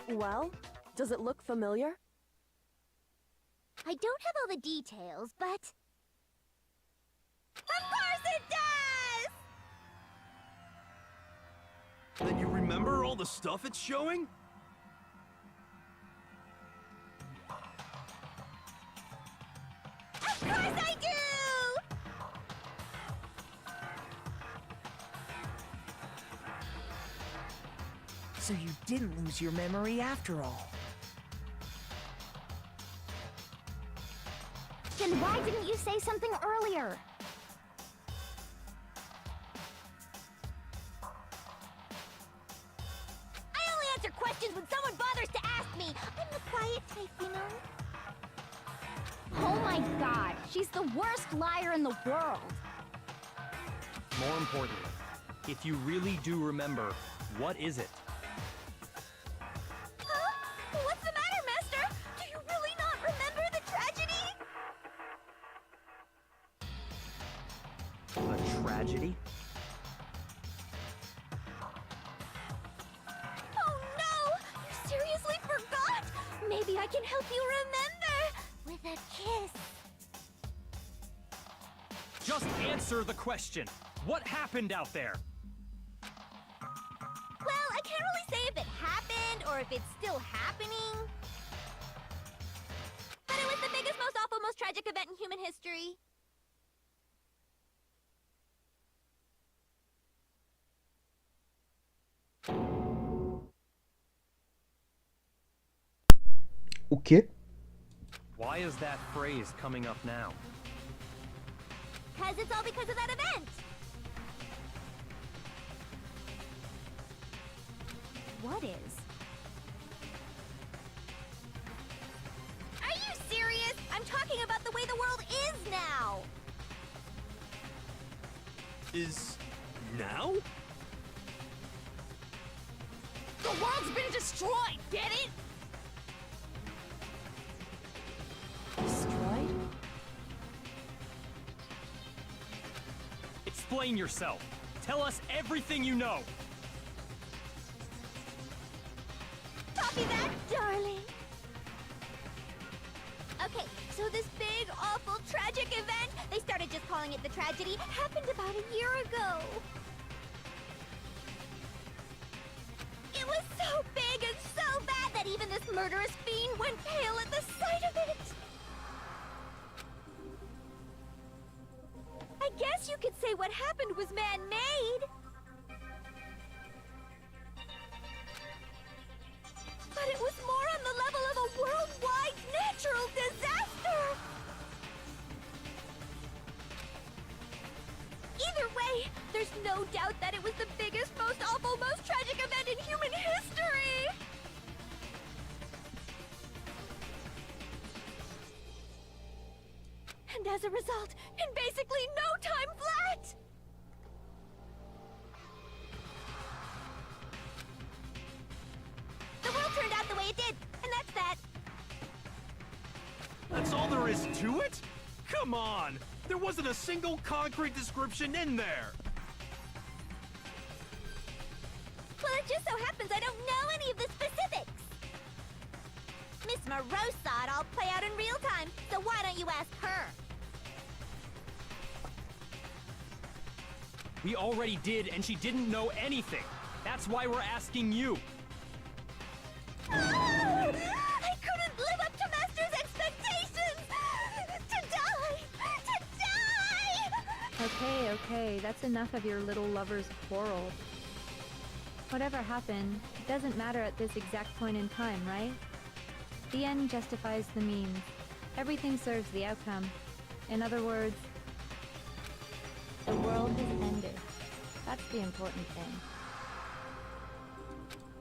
Well, does it look familiar? I don't have all the details, but... Of course it does! Then you remember all the stuff it's showing? Of course I do! So you didn't lose your memory after all. Then why didn't you say something earlier? I only answer questions when someone bothers to ask me. I'm the quiet type, you know? Oh my god, she's the worst liar in the world. More importantly, if you really do remember, what is it? Huh? What's the matter, Master? Do you really not remember the tragedy? A tragedy? Oh no! You seriously forgot? Maybe I can help you remember with a kiss. Just answer the question. What happened out there? Well, I can't really say if it happened or if it's still happening. But it was the biggest, most awful, most tragic event in human history. O quê? Why is that phrase coming up now? Because it's all because of that event. What is? Are you serious? I'm talking about the way the world is now. Is now? The world's been destroyed, get it? Destroyed? Explain yourself. Tell us everything you know. Copy that, darling. Okay, so this big, awful, tragic event, they started just calling it the tragedy, happened about a year ago. It was so big and so bad that even this murderous fiend went pale at the sight of it. I guess you could say what happened was man-made. But it was more on the level of a worldwide natural disaster! way! There's no doubt that it was the biggest, most awful, most tragic event in human history! And as a result, in basically no time flat! The world turned out the way it did, and that's that. That's all there is to it? Come on! There wasn't a single concrete description in there! Well, it just so happens I don't know any of the specifics. Miss Moreau saw it all play out in real time, so why don't you ask her? We already did, and she didn't know anything. That's why we're asking you. I couldn't live up to Master's expectations! To die! Okay, that's enough of your little lover's quarrel. Whatever happened, it doesn't matter at this exact point in time, right? The end justifies the means. Everything serves the outcome. In other words, the world has ended. That's the important thing.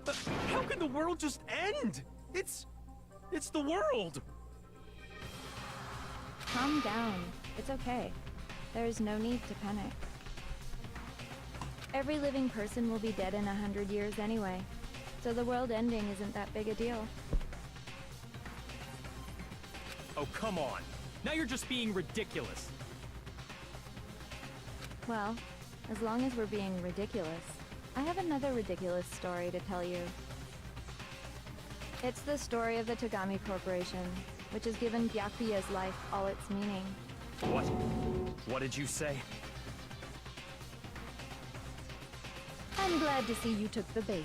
But how can the world just end? It's the world! Calm down. It's okay. There's no need to panic. Every living person will be dead in 100 years anyway, so the world ending isn't that big a deal. Oh, come on. Now you're just being ridiculous. Well, as long as we're being ridiculous, I have another ridiculous story to tell you. It's the story of the Togami Corporation, which has given Byakuya's life all its meaning. What? What did you say? I'm glad to see you took the bait.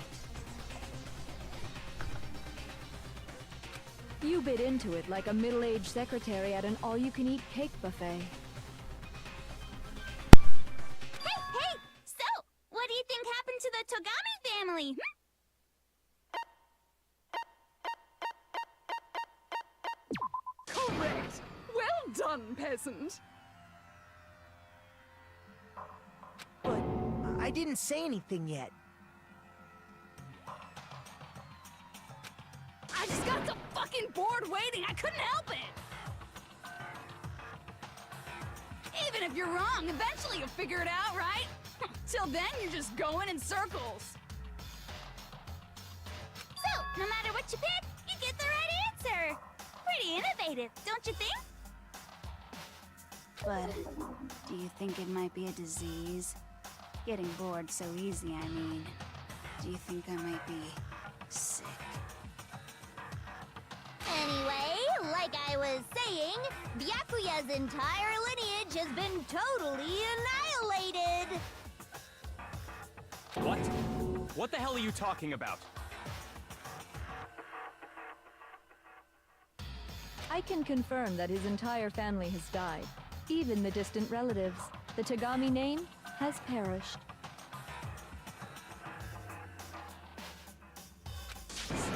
You bit into it like a middle-aged secretary at an all-you-can-eat cake buffet. Hey! So, what do you think happened to the Togami family? Correct! Well done, peasant! But I didn't say anything yet. I just got so fucking bored waiting, I couldn't help it! Even if you're wrong, eventually you'll figure it out, right? Till then, you're just going in circles. So, no matter what you pick, you get the right answer! Pretty innovative, don't you think? But do you think it might be a disease? Getting bored so easy, I mean. Do you think I might be sick? Anyway, like I was saying, Byakuya's entire lineage has been totally annihilated! What? What the hell are you talking about? I can confirm that his entire family has died. Even the distant relatives. The Togami name has perished.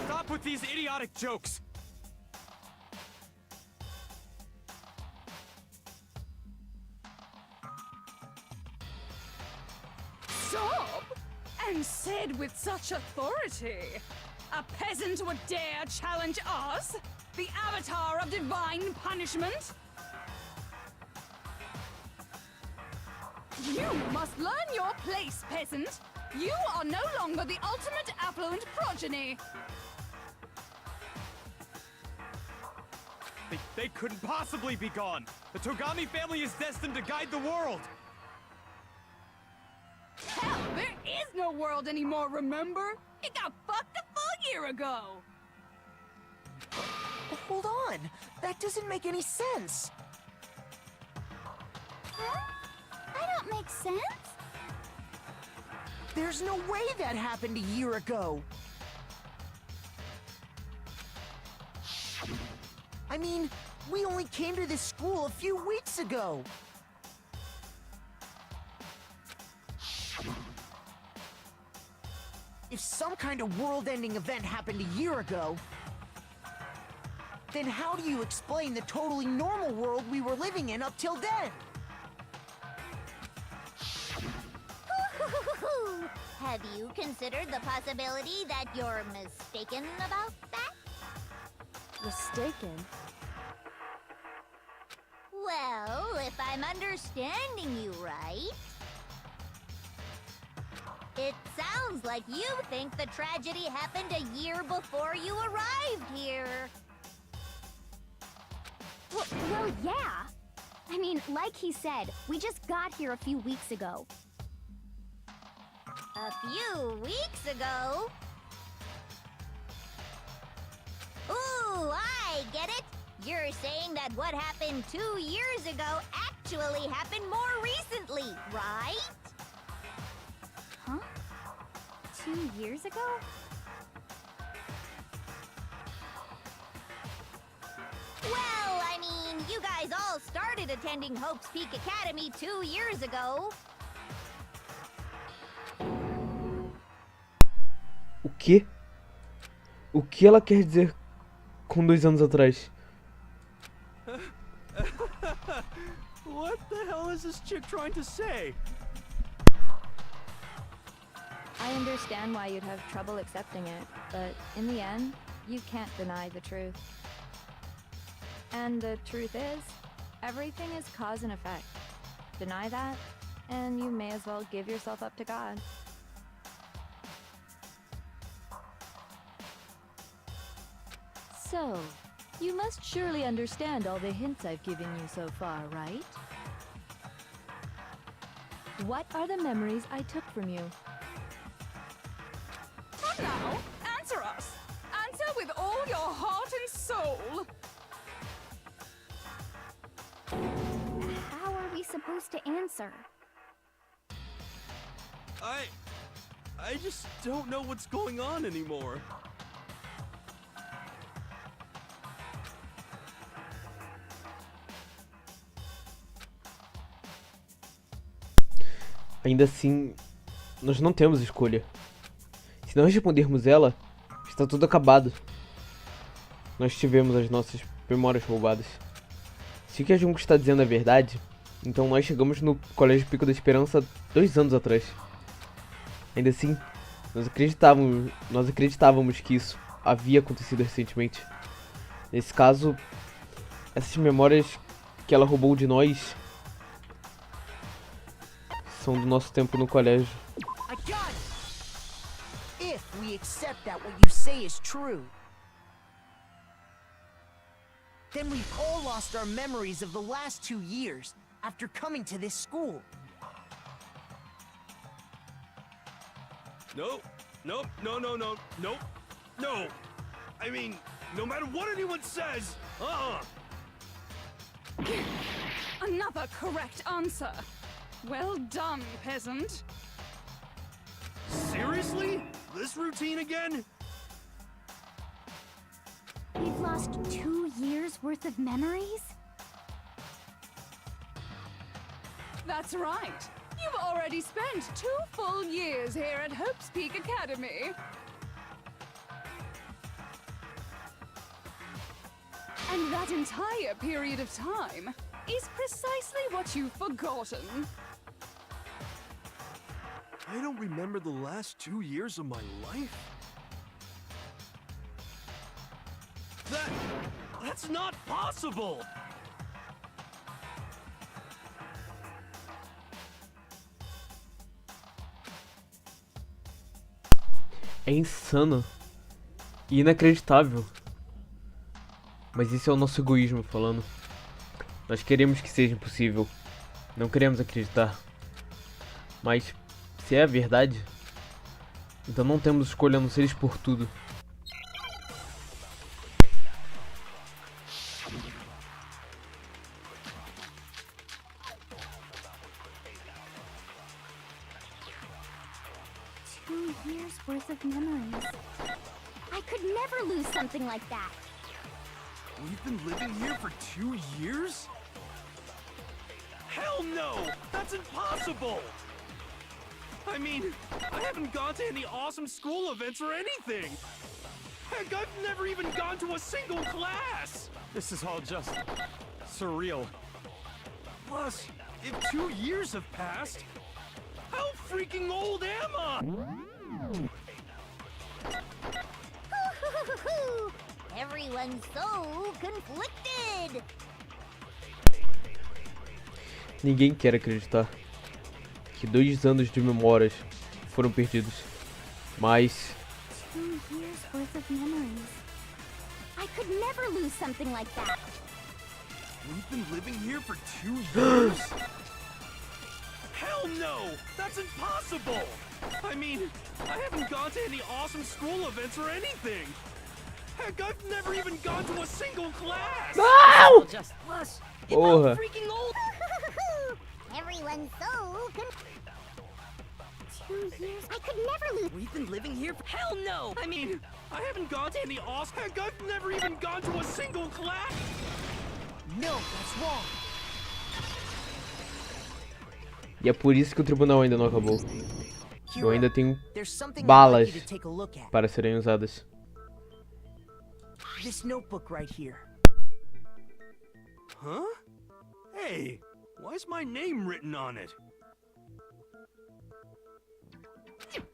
Stop with these idiotic jokes! Stop! And said with such authority! A peasant would dare challenge us? The avatar of divine punishment? You must learn your place, peasant! You are no longer the ultimate affluent progeny! They couldn't possibly be gone! The Togami family is destined to guide the world! Hell, there is no world anymore, remember? It got fucked a full year ago! Hold on! That doesn't make any sense! Huh? That don't make sense. There's no way that happened a year ago! I mean, we only came to this school a few weeks ago! If some kind of world-ending event happened a year ago, then how do you explain the totally normal world we were living in up till then? Have you considered the possibility that you're mistaken about that? Mistaken? Well, if I'm understanding you right, it sounds like you think the tragedy happened a year before you arrived here. Well, yeah. I mean, like he said, we just got here a few weeks ago. A few weeks ago? Ooh, I get it. You're saying that what happened 2 years ago actually happened more recently, right? Huh? 2 years ago? Well, I mean, you guys all started attending Hope's Peak Academy 2 years ago. O quê? O que ela quer dizer com 2 anos atrás? What the hell is this chick trying to say? I understand why you'd have trouble accepting it, but in the end, you can't deny the truth. And the truth is, everything is cause and effect. Deny that, and you may as well give yourself up to God. So, you must surely understand all the hints I've given you so far, right? What are the memories I took from you? Come now, answer us. Answer with all your heart and soul. How are we supposed to answer? I just don't know what's going on anymore. Ainda assim, nós não temos escolha. Se não respondermos ela, está tudo acabado. Nós tivemos as nossas memórias roubadas. Se o que a Junko está dizendo é verdade, então nós chegamos no Colégio Pico da Esperança 2 anos atrás. Ainda assim, nós acreditávamos que isso havia acontecido recentemente. Nesse caso, essas memórias que ela roubou de nós são do nosso tempo no colégio. I got it! If we accept that what you say is true, then we've all lost our memories of the last 2 years after coming to this school. Nope. No. I mean, no matter what anyone says, Another correct answer. Well done, peasant. Seriously? This routine again? We've lost 2 years worth of memories? That's right. You've already spent 2 full years here at Hope's Peak Academy. And that entire period of time is precisely what you've forgotten. I don't remember the last 2 years of my life? That's not possible! É insano e inacreditável. Mas esse é o nosso egoísmo falando. Nós queremos que seja impossível. Não queremos acreditar. Mas se é a verdade, então não temos escolha a não ser expor tudo. Worth of memories. I could never lose something like that. We've been living here for 2 years? Hell no! That's impossible! I mean, I haven't gone to any awesome school events or anything! Heck, I've never even gone to a single class! This is all just surreal. Plus, if 2 years have passed, How freaking old am I? Everyone's so conflicted. Ninguém quer acreditar que 2 anos de memórias foram perdidos. Mas 2 years worth of memories. I could never lose something like that. We've been living here for 2 years? Hell no! That's impossible! I mean, I haven't gone to any awesome school events or anything! Heck, I've never even gone to a single class! Não! Just plus. Porra. Freaking old. Everyone's so 2 years. I could never lose. We've been living here for. Hell no! I mean, I haven't gone to any awesome. Heck, I've never even gone to a single class! No, that's wrong. e é por isso que o tribunal ainda não acabou. Eu ainda tenho There's something I'd balas like you to take a look at. para serem usadas. This notebook right here. Huh? Hey, why's my name written on it?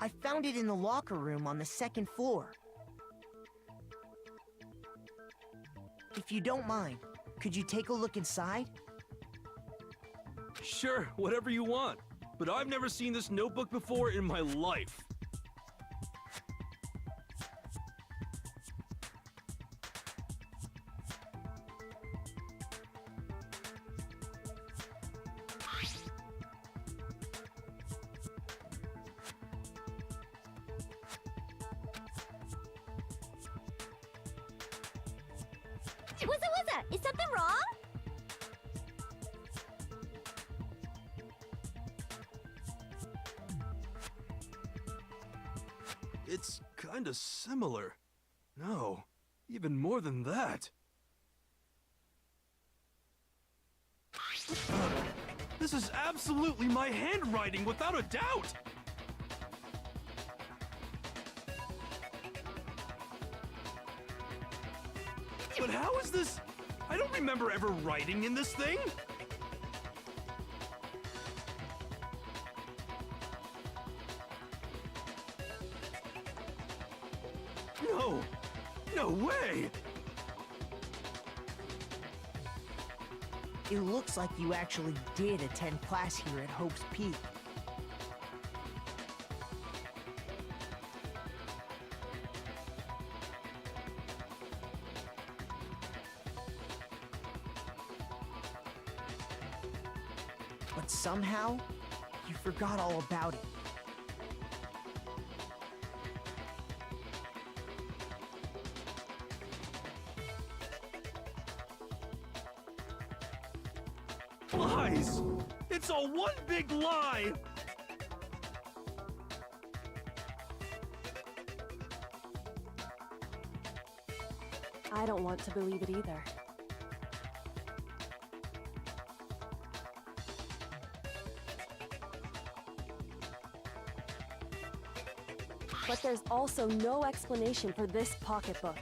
I found it in the locker room on the 2nd floor. If you don't mind, could you take a look inside? Sure, whatever you want. But I've never seen this notebook before in my life. Is something wrong? It's kinda similar. No, even more than that. This is absolutely my handwriting, without a doubt! But how is this? I don't remember ever writing in this thing! No! No way! It looks like you actually did attend class here at Hope's Peak. But somehow, you forgot all about it. Lies! It's all one big lie! I don't want to believe it either. But there's also no explanation for this pocketbook.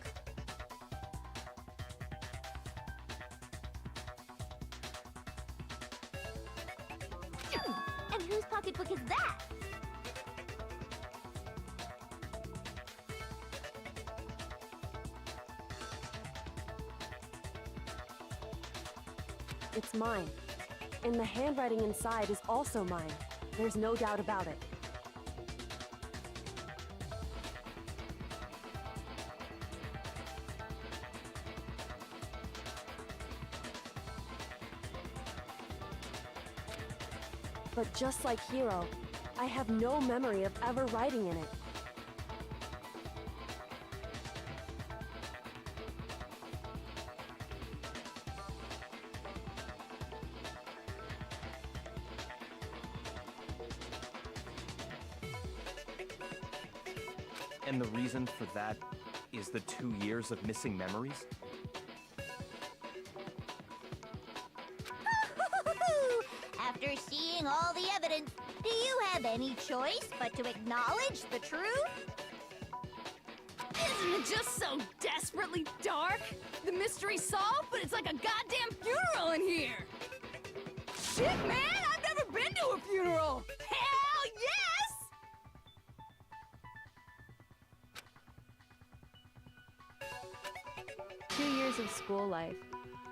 And whose pocketbook is that? It's mine. And the handwriting inside is also mine. There's no doubt about it. But just like Hiro, I have no memory of ever writing in it. And the reason for that is the 2 years of missing memories? After seeing all the evidence, do you have any choice but to acknowledge the truth? Isn't it just so desperately dark? The mystery's solved, but it's like a goddamn funeral in here! Shit, man! I've never been to a funeral! Hell of school life?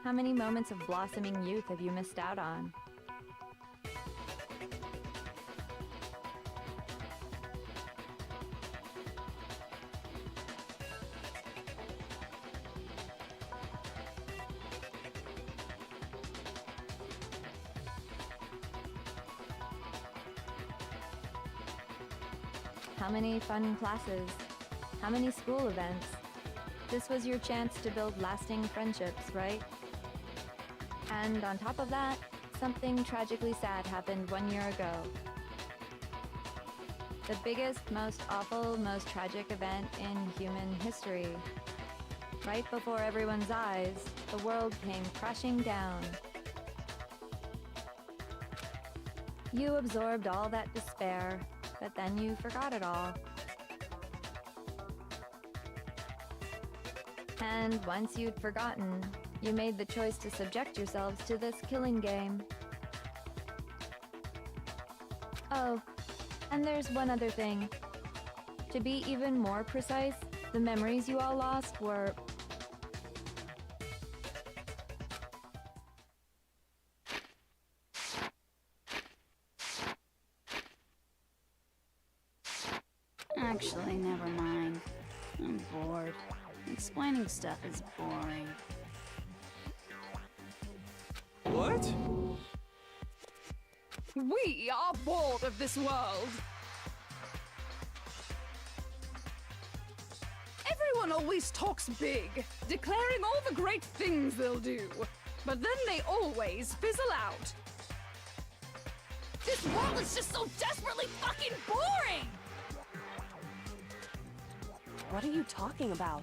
How many moments of blossoming youth have you missed out on? How many fun classes? How many school events? This was your chance to build lasting friendships, right? And on top of that, something tragically sad happened 1 year ago. The biggest, most awful, most tragic event in human history. Right before everyone's eyes, the world came crashing down. You absorbed all that despair, but then you forgot it all. And once you'd forgotten, you made the choice to subject yourselves to this killing game. Oh, and there's one other thing. To be even more precise, the memories you all lost were... Actually, never mind. I'm bored. Explaining stuff is boring. What? We are bored of this world. Everyone always talks big, declaring all the great things they'll do. But then they always fizzle out. This world is just so desperately fucking boring! What are you talking about?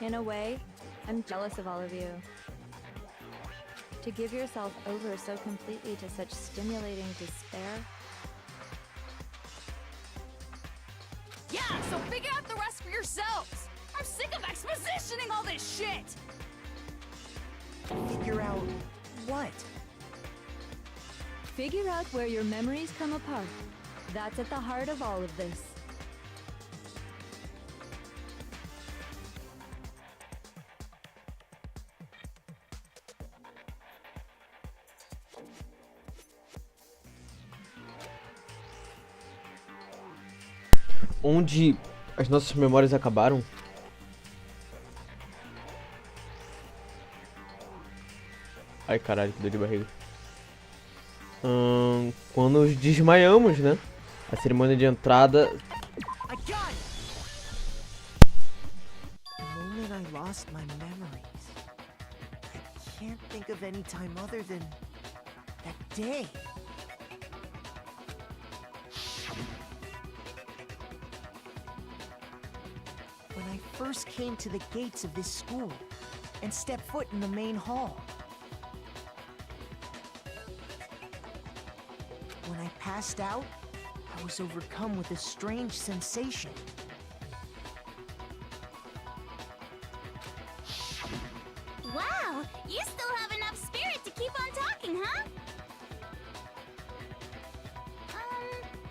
In a way, I'm jealous of all of you. To give yourself over so completely to such stimulating despair. Yeah, so figure out the rest for yourselves! I'm sick of expositioning all this shit! Figure out what? Figure out where your memories come apart. That's at the heart of all of this. Onde as nossas memórias acabaram? Ai, caralho, que dor de barriga. Quando nos desmaiamos, né? A cerimônia de entrada. I got it! The moment I lost my memories. I can't think of any time other than that day. When I first came to the gates of this school and stepped foot in the main hall. When I passed out, I was overcome with a strange sensation. Wow, you still have enough spirit to keep on talking, huh?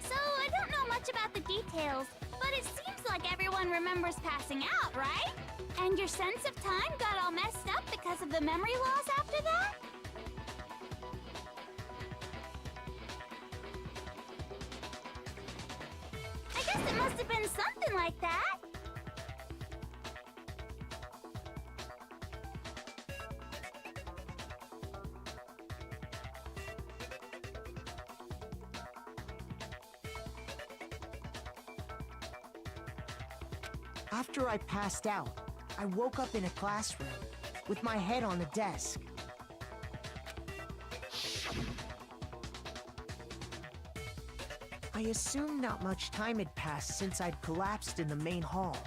So I don't know much about the details, but it seems like everyone remembers passing out, right? And your sense of time got all messed up because of the memory loss after that? I guess it must have been something like that. After I passed out, I woke up in a classroom with my head on the desk. I assumed not much time had passed since I'd collapsed in the main hall.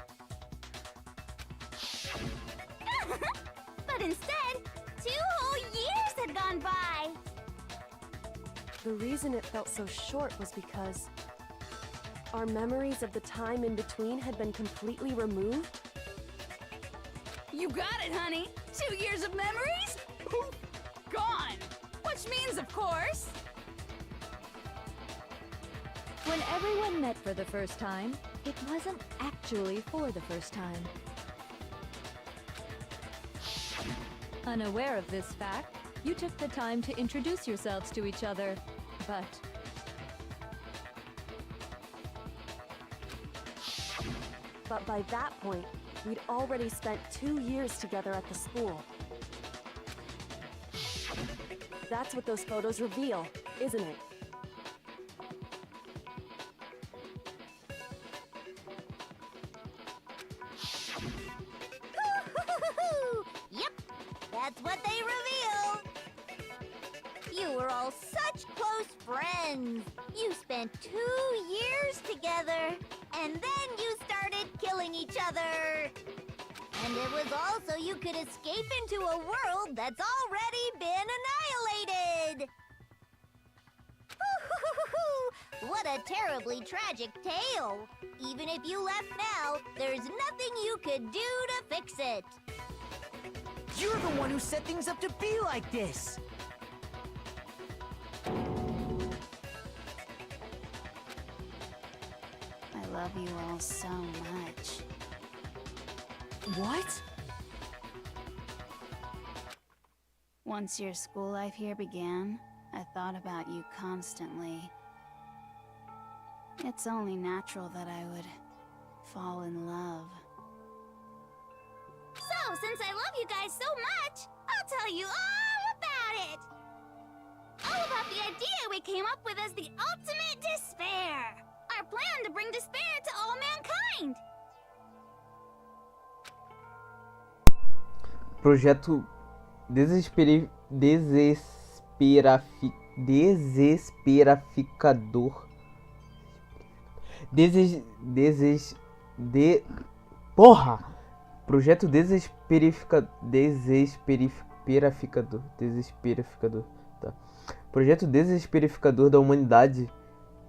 But instead, 2 whole years had gone by. The reason it felt so short was because our memories of the time in between had been completely removed. You got it, honey! 2 years of memories? Poof! Gone! Which means, of course... When everyone met for the first time, it wasn't actually for the first time. Unaware of this fact, you took the time to introduce yourselves to each other, but by that point, we'd already spent 2 years together at the school. That's what those photos reveal, isn't it? Yep, that's what they reveal. You were all such close friends. You spent 2 years together, and then you started killing each other. And it was all so you could escape into a world that's already been annihilated. What a terribly tragic tale. Even if you left now, there's nothing you could do to fix it. You're the one who set things up to be like this! I love you all so much. What? Once your school life here began, I thought about you constantly. It's only natural that I would fall in love. So, since I love you guys so much, I'll tell you all about it. All about the idea we came up with as the ultimate despair. Our plan to bring despair to all mankind. Projeto desesperaficador. Porra! Projeto desesperificador. Tá. Projeto desesperificador da humanidade.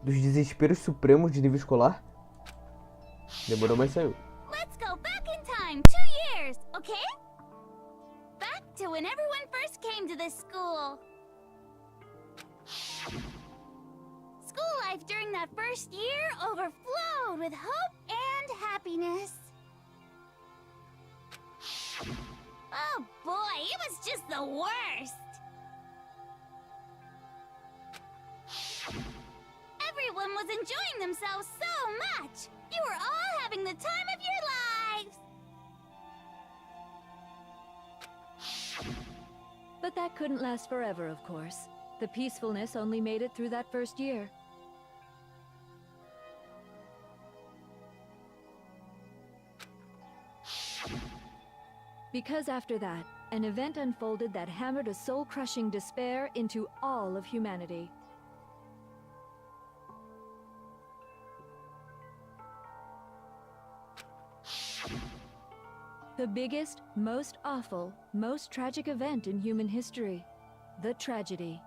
Dos desesperos supremos de nível escolar. Demorou, mas saiu. Let's go back in time 2 years, okay? Back to when everyone first came to this school. School life during that first year overflowed with hope and happiness. Oh boy, it was just the worst. Everyone was enjoying themselves so much. You were all having the time of your lives. but that couldn't last forever, of course. The peacefulness only made it through that first year. Because after that, an event unfolded that hammered a soul-crushing despair into all of humanity. The biggest, most awful, most tragic event in human history. The tragedy.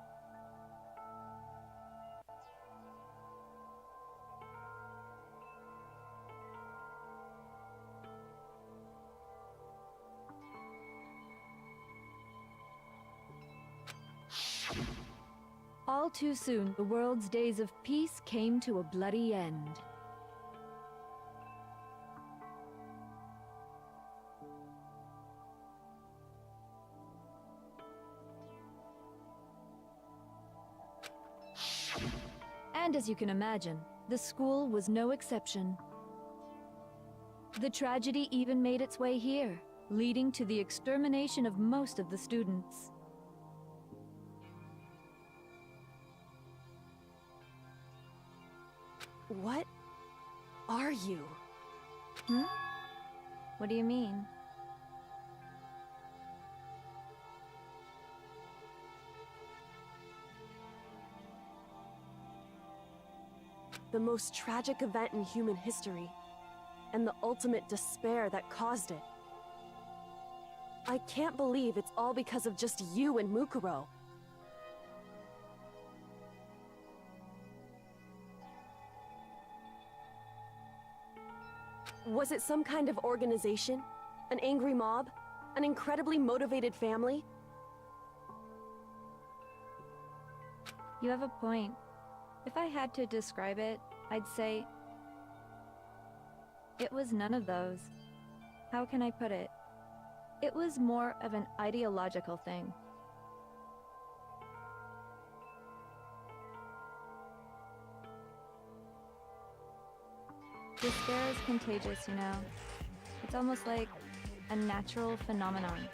All too soon, the world's days of peace came to a bloody end. And as you can imagine, the school was no exception. The tragedy even made its way here, leading to the extermination of most of the students. What are you? Hmm? What do you mean? The most tragic event in human history, and the ultimate despair that caused it. I can't believe it's all because of just you and Mukuro. Was it some kind of organization? An angry mob? An incredibly motivated family? You have a point. If I had to describe it, I'd say it was none of those. How can I put it? It was more of an ideological thing. Despair is contagious, you know. It's almost like a natural phenomenon.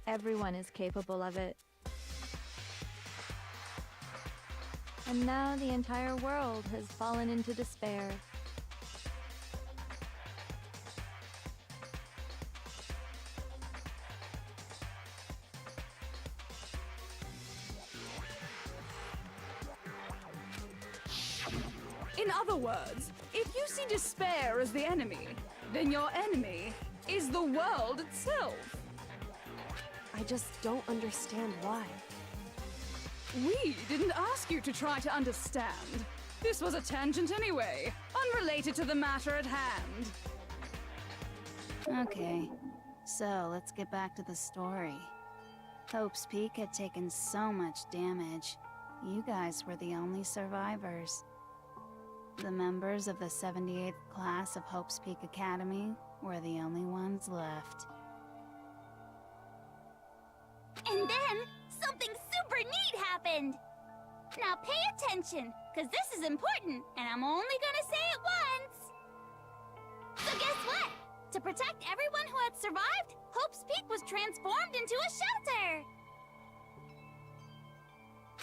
Everyone is capable of it. And now the entire world has fallen into despair. In other words, if you see despair as the enemy, then your enemy is the world itself. I just don't understand why. We didn't ask you to try to understand. This was a tangent anyway, unrelated to the matter at hand. Okay, so let's get back to the story. Hope's Peak had taken so much damage. You guys were the only survivors. The members of the 78th class of Hope's Peak Academy were the only ones left. And then, something super neat happened! Now pay attention, because this is important, and I'm only gonna say it once! So guess what? To protect everyone who had survived, Hope's Peak was transformed into a shelter!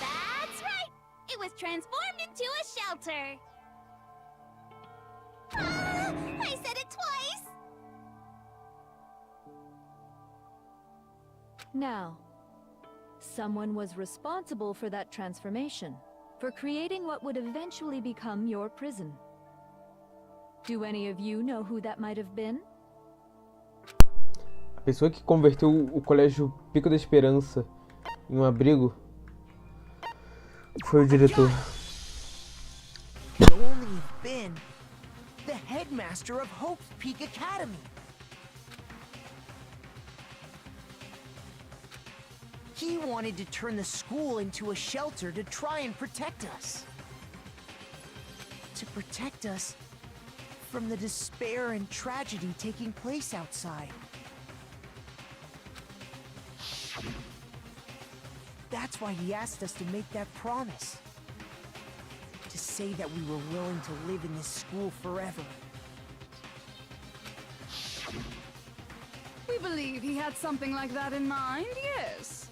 That's right! It was transformed into a shelter! I said it twice! Now, someone was responsible for that transformation, for creating what would eventually become your prison. Do any of you know who that might have been? A pessoa que converteu o colégio Pico da Esperança em um abrigo foi o diretor. Could only have been the headmaster of Hope's Peak Academy. He wanted to turn the school into a shelter to try and protect us. To protect us from the despair and tragedy taking place outside. That's why he asked us to make that promise. To say that we were willing to live in this school forever. We believe he had something like that in mind, yes.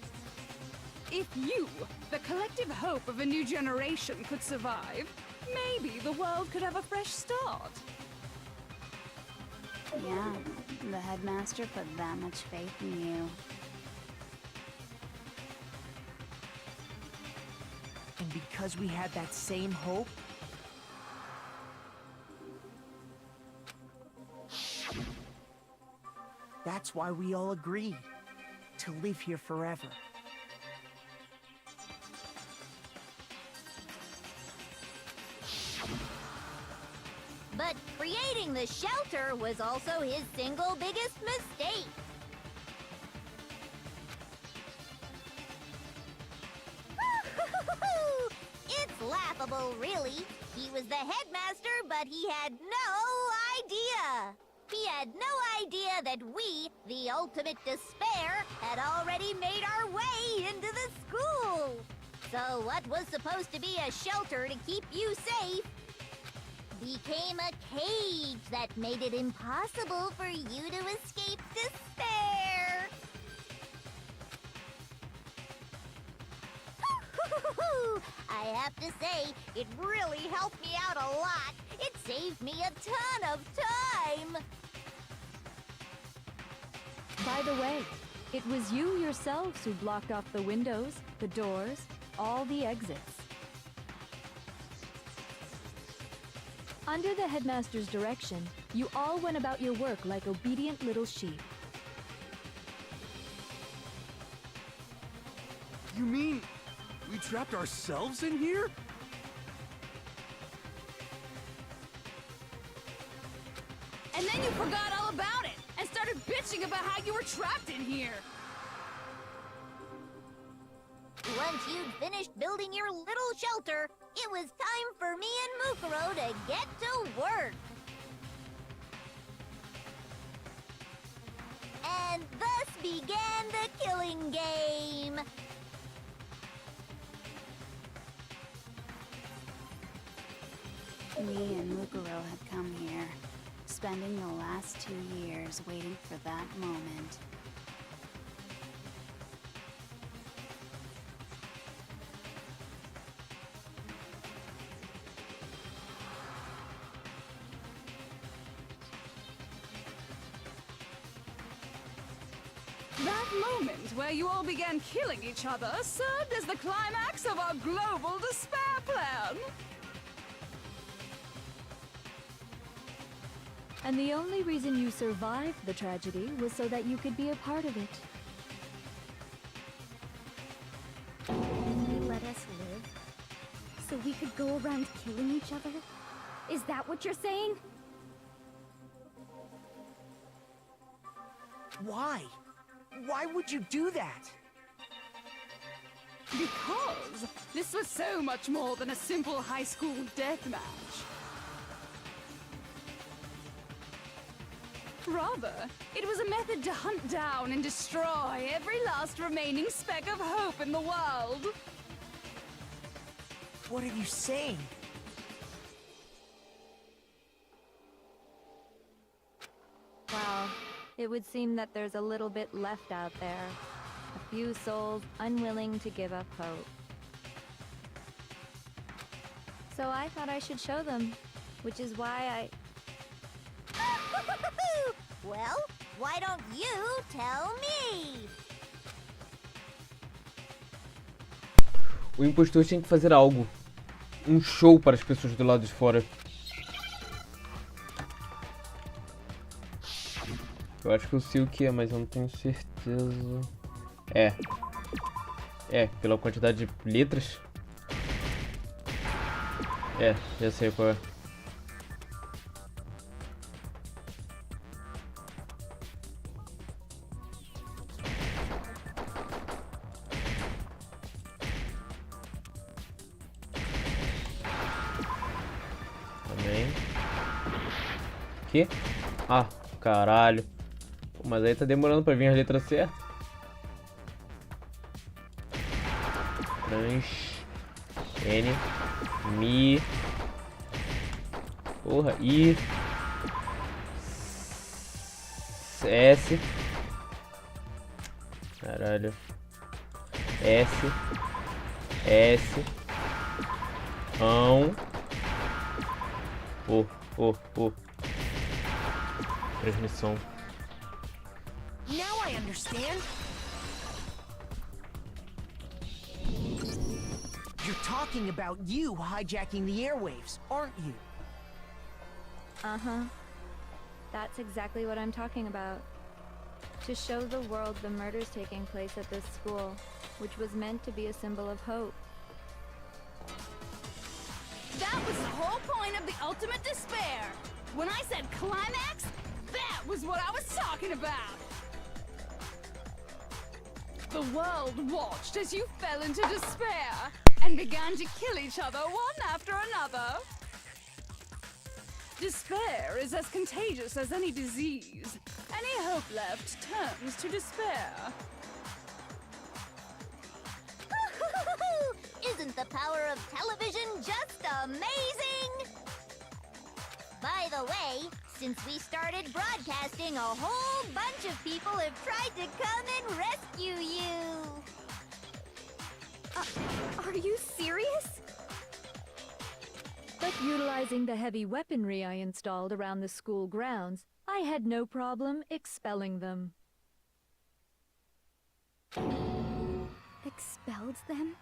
If you, the collective hope of a new generation, could survive, maybe the world could have a fresh start. Yeah, the headmaster put that much faith in you. And because we had that same hope, that's why we all agreed to live here forever. But creating the shelter was also his single biggest mistake. It's laughable, really. He was the headmaster, but he had no idea. He had no idea that we, the ultimate despair, had already made our way into the school. So what was supposed to be a shelter to keep you safe became a cage that made it impossible for you to escape despair. I have to say, it really helped me out a lot. It saved me a ton of time. By the way, it was you yourselves who blocked off the windows, the doors, all the exits. Under the headmaster's direction, you all went about your work like obedient little sheep. You mean we trapped ourselves in here? And then you forgot all about it and started bitching about how you were trapped in here. Once you'd finished building your little shelter, it was time for me and Mukuro to get to work. And thus began the killing game. Me and Mukuro had come here, spending the last 2 years waiting for that moment. That moment where you all began killing each other served as the climax of our global despair plan. And the only reason you survived the tragedy was so that you could be a part of it. And they let us live? So we could go around killing each other? Is that what you're saying? Why? Why would you do that? Because this was so much more than a simple high school deathmatch. Rather, it was a method to hunt down and destroy every last remaining speck of hope in the world. What are you saying? Well, it would seem that there's a little bit left out there. A few souls unwilling to give up hope. So I thought I should show them, which is why Well, why don't you tell me? O impostor tinha que fazer algo. Um show para as pessoas do lado de fora. Eu acho que eu sei o que é, mas eu não tenho certeza. É, pela quantidade de letras. É, já sei qual é. Também. Que? Ah, caralho. Pô, mas aí tá demorando pra vir as letras certas. Trans. N. Mi. Porra, I. S. Caralho. S. S. Ão. Transmissão. Now I understand. You're talking about you hijacking the airwaves, aren't you? Uh-huh. That's exactly what I'm talking about. To show the world the murders taking place at this school, which was meant to be a symbol of hope. That was the whole point of the ultimate despair. When I said climax, that was what I was talking about. The world watched as you fell into despair and began to kill each other one after another. Despair is as contagious as any disease. Any hope left turns to despair. Isn't the power of television just amazing? By the way, since we started broadcasting, a whole bunch of people have tried to come and rescue you. Are you serious? But utilizing the heavy weaponry I installed around the school grounds, I had no problem expelling them. Expelled them?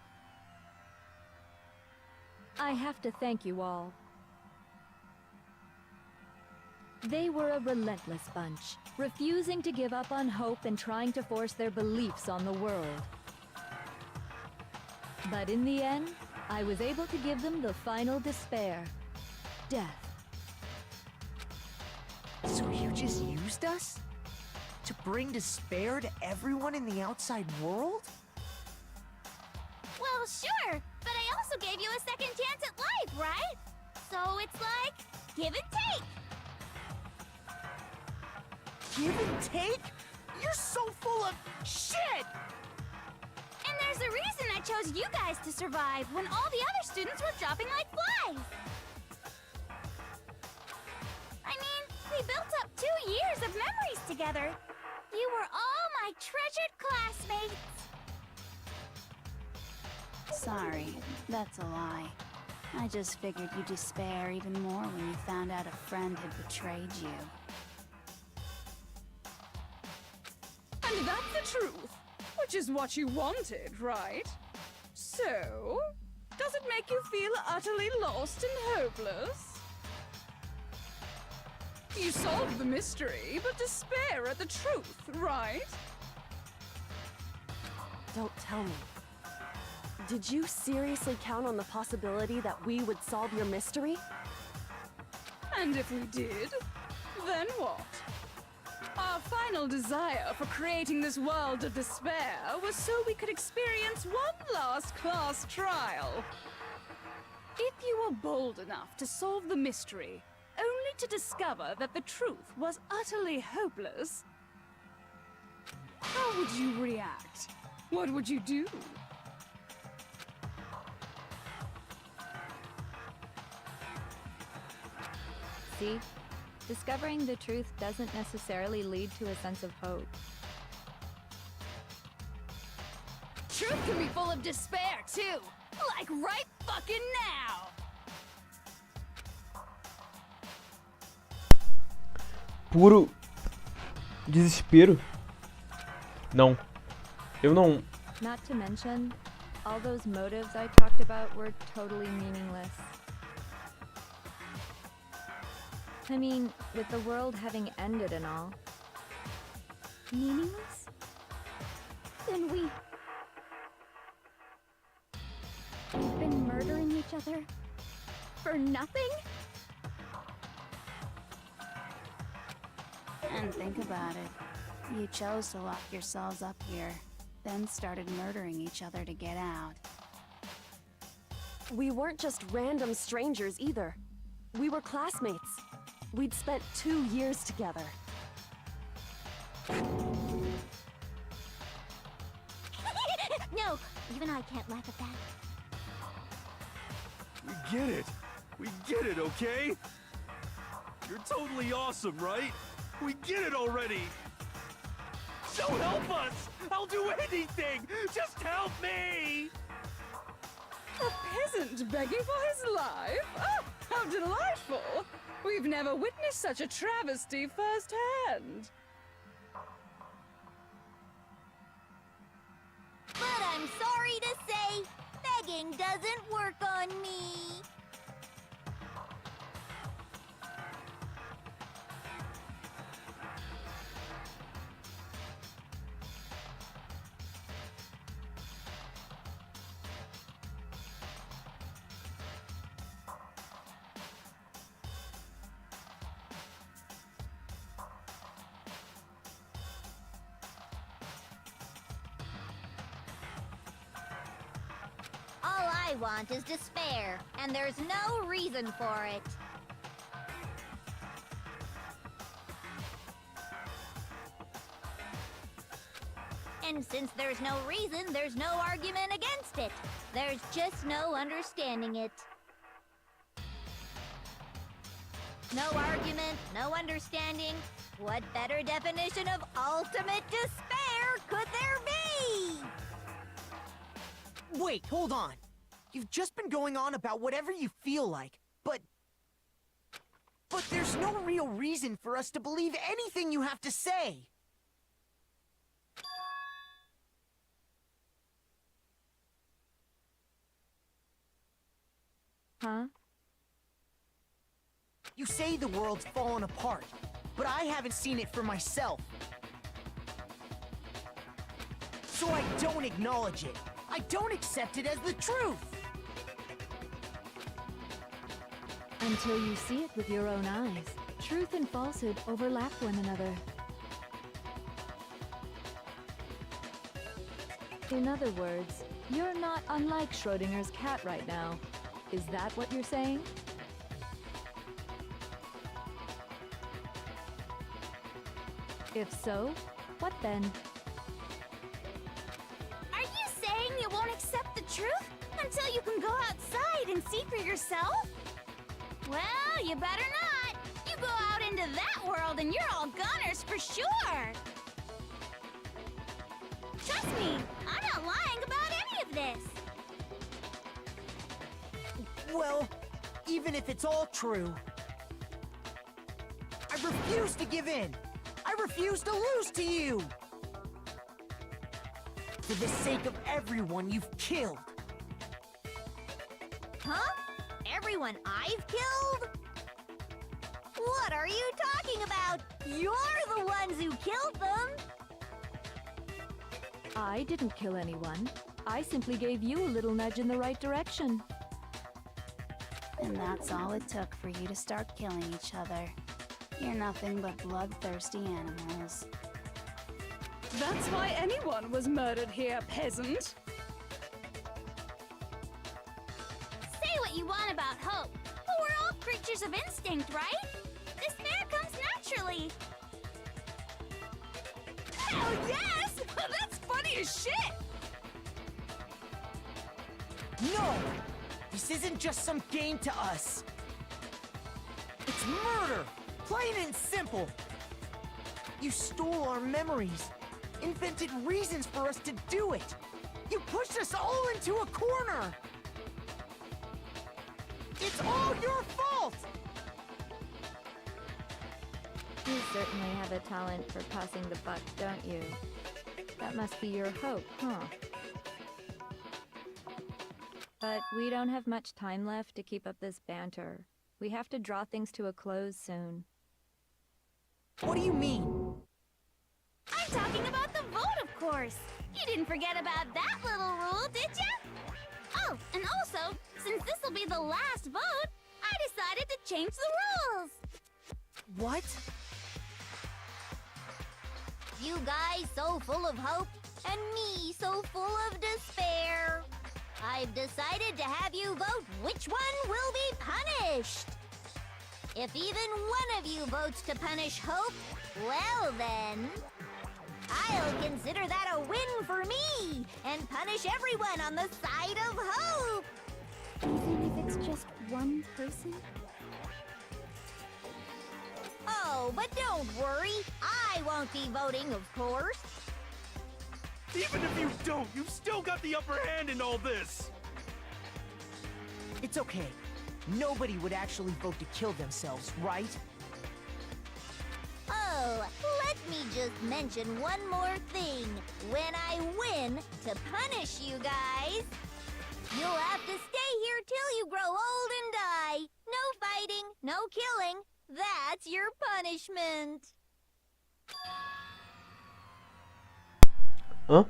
I have to thank you all. They were a relentless bunch, refusing to give up on hope and trying to force their beliefs on the world. But in the end, I was able to give them the final despair. Death. So you just used us? To bring despair to everyone in the outside world? Well, sure, but I also gave you a second chance at life, right? So it's like, give and take. Give and take? You're so full of shit! And there's a reason I chose you guys to survive when all the other students were dropping like flies. I mean, we built up 2 years of memories together. You were all my treasured classmates. Sorry, that's a lie. I just figured you'd despair even more when you found out a friend had betrayed you. And that's the truth, which is what you wanted, right? So, does it make you feel utterly lost and hopeless? You solved the mystery, but despair at the truth, right? Don't tell me. Did you seriously count on the possibility that we would solve your mystery? And if we did, then what? Our final desire for creating this world of despair was so we could experience one last class trial. If you were bold enough to solve the mystery, only to discover that the truth was utterly hopeless, how would you react? What would you do? See? Discovering the truth doesn't necessarily lead to a sense of hope. Truth can be full of despair, too! Like right fucking now! Puro desespero. Não. Eu não. Not to mention, all those motives I talked about were totally meaningless. I mean, with the world having ended and all. Meaningless? Then we've been murdering each other for nothing? And think about it. You chose to lock yourselves up here, then started murdering each other to get out. We weren't just random strangers either. We were classmates. We'd spent 2 years together. No, even I can't laugh at that. We get it. We get it, okay? You're totally awesome, right? We get it already. So help us! I'll do anything! Just help me! A peasant begging for his life? Oh, how delightful! We've never witnessed such a travesty firsthand. But I'm sorry to say, begging doesn't work on me. All I want is despair, and there's no reason for it. And since there's no reason, there's no argument against it. There's just no understanding it. No argument, no understanding. What better definition of ultimate despair could there be? Wait, hold on. You've just been going on about whatever you feel like, but there's no real reason for us to believe anything you have to say. Huh? You say the world's fallen apart, but I haven't seen it for myself. So I don't acknowledge it. I don't accept it as the truth. Until you see it with your own eyes. Truth and falsehood overlap one another. In other words, you're not unlike Schrodinger's cat right now. Is that what you're saying? If so, What then? Are you saying you won't accept the truth until you can go outside and see for yourself? Well, you better not. You go out into that world and you're all goners for sure. Trust me, I'm not lying about any of this. Well, even if it's all true, I refuse to give in. I refuse to lose to you. For the sake of everyone you've killed. Huh? Everyone I've killed? What are you talking about? You're the ones who killed them! I didn't kill anyone. I simply gave you a little nudge in the right direction. And that's all it took for you to start killing each other. You're nothing but bloodthirsty animals. That's why anyone was murdered here, peasant. Say what you want about hope, but we're all creatures of instinct, right? Despair comes naturally. Hell yes! That's funny as shit! No! This isn't just some game to us. It's murder! Plain and simple! You stole our memories, invented reasons for us to do it! You pushed us all into a corner! It's all your fault! You certainly have a talent for passing the buck, don't you? That must be your hope, huh? But we don't have much time left to keep up this banter. We have to draw things to a close soon. What do you mean? I'm talking about the vote, of course. You didn't forget about that little rule, did ya? Oh, and also, since this will be the last vote, I decided to change the rules. What? You guys so full of hope, and me so full of despair. I've decided to have you vote which one will be punished. If even one of you votes to punish Hope, well then, I'll consider that a win for me and punish everyone on the side of Hope. Even if it's just one person? Oh, but don't worry, I won't be voting, of course. Even if you don't, you've still got the upper hand in all this! It's okay. Nobody would actually vote to kill themselves, right? Oh, let me just mention one more thing. When I win to punish you guys, you'll have to stay here till you grow old and die. No fighting, no killing. That's your punishment. Huh?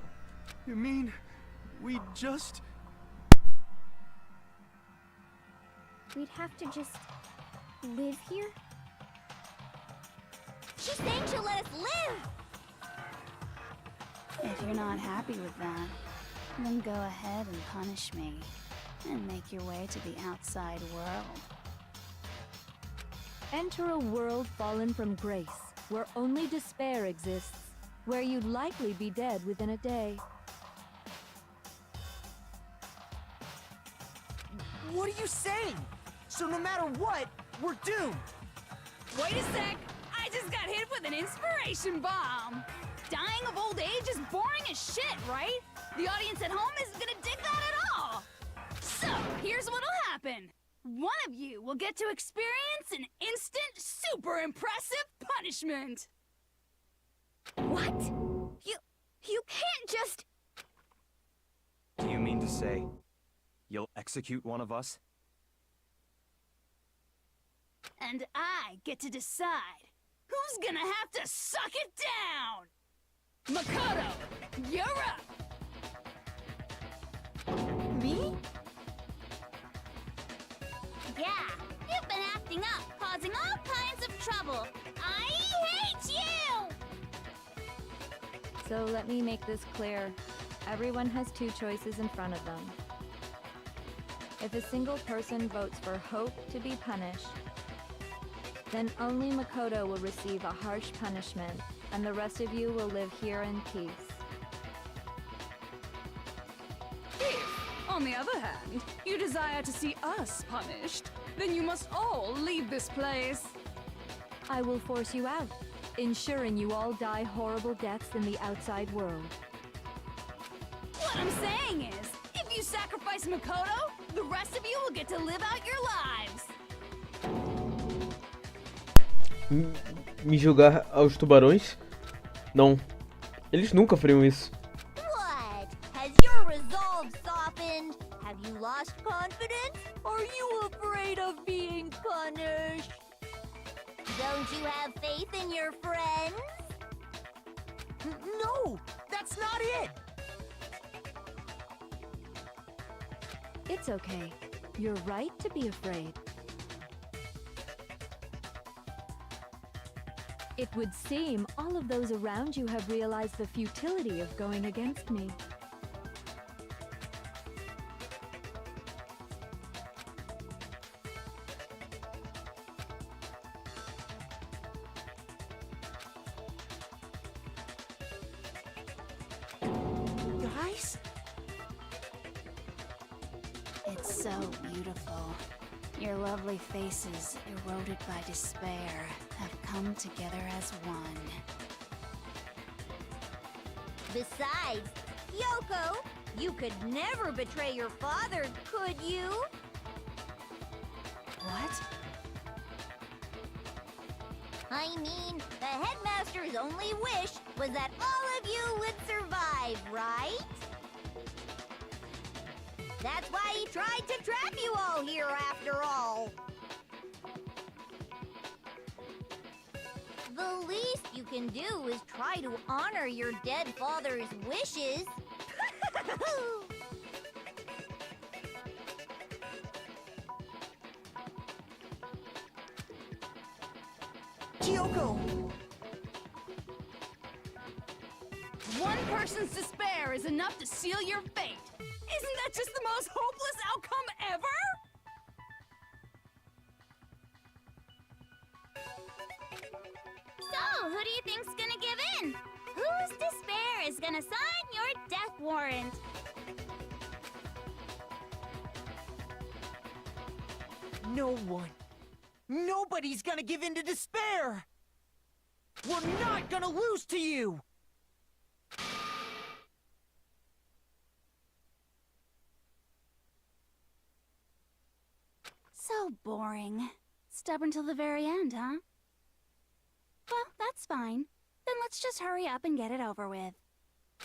You mean, we just... We'd have to just live here? She's saying she'll let us live. If you're not happy with that, then go ahead and punish me. And make your way to the outside world. Enter a world fallen from grace, where only despair exists, where you'd likely be dead within a day. What are you saying? So no matter what, we're doomed! Wait a sec! I just got hit with an inspiration bomb! Dying of old age is boring as shit, right? The audience at home isn't gonna dig that at all! So, here's what'll happen. One of you will get to experience an instant, super impressive punishment! What? You can't just... Do you mean to say you'll execute one of us? And I get to decide who's gonna have to suck it down! Makoto, you're up! Me? Yeah, you've been acting up, causing all kinds of trouble. I hate you! So let me make this clear. Everyone has two choices in front of them. If a single person votes for Hope to be punished, then only Makoto will receive a harsh punishment and the rest of you will live here in peace. If, on the other hand, you desire to see us punished, then you must all leave this place. I will force you out, ensuring you all die horrible deaths in the outside world. What I'm saying is, if you sacrifice Makoto, the rest of you will get to live out your lives. Me jogar aos tubarões? Não. Eles nunca fariam isso. What? Has your resolve softened? Have you lost confidence? Are you afraid of being punished? Don't you have faith in your friends? No, that's not it. It's okay. You're right to be afraid. It would seem all of those around you have realized the futility of going against me. Guys? It's so beautiful. Your lovely faces, eroded by despair, have come together as one. Besides, Yoko, you could never betray your father, could you? What? I mean, the headmaster's only wish was that all of you would survive, right? That's why he tried to trap you all here after all. The least you can do is try to honor your dead father's wishes. Kyoko! One person's despair is enough to seal your fate. Isn't that just the most hopeless outcome ever? So, who do you think's gonna give in? Whose despair is gonna sign your death warrant? No one. Nobody's gonna give in to despair! We're not gonna lose to you! So boring. Stubborn till the very end, huh? Well, that's fine. Then let's just hurry up and get it over with.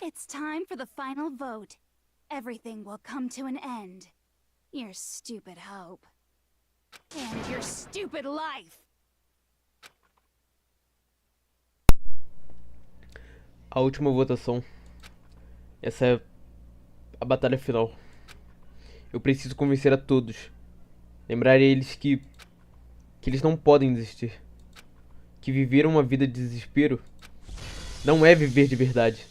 It's time for the final vote. Everything will come to an end. Your stupid hope. And your stupid life. A última votação. Essa é a batalha final. Eu preciso convencer a todos. Lembrar a eles que eles não podem desistir. Que viver uma vida de desespero não é viver de verdade.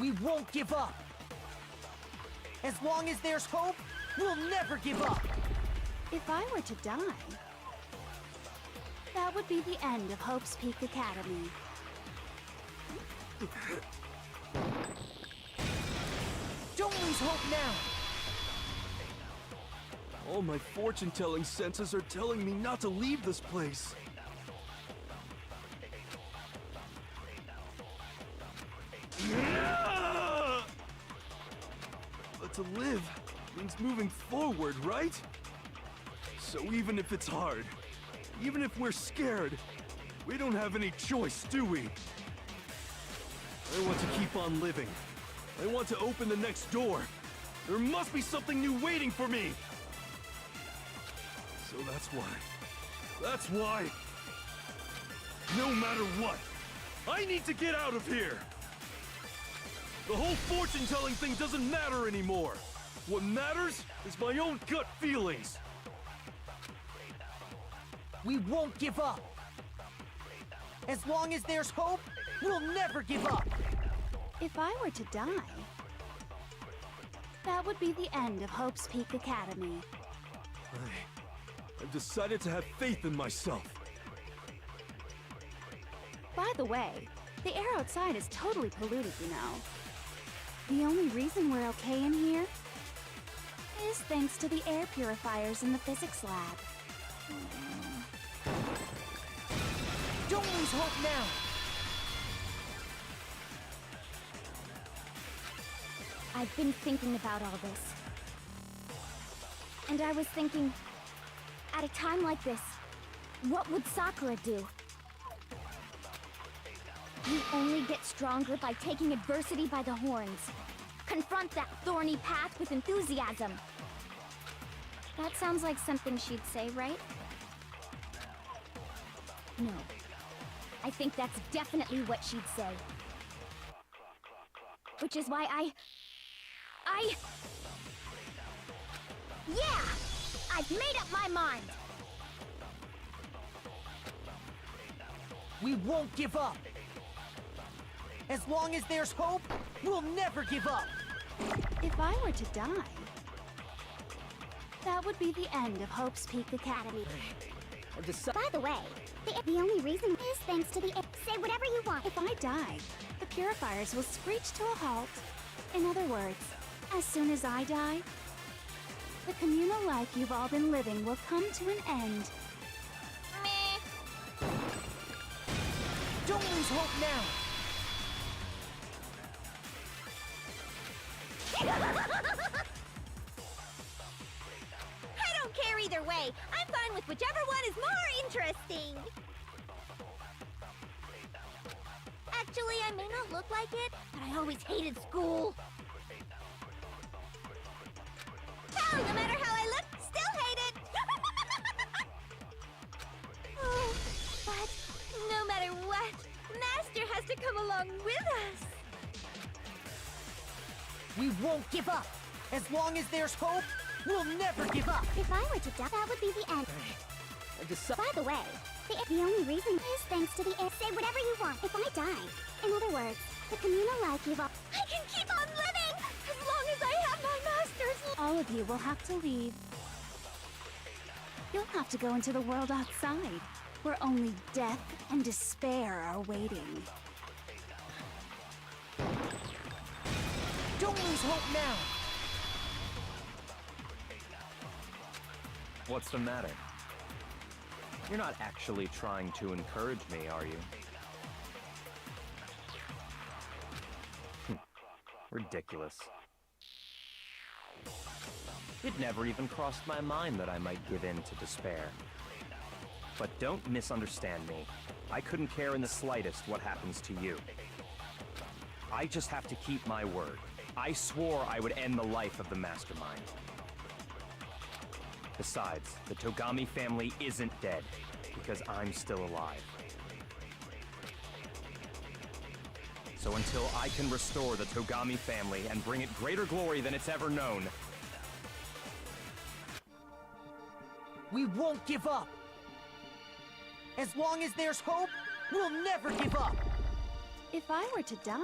We won't give up! As long as there's hope, we'll never give up! If I were to die, that would be the end of Hope's Peak Academy. Don't lose hope now! All my fortune-telling senses are telling me not to leave this place. But to live means moving forward, right? So even if it's hard, even if we're scared, we don't have any choice, do we? I want to keep on living. I want to open the next door. There must be something new waiting for me! So that's why, no matter what, I need to get out of here! The whole fortune-telling thing doesn't matter anymore! What matters is my own gut feelings! We won't give up! As long as there's hope, we'll never give up! If I were to die, that would be the end of Hope's Peak Academy. I've decided to have faith in myself. By the way, the air outside is totally polluted, you know. The only reason we're okay in here is thanks to the air purifiers in the physics lab. Don't lose hope now! I've been thinking about all this. And I was thinking, at a time like this, what would Sakura do? You only get stronger by taking adversity by the horns. Confront that thorny path with enthusiasm. That sounds like something she'd say, right? No. I think that's definitely what she'd say. Which is why yeah! I've made up my mind! We won't give up! As long as there's hope, we'll never give up! If I were to die, that would be the end of Hope's Peak Academy. By the way, the only reason is thanks to the... Say whatever you want. If I die, the purifiers will screech to a halt. In other words, as soon as I die, the communal life you've all been living will come to an end. Meh. Don't lose hope now! I don't care either way. I'm fine with whichever one is more interesting. Actually, I may not look like it, but I always hated school. Hell, no matter how I look, still hate it. Oh, but no matter what, Master has to come along with us. We won't give up! As long as there's hope, we'll never give up! If I were to die, that would be the end. By the way, the only reason is thanks to the air. Say whatever you want. If I die, in other words, the communal life you've all... I can keep on living as long as I have my master's... All of you will have to leave. You'll have to go into the world outside, where only death and despair are waiting. Don't lose hope now! What's the matter? You're not actually trying to encourage me, are you? Ridiculous. It never even crossed my mind that I might give in to despair. But don't misunderstand me. I couldn't care in the slightest what happens to you. I just have to keep my word. I swore I would end the life of the Mastermind. Besides, the Togami family isn't dead, because I'm still alive. So until I can restore the Togami family and bring it greater glory than it's ever known, we won't give up! As long as there's hope, we'll never give up! If I were to die,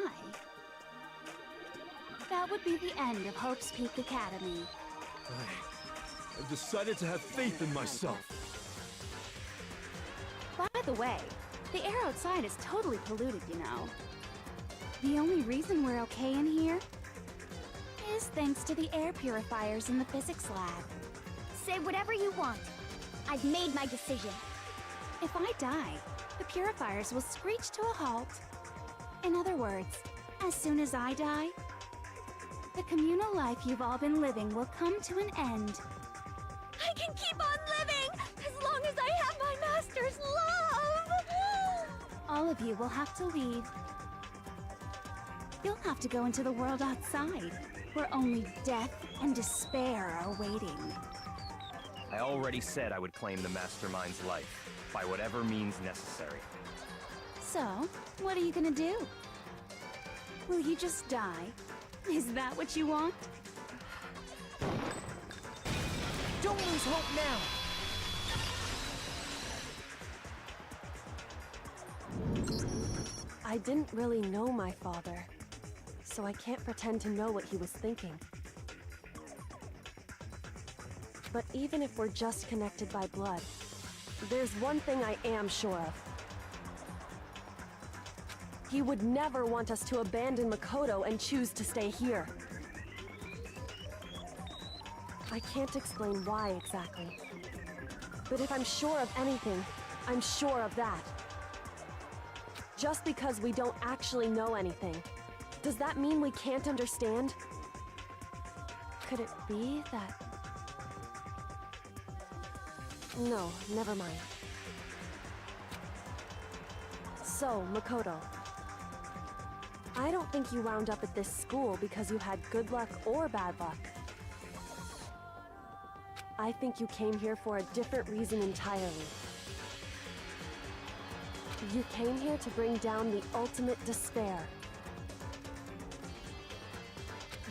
that would be the end of Hope's Peak Academy. I've decided to have faith in myself. By the way, the air outside is totally polluted, you know. The only reason we're okay in here is thanks to the air purifiers in the physics lab. Say whatever you want. I've made my decision. If I die, the purifiers will screech to a halt. In other words, as soon as I die, the communal life you've all been living will come to an end. I can keep on living as long as I have my master's love! All of you will have to leave. You'll have to go into the world outside, where only death and despair are waiting. I already said I would claim the Mastermind's life, by whatever means necessary. So, what are you gonna do? Will you just die? Is that what you want? Don't lose hope now! I didn't really know my father. so I can't pretend to know what he was thinking. But even if we're just connected by blood, there's one thing I am sure of. He would never want us to abandon Makoto and choose to stay here. I can't explain why exactly. But if I'm sure of anything, I'm sure of that. Just because we don't actually know anything, does that mean we can't understand? Could it be that... No, never mind. So, Makoto, I don't think you wound up at this school because you had good luck or bad luck. I think you came here for a different reason entirely. You came here to bring down the ultimate despair.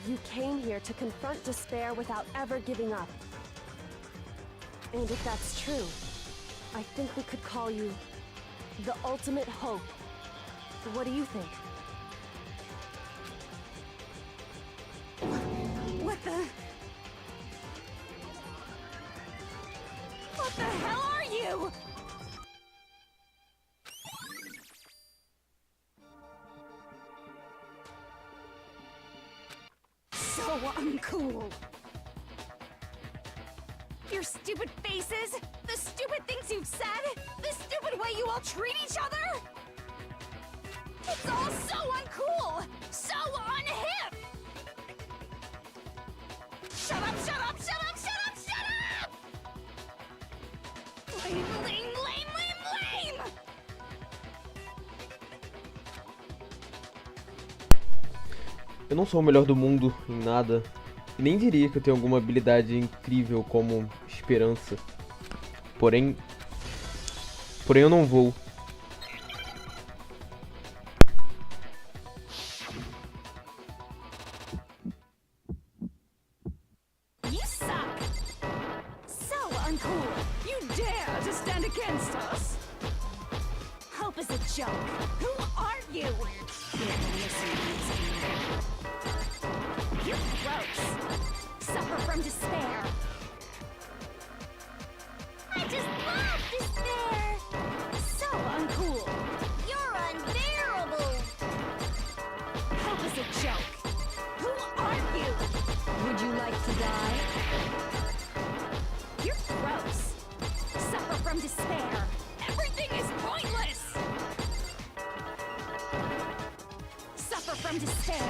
You came here to confront despair without ever giving up. And if that's true, I think we could call you the ultimate hope. What do you think? What the... What the hell are you? So uncool. Your stupid faces, the stupid things you've said, the stupid way you all treat each other. It's all so uncool, so unhip. Shut up, shut up, shut up, shut up, shut up! Lame, lame, lame, lame, lame! Eu não sou o melhor do mundo em nada. E nem diria que eu tenho alguma habilidade incrível como esperança. Porém eu não vou. You suck! So uncool! You dare to stand against us? Hope is a joke. Who are you? You're gross. Suffer from despair. I just love despair. So uncool. You're unbearable. Hope is a joke. Who are you? Would you like to die? You're gross. Suffer from despair. Everything is pointless. Suffer from despair.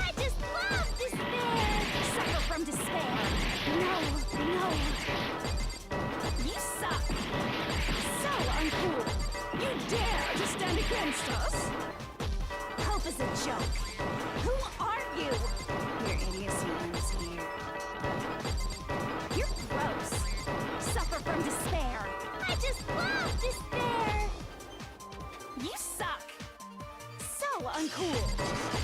I just love despair. Suffer from despair. No, no. You suck. So uncool. You dare to stand against us? Hope is a joke. Who are you? Your idiocy ends here. You're gross. Suffer from despair. I just love despair. You suck. So uncool.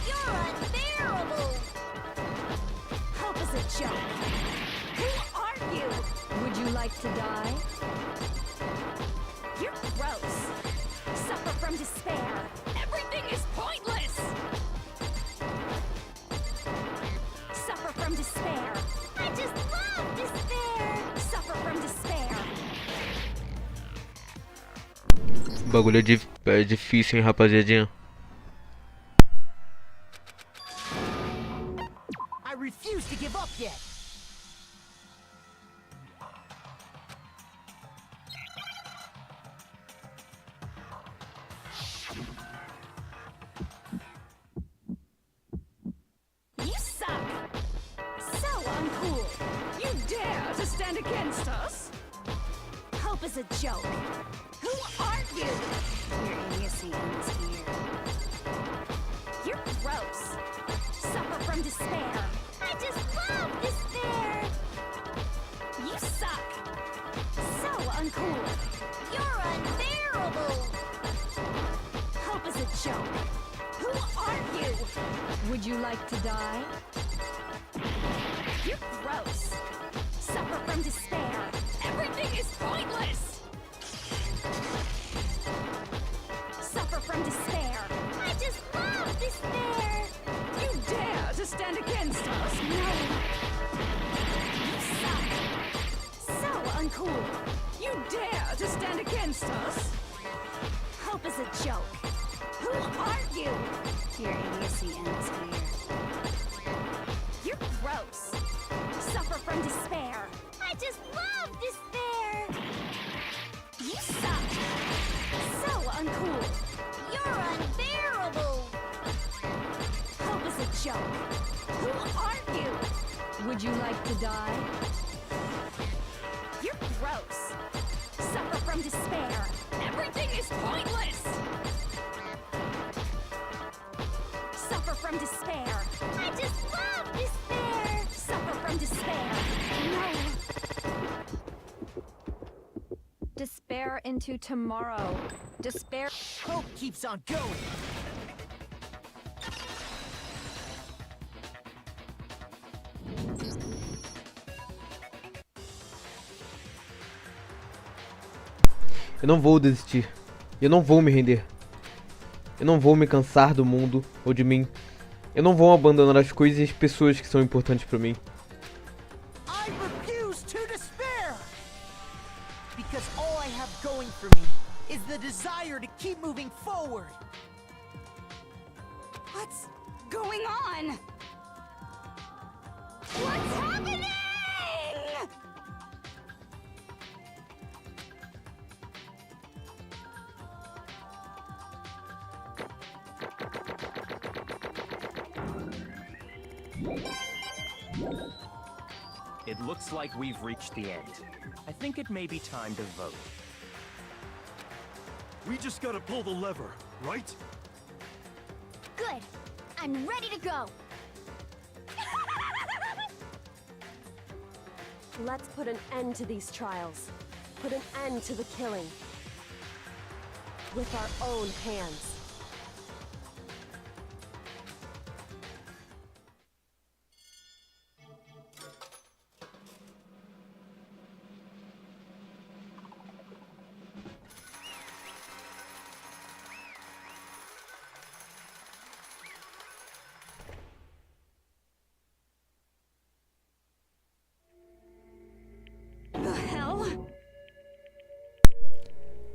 You're unbearable. Hope is a joke. Who are you? Would you like to die? You're gross. Suffer from despair. Everything is pointless. Suffer from despair. I just love despair. Suffer from despair. O bagulho é difícil, hein, rapaziadinha. I refuse to give up yet. You suck. So uncool. You dare to stand against us? Hope is a joke. Who are you? Your idiocy ends here. You're gross. Suffer from despair. I just love despair. You suck. So uncool. You're unbearable. Hope is a joke. Who are you? Would you like to die? You're gross. Suffer from despair. Everything is pointless. Suffer from despair. I just love despair. You dare uncool. You dare to stand against us? Hope is a joke. Who are you? Your idiocy ends here. You're gross. Suffer from despair. I just love despair. You suck. So uncool. You're unbearable. Hope is a joke. Who are you? Would you like to die? You're gross. Suffer from despair. Everything is pointless. Suffer from despair. I just love despair. Suffer from despair. No. Despair into tomorrow. Despair. Hope keeps on going. Eu não vou desistir. Eu não vou me render. Eu não vou me cansar do mundo ou de mim. Eu não vou abandonar as coisas e as pessoas que são importantes pra mim. I refuse to despair! Because all I have going for me is the desire to keep moving forward. What's going on? What's happening? It looks like we've reached the end. I think it may be time to vote. We just gotta pull the lever, right? Good. I'm ready to go. Let's put an end to these trials. Put an end to the killing. With our own hands.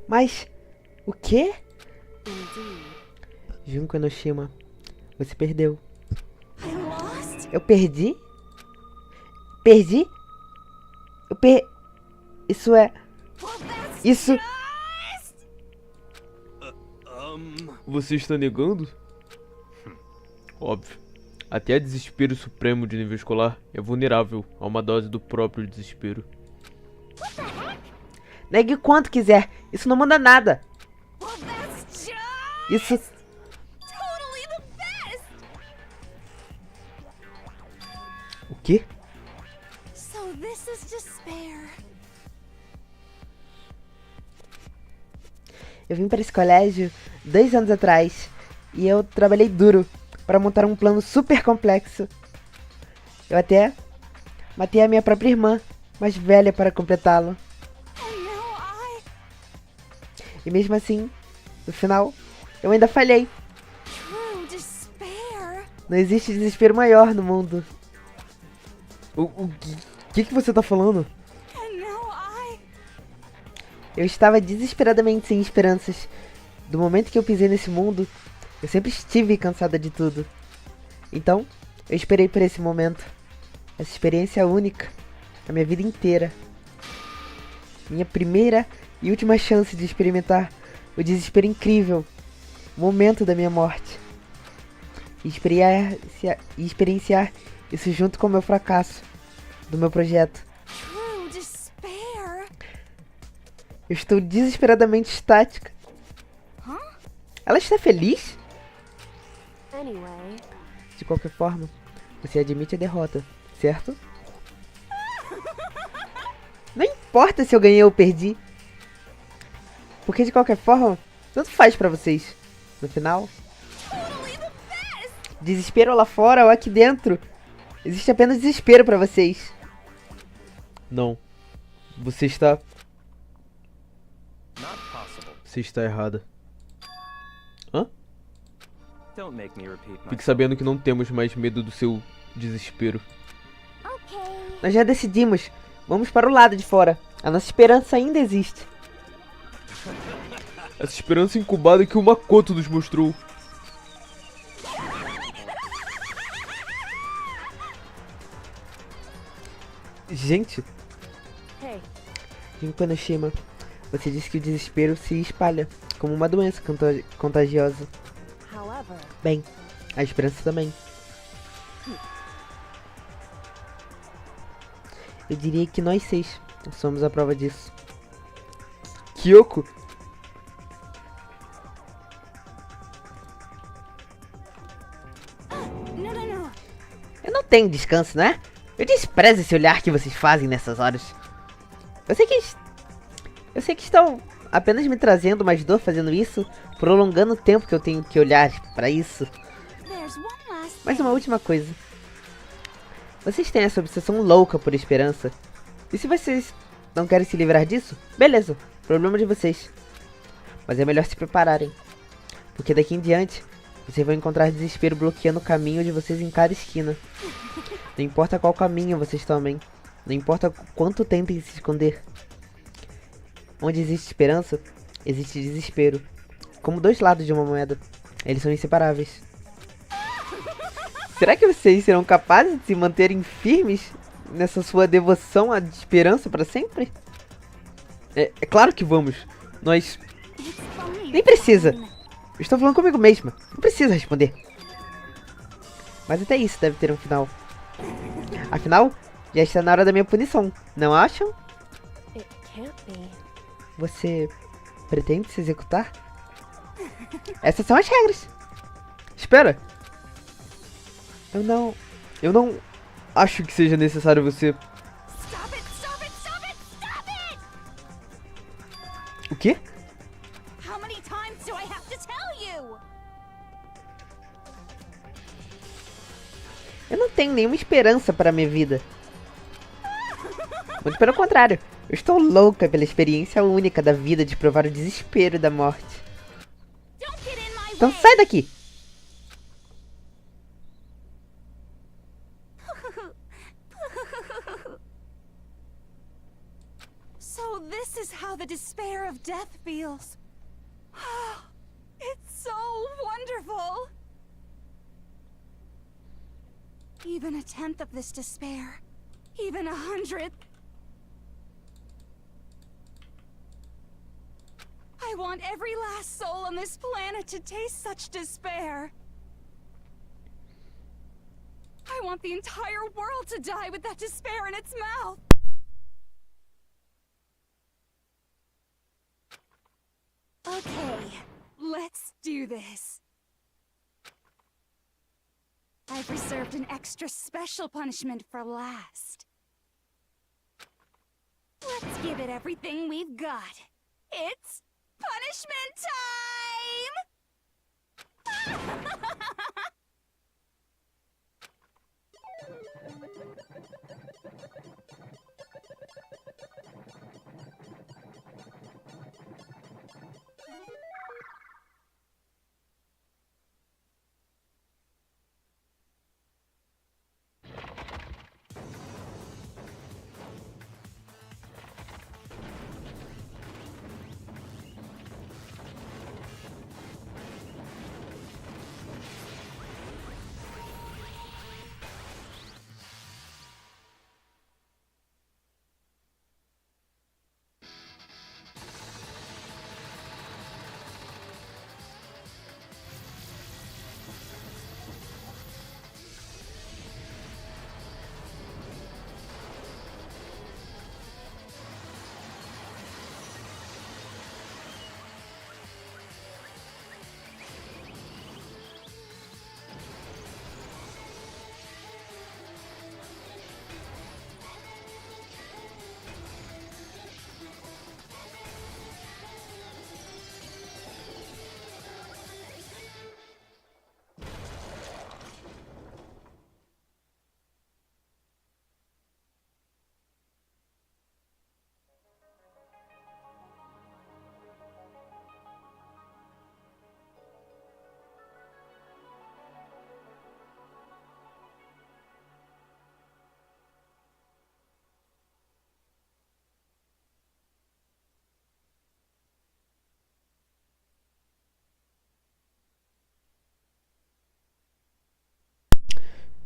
Mas o quê? Indeed. Junko Enoshima, você perdeu. I lost? Eu perdi? Perdi? Isso é... Well, that's Isso... just... Você está negando? Óbvio. Até desespero supremo de nível escolar é vulnerável a uma dose do próprio desespero. Negue quanto quiser, isso não muda nada. Well, that's just... Isso... totally the best! O quê? So this is despair. Eu vim para esse colégio 2 anos atrás e eu trabalhei duro para montar um plano super complexo. Eu até matei a minha própria irmã, mais velha, para completá-lo. And now I... E mesmo assim, no final, eu ainda falhei. True despair. Não existe desespero maior no mundo. O que você tá falando? And now I... Eu estava desesperadamente sem esperanças. Do momento que eu pisei nesse mundo, eu sempre estive cansada de tudo. Então, eu esperei por esse momento. Essa experiência única, a minha vida inteira. Minha primeira e última chance de experimentar o desespero incrível, o momento da minha morte. E experienciar isso junto com o meu fracasso, do meu projeto. True despair. Eu estou desesperadamente estática. Ela está feliz? Anyway, De qualquer forma, você admite a derrota, certo? Não importa se eu ganhei ou perdi. Porque de qualquer forma, tanto faz pra vocês. No final, desespero lá fora ou aqui dentro, existe apenas desespero pra vocês. Não. Você está... Not possible. Você está errada. Hã? Don't make me repeat Fique myself. sabendo que não temos mais medo do seu desespero. Okay. Nós já decidimos. Vamos para o lado de fora. A nossa esperança ainda existe. Essa esperança incubada que o Makoto nos mostrou. Gente, Hey, Junko Noshima, você disse que o desespero se espalha como uma doença contagiosa. however, Bem, a esperança também. Eu diria que nós 6 somos a prova disso. Kyoko, No, no, no. Eu não tenho descanso, né? Eu desprezo esse olhar que vocês fazem nessas horas. Eu sei que estão apenas me trazendo mais dor fazendo isso, prolongando o tempo que eu tenho que olhar para isso. There's one last Mas uma última coisa. Vocês têm essa obsessão louca por esperança. E se vocês não querem se livrar disso, beleza, problema de vocês. Mas é melhor se prepararem. Porque daqui em diante, vocês vão encontrar desespero bloqueando o caminho de vocês em cada esquina. Não importa qual caminho vocês tomem. Não importa quanto tentem se esconder. Onde existe esperança, existe desespero. Como dois lados de uma moeda. Eles são inseparáveis. Será que vocês serão capazes de se manterem firmes nessa sua devoção à esperança para sempre? É claro que vamos. Nós... Nem precisa. Eu estou falando comigo mesma. Não precisa responder. Mas até isso deve ter um final. Afinal, já está na hora da minha punição. Não acham? it can't be. Você pretende se executar? Essas são as regras. espera. Eu não Acho que seja necessário você... Stop it! Stop it! Stop it! Stop it! O quê? How many times do I have to tell you? Eu não tenho nenhuma esperança para a minha vida. Muito pelo contrário. Eu estou louca pela experiência única da vida de provar o desespero da morte. Don't get in my Então way. sai daqui! So this is how the despair of death feels. It's so wonderful. Even a tenth of this despair, even 100th. I want every last soul on this planet to taste such despair. I want the entire world to die with that despair in its mouth. Okay, let's do this. I've reserved an extra special punishment for last. Let's give it everything we've got. It's punishment time!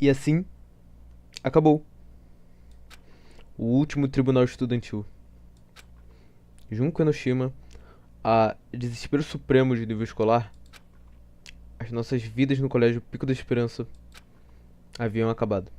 E assim, acabou. O último tribunal estudantil. Junko Enoshima, a desespero supremo de nível escolar, as nossas vidas no colégio Pico da Esperança haviam acabado.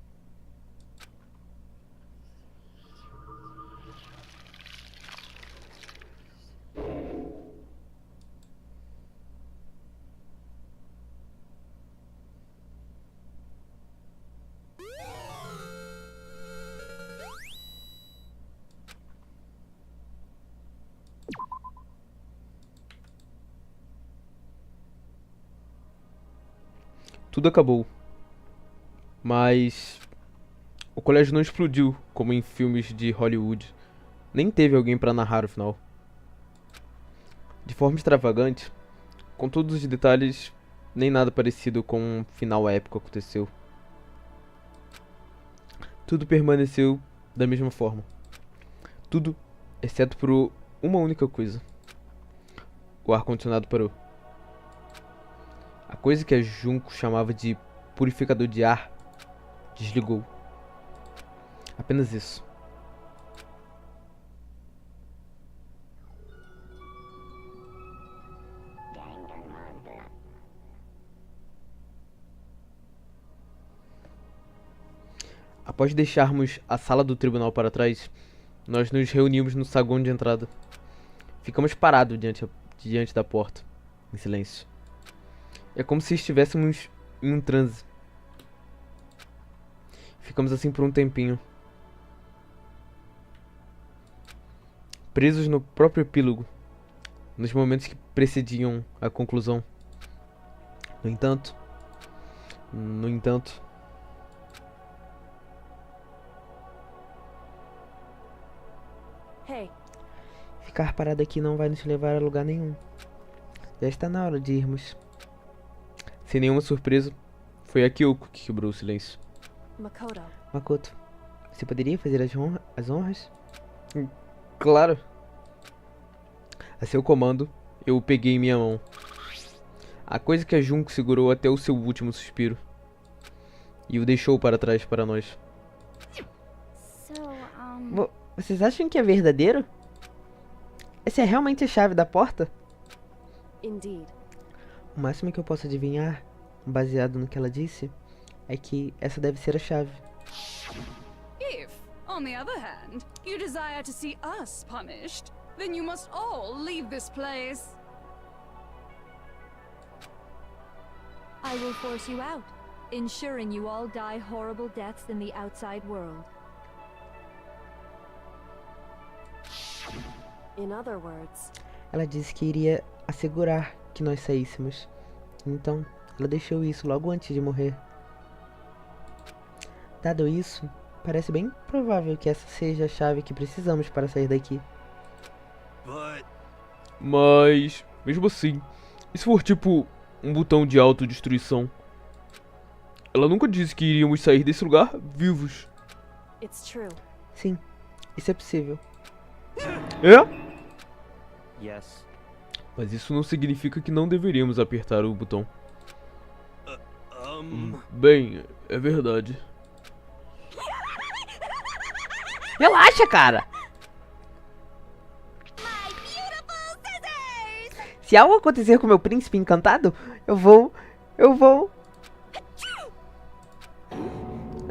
Tudo acabou. Mas o colégio não explodiu como em filmes de Hollywood. Nem teve alguém pra narrar o final. De forma extravagante, com todos os detalhes, nem nada parecido com um final épico aconteceu. Tudo permaneceu da mesma forma. Tudo, exceto por uma única coisa. O ar-condicionado parou. A coisa que a Junko chamava de purificador de ar desligou. Apenas isso. Após deixarmos a sala do tribunal para trás, nós nos reunimos no saguão de entrada. Ficamos parados diante da porta, em silêncio. É como se estivéssemos em um transe. Ficamos assim por um tempinho. Presos no próprio epílogo, nos momentos que precediam a conclusão. No entanto... Hey, Ficar parado aqui não vai nos levar a lugar nenhum. Já está na hora de irmos. Sem nenhuma surpresa, foi a Kyoko que quebrou o silêncio. Makoto, você poderia fazer as honras? Claro. A seu comando, eu o peguei em minha mão. A coisa que a Junko segurou até o seu último suspiro. E o deixou para trás para nós. Vocês acham que é verdadeiro? Essa é realmente a chave da porta? indeed. O máximo que eu posso adivinhar, baseado no que ela disse, é que essa deve ser a chave. If, on the other hand, you desire to see us punished, then you must all leave this place. I will force you out, ensuring you all die horrible deaths in the outside world. In other words, Ela disse que iria assegurar que nós saíssemos. Então, ela deixou isso logo antes de morrer. Dado isso, parece bem provável que essa seja a chave que precisamos para sair daqui. Mas, mesmo assim, e se for tipo um botão de autodestruição? Ela nunca disse que iríamos sair desse lugar vivos. it's true. Sim, isso é possível. É? Yes. Mas isso não significa que não deveríamos apertar o botão. Bem, é verdade. Relaxa, cara. Se algo acontecer com meu príncipe encantado, eu vou...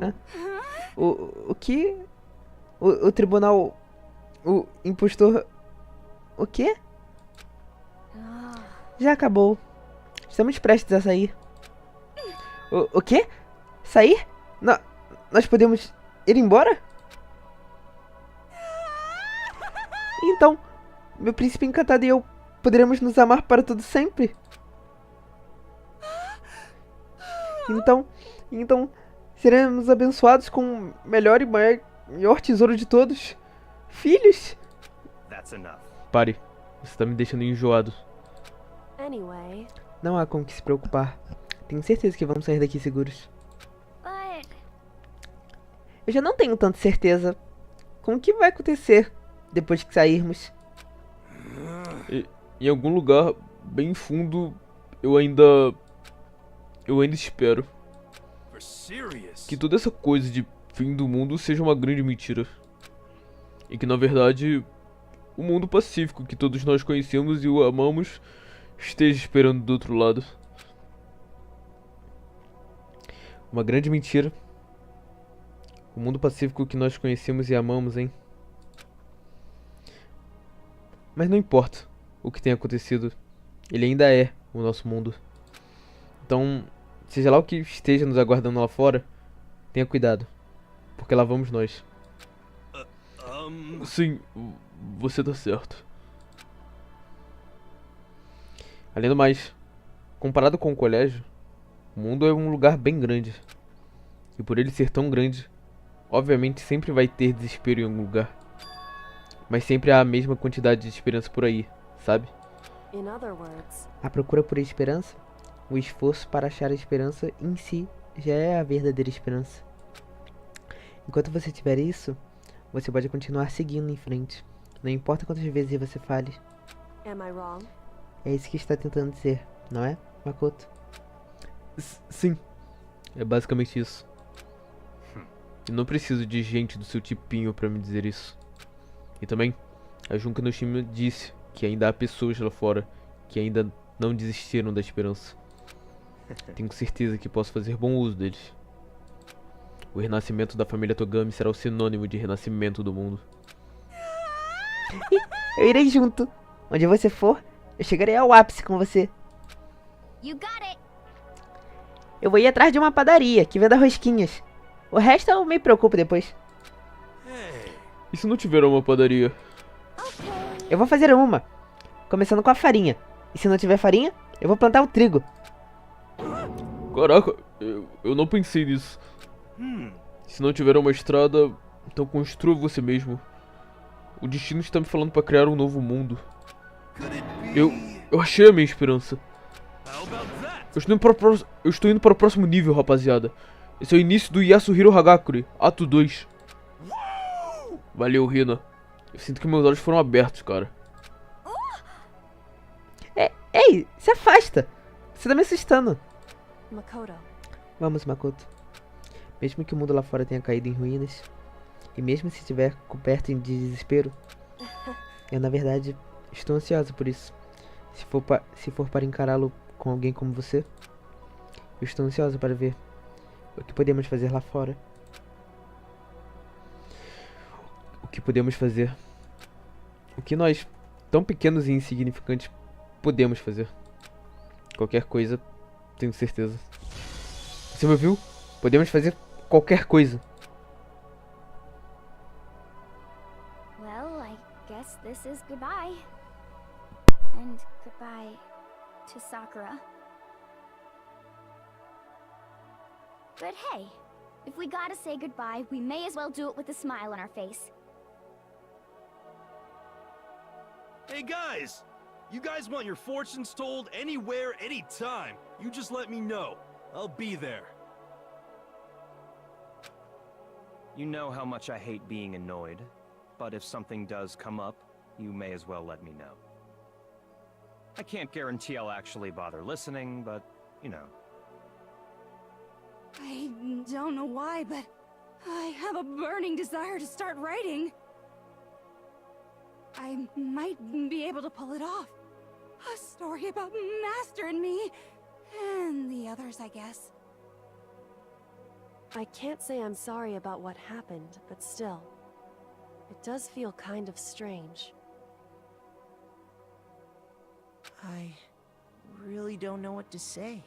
Hã? O que? O tribunal... O impostor... O quê? Já acabou. Estamos prestes a sair. O quê? Sair? Nós podemos ir embora? Então, meu príncipe encantado e eu poderemos nos amar para todo sempre? Então, seremos abençoados com o melhor e maior tesouro de todos. Filhos. That's enough. Pare, você tá me deixando enjoado. Anyway, Não há com o que se preocupar. Tenho certeza que vamos sair daqui seguros. But Eu já não tenho tanta certeza com o que vai acontecer depois que sairmos. Em algum lugar bem fundo, eu ainda espero. For serious. que toda essa coisa de fim do mundo seja uma grande mentira. E que na verdade o mundo pacífico que todos nós conhecemos e o amamos esteja esperando do outro lado. Uma grande mentira. O mundo pacífico que nós conhecemos e amamos, hein? Mas não importa o que tenha acontecido, ele ainda é o nosso mundo. Então, seja lá o que esteja nos aguardando lá fora, tenha cuidado, porque lá vamos nós. Sim, você tá certo. Além do mais, comparado com o colégio, o mundo é um lugar bem grande. E por ele ser tão grande, obviamente sempre vai ter desespero em algum lugar. Mas sempre há a mesma quantidade de esperança por aí, sabe? A procura por esperança, o esforço para achar a esperança em si já é a verdadeira esperança. Enquanto você tiver isso, você pode continuar seguindo em frente. Não importa quantas vezes você fale. É isso que está tentando dizer, não é, Makoto? Sim, é basicamente isso. Eu não preciso de gente do seu tipinho pra me dizer isso. E também, a Junka no time disse que ainda há pessoas lá fora que ainda não desistiram da esperança. Tenho certeza que posso fazer bom uso deles. O renascimento da família Togami será o sinônimo de renascimento do mundo. Eu irei junto. Onde você for, eu chegarei ao ápice com você. You got it. Eu vou ir atrás de uma padaria que venda rosquinhas. O resto eu me preocupo depois. E se não tiver uma padaria? Eu vou fazer uma. Começando com a farinha. E se não tiver farinha, eu vou plantar o trigo. Caraca, eu não pensei nisso. Se não tiver uma estrada, então construa você mesmo. O destino está me falando para criar um novo mundo. Eu achei a minha esperança. Eu estou indo para o próximo nível, rapaziada. Esse é o início do Yasuhiro Hagakure, ato 2. Valeu, Rina. Eu sinto que meus olhos foram abertos, cara. Ei, se afasta. Você tá me assustando. Vamos, Makoto. Mesmo que o mundo lá fora tenha caído em ruínas, e mesmo se estiver coberto de desespero, eu na verdade estou ansiosa por isso. Se for para encará-lo com alguém como você, eu estou ansiosa para ver o que podemos fazer lá fora. O que podemos fazer. O que nós, tão pequenos e insignificantes, podemos fazer. Qualquer coisa, tenho certeza. Você me ouviu? Podemos fazer qualquer coisa. Well, I guess this is goodbye. And goodbye to Sakura. But hey, if we gotta say goodbye, we may as well do it with a smile on our face. Hey guys! You guys want your fortunes told anywhere, anytime. You just let me know. I'll be there. You know how much I hate being annoyed, but if something does come up, you may as well let me know. I can't guarantee I'll actually bother listening, but, you know. I don't know why, but I have a burning desire to start writing. I might be able to pull it off. A story about Master and me, and the others, I guess. I can't say I'm sorry about what happened, but still, it does feel kind of strange. I really don't know what to say.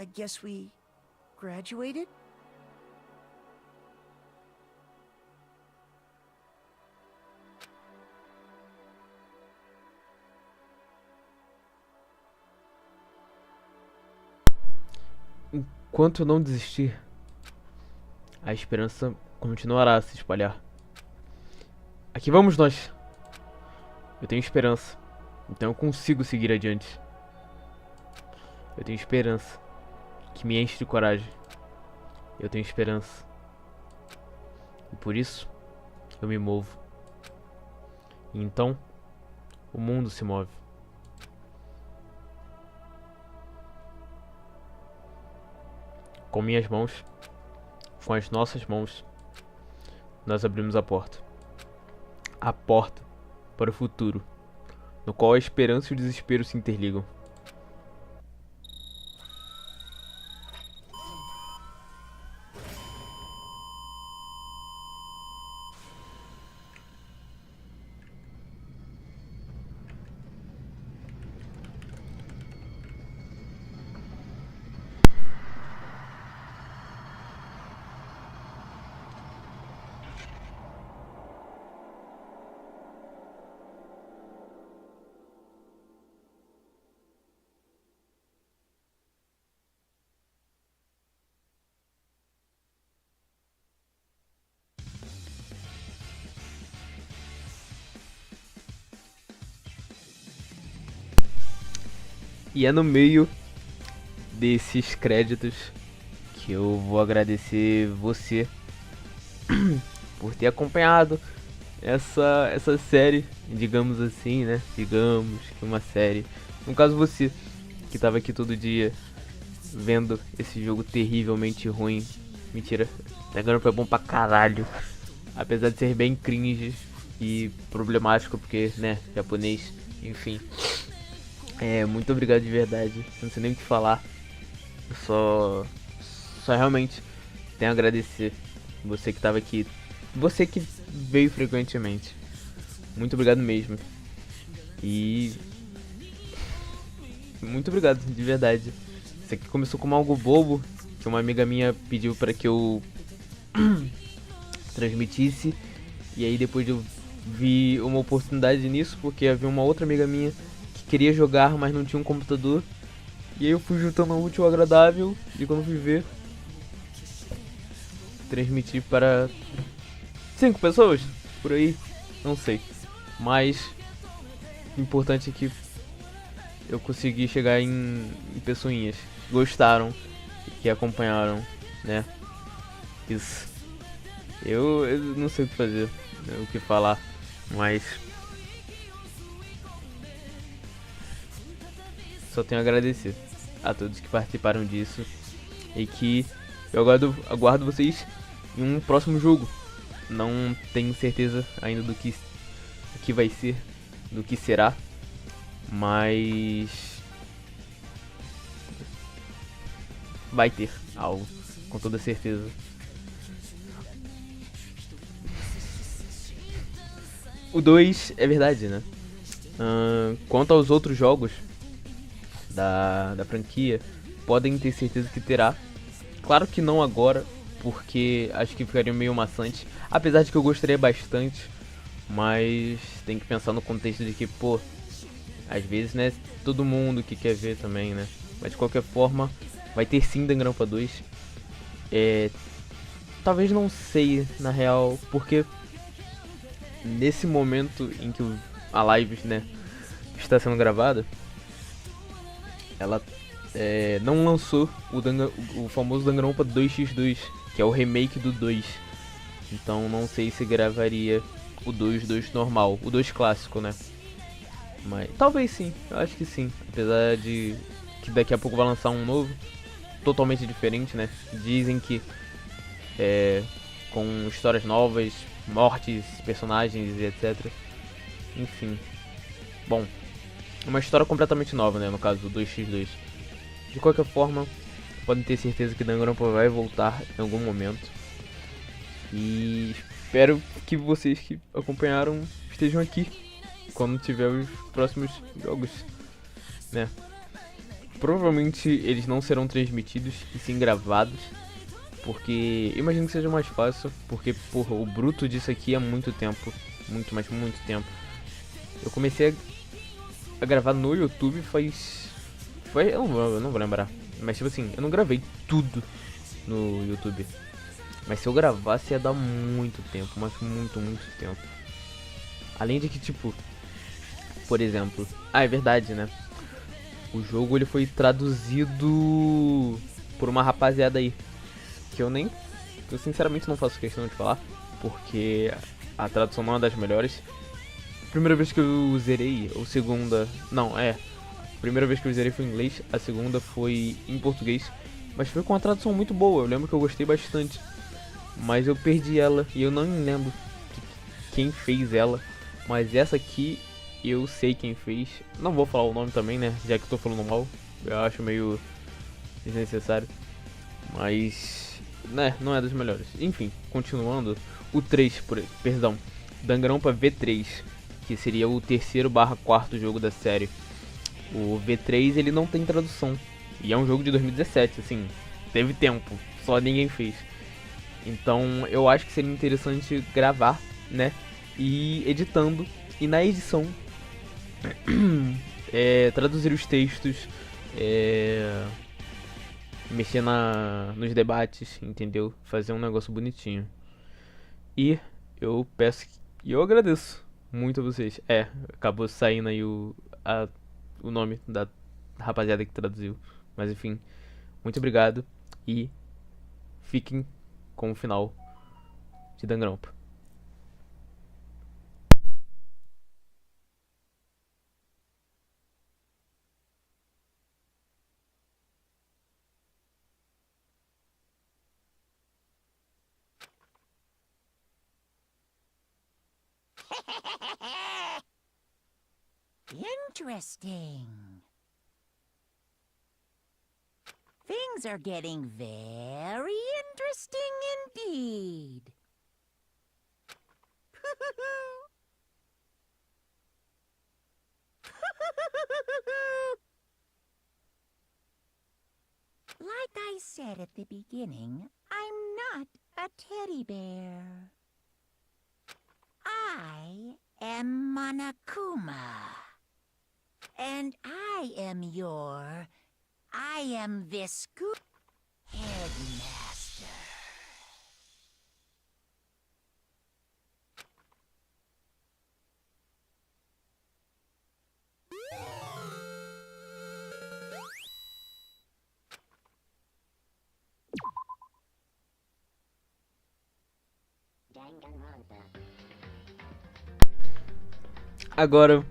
I guess we graduated? Enquanto eu não desistir, a esperança continuará a se espalhar. Aqui vamos nós. Eu tenho esperança, então eu consigo seguir adiante. Eu tenho esperança, que me enche de coragem. Eu tenho esperança. E por isso, eu me movo. E então, o mundo se move. Com minhas mãos, com as nossas mãos, nós abrimos a porta. A porta para o futuro, no qual a esperança e o desespero se interligam. E é no meio desses créditos que eu vou agradecer você por ter acompanhado essa série, digamos assim, né? Digamos que uma série. No caso você, que tava aqui todo dia vendo esse jogo terrivelmente ruim. Mentira, Danganronpa é bom pra caralho. Apesar de ser bem cringe e problemático, porque, né, japonês, enfim. Muito obrigado de verdade. Eu não sei nem o que falar. Eu só realmente tenho a agradecer você que tava aqui. Você que veio frequentemente. Muito obrigado mesmo. E muito obrigado, de verdade. Isso aqui começou como algo bobo, que uma amiga minha pediu para que eu transmitisse. E aí depois eu vi uma oportunidade nisso, porque havia uma outra amiga minha que queria jogar, mas não tinha um computador. E aí eu fui juntando o útil ao agradável, e quando fui ver, transmiti para 5 pessoas, por aí, não sei. Mas o importante é que eu consegui chegar em pessoinhas que gostaram, que acompanharam, né? Isso. Eu não sei o que fazer, o que falar, mas só tenho a agradecer a todos que participaram disso e que eu aguardo vocês em um próximo jogo. Não tenho certeza ainda do que vai ser, do que será, mas vai ter algo, com toda certeza. O 2 é verdade, né? Quanto aos outros jogos da franquia, podem ter certeza que terá. Claro que não agora, porque acho que ficaria meio maçante. Apesar de que eu gostaria bastante, mas tem que pensar no contexto de que, pô, às vezes, né, todo mundo que quer ver também, né? Mas de qualquer forma, vai ter sim Danganronpa 2. Talvez não sei, na real, porque nesse momento em que a live, né, está sendo gravada, ela não lançou o famoso Danganronpa 2x2, que é o remake do 2. Então não sei se gravaria o 2 normal, o 2 clássico, né? Mas talvez sim, eu acho que sim. Apesar de que daqui a pouco vai lançar um novo, totalmente diferente, né? Dizem que com histórias novas, mortes, personagens e etc. Enfim. Bom, uma história completamente nova, né? No caso do 2x2. De qualquer forma, podem ter certeza que Danganronpa vai voltar em algum momento. E espero que vocês que acompanharam estejam aqui quando tiver os próximos jogos, né? Provavelmente eles não serão transmitidos e sim gravados, porque imagino que seja mais fácil, porque porra, o bruto disso aqui é muito tempo, muito, mas muito tempo. Eu comecei a gravar no YouTube eu não vou lembrar, mas tipo assim, eu não gravei tudo no YouTube. Mas se eu gravasse ia dar muito tempo, mas muito tempo. Além de que, tipo, por exemplo, é verdade, né? O jogo ele foi traduzido por uma rapaziada aí, que eu sinceramente não faço questão de falar, porque a tradução não é das melhores. Primeira vez que eu zerei, ou segunda, não, a primeira vez que eu zerei foi em inglês, a segunda foi em português, Mas foi com uma tradução muito boa, eu lembro que eu gostei bastante. Mas eu perdi ela e eu não lembro quem fez ela. Mas essa aqui eu sei quem fez. Não vou falar o nome também, né? Já que eu tô falando mal. Eu acho meio desnecessário. Mas, né, não é das melhores. Enfim, continuando. O 3, perdão. Danganronpa V3, que seria o terceiro/quarto jogo da série. O V3 ele não tem tradução. E é um jogo de 2017, assim. Teve tempo, só ninguém fez. Então eu acho que seria interessante gravar, né? E editando. E na edição traduzir os textos, mexer nos debates, entendeu? Fazer um negócio bonitinho. E eu peço e eu agradeço muito a vocês. Acabou saindo aí o nome da rapaziada que traduziu. Mas enfim, muito obrigado e fiquem com o final de Danganronpa. Interesting. Things are getting very interesting indeed. Like I said at the beginning, I'm not a teddy bear. I am Monokuma. And I am this good headmaster. Agora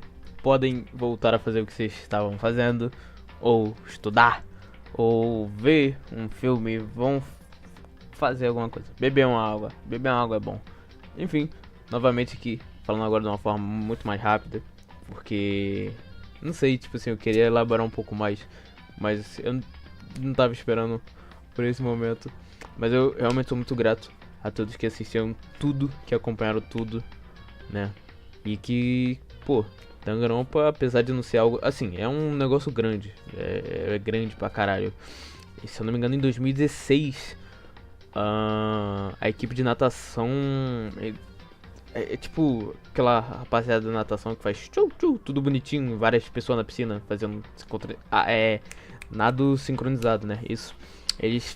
podem voltar a fazer o que vocês estavam fazendo, ou estudar, ou ver um filme, vão fazer alguma coisa, beber uma água é bom. Enfim, novamente aqui, falando agora de uma forma muito mais rápida, porque, não sei, tipo assim, eu queria elaborar um pouco mais, mas eu não tava esperando por esse momento. Mas eu realmente sou muito grato a todos que assistiram tudo, que acompanharam tudo, né, e que, pô, Danganronpa, apesar de não ser algo, assim, é um negócio grande, é grande pra caralho. E, se eu não me engano, em 2016, a equipe de natação, é tipo aquela rapaziada da natação que faz tudo bonitinho, várias pessoas na piscina fazendo nado sincronizado, né, isso. Eles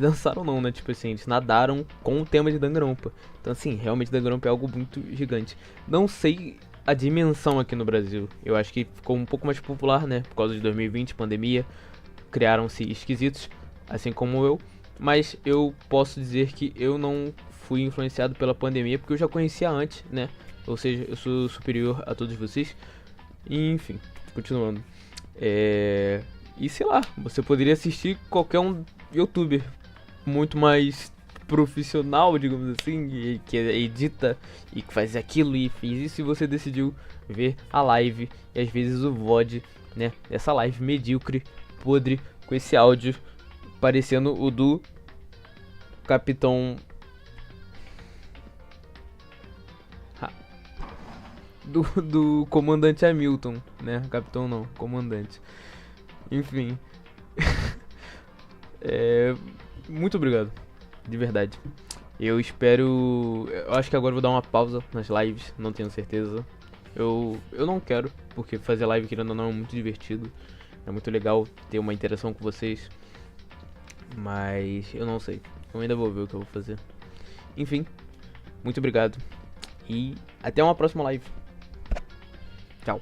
dançaram não, né, tipo assim, eles nadaram com o tema de Danganronpa. Então assim, realmente Danganronpa é algo muito gigante. Não sei a dimensão aqui no Brasil. Eu acho que ficou um pouco mais popular, né, por causa de 2020, pandemia. Criaram-se esquisitos, assim como eu. Mas eu posso dizer que eu não fui influenciado pela pandemia, porque eu já conhecia antes, né. Ou seja, eu sou superior a todos vocês. E, enfim, continuando. E sei lá, você poderia assistir qualquer um youtuber muito mais profissional, digamos assim, que edita e que faz aquilo e fez isso, e você decidiu ver a live e às vezes o VOD, né, essa live medíocre, podre, com esse áudio parecendo o do Capitão do comandante Hamilton, né, Capitão não, comandante. Enfim. Muito obrigado, de verdade. Eu espero. Eu acho que agora eu vou dar uma pausa nas lives, não tenho certeza. Eu não quero, porque fazer live, querendo ou não, é muito divertido. É muito legal ter uma interação com vocês. Mas eu não sei. Eu ainda vou ver o que eu vou fazer. Enfim, muito obrigado. E até uma próxima live. Tchau.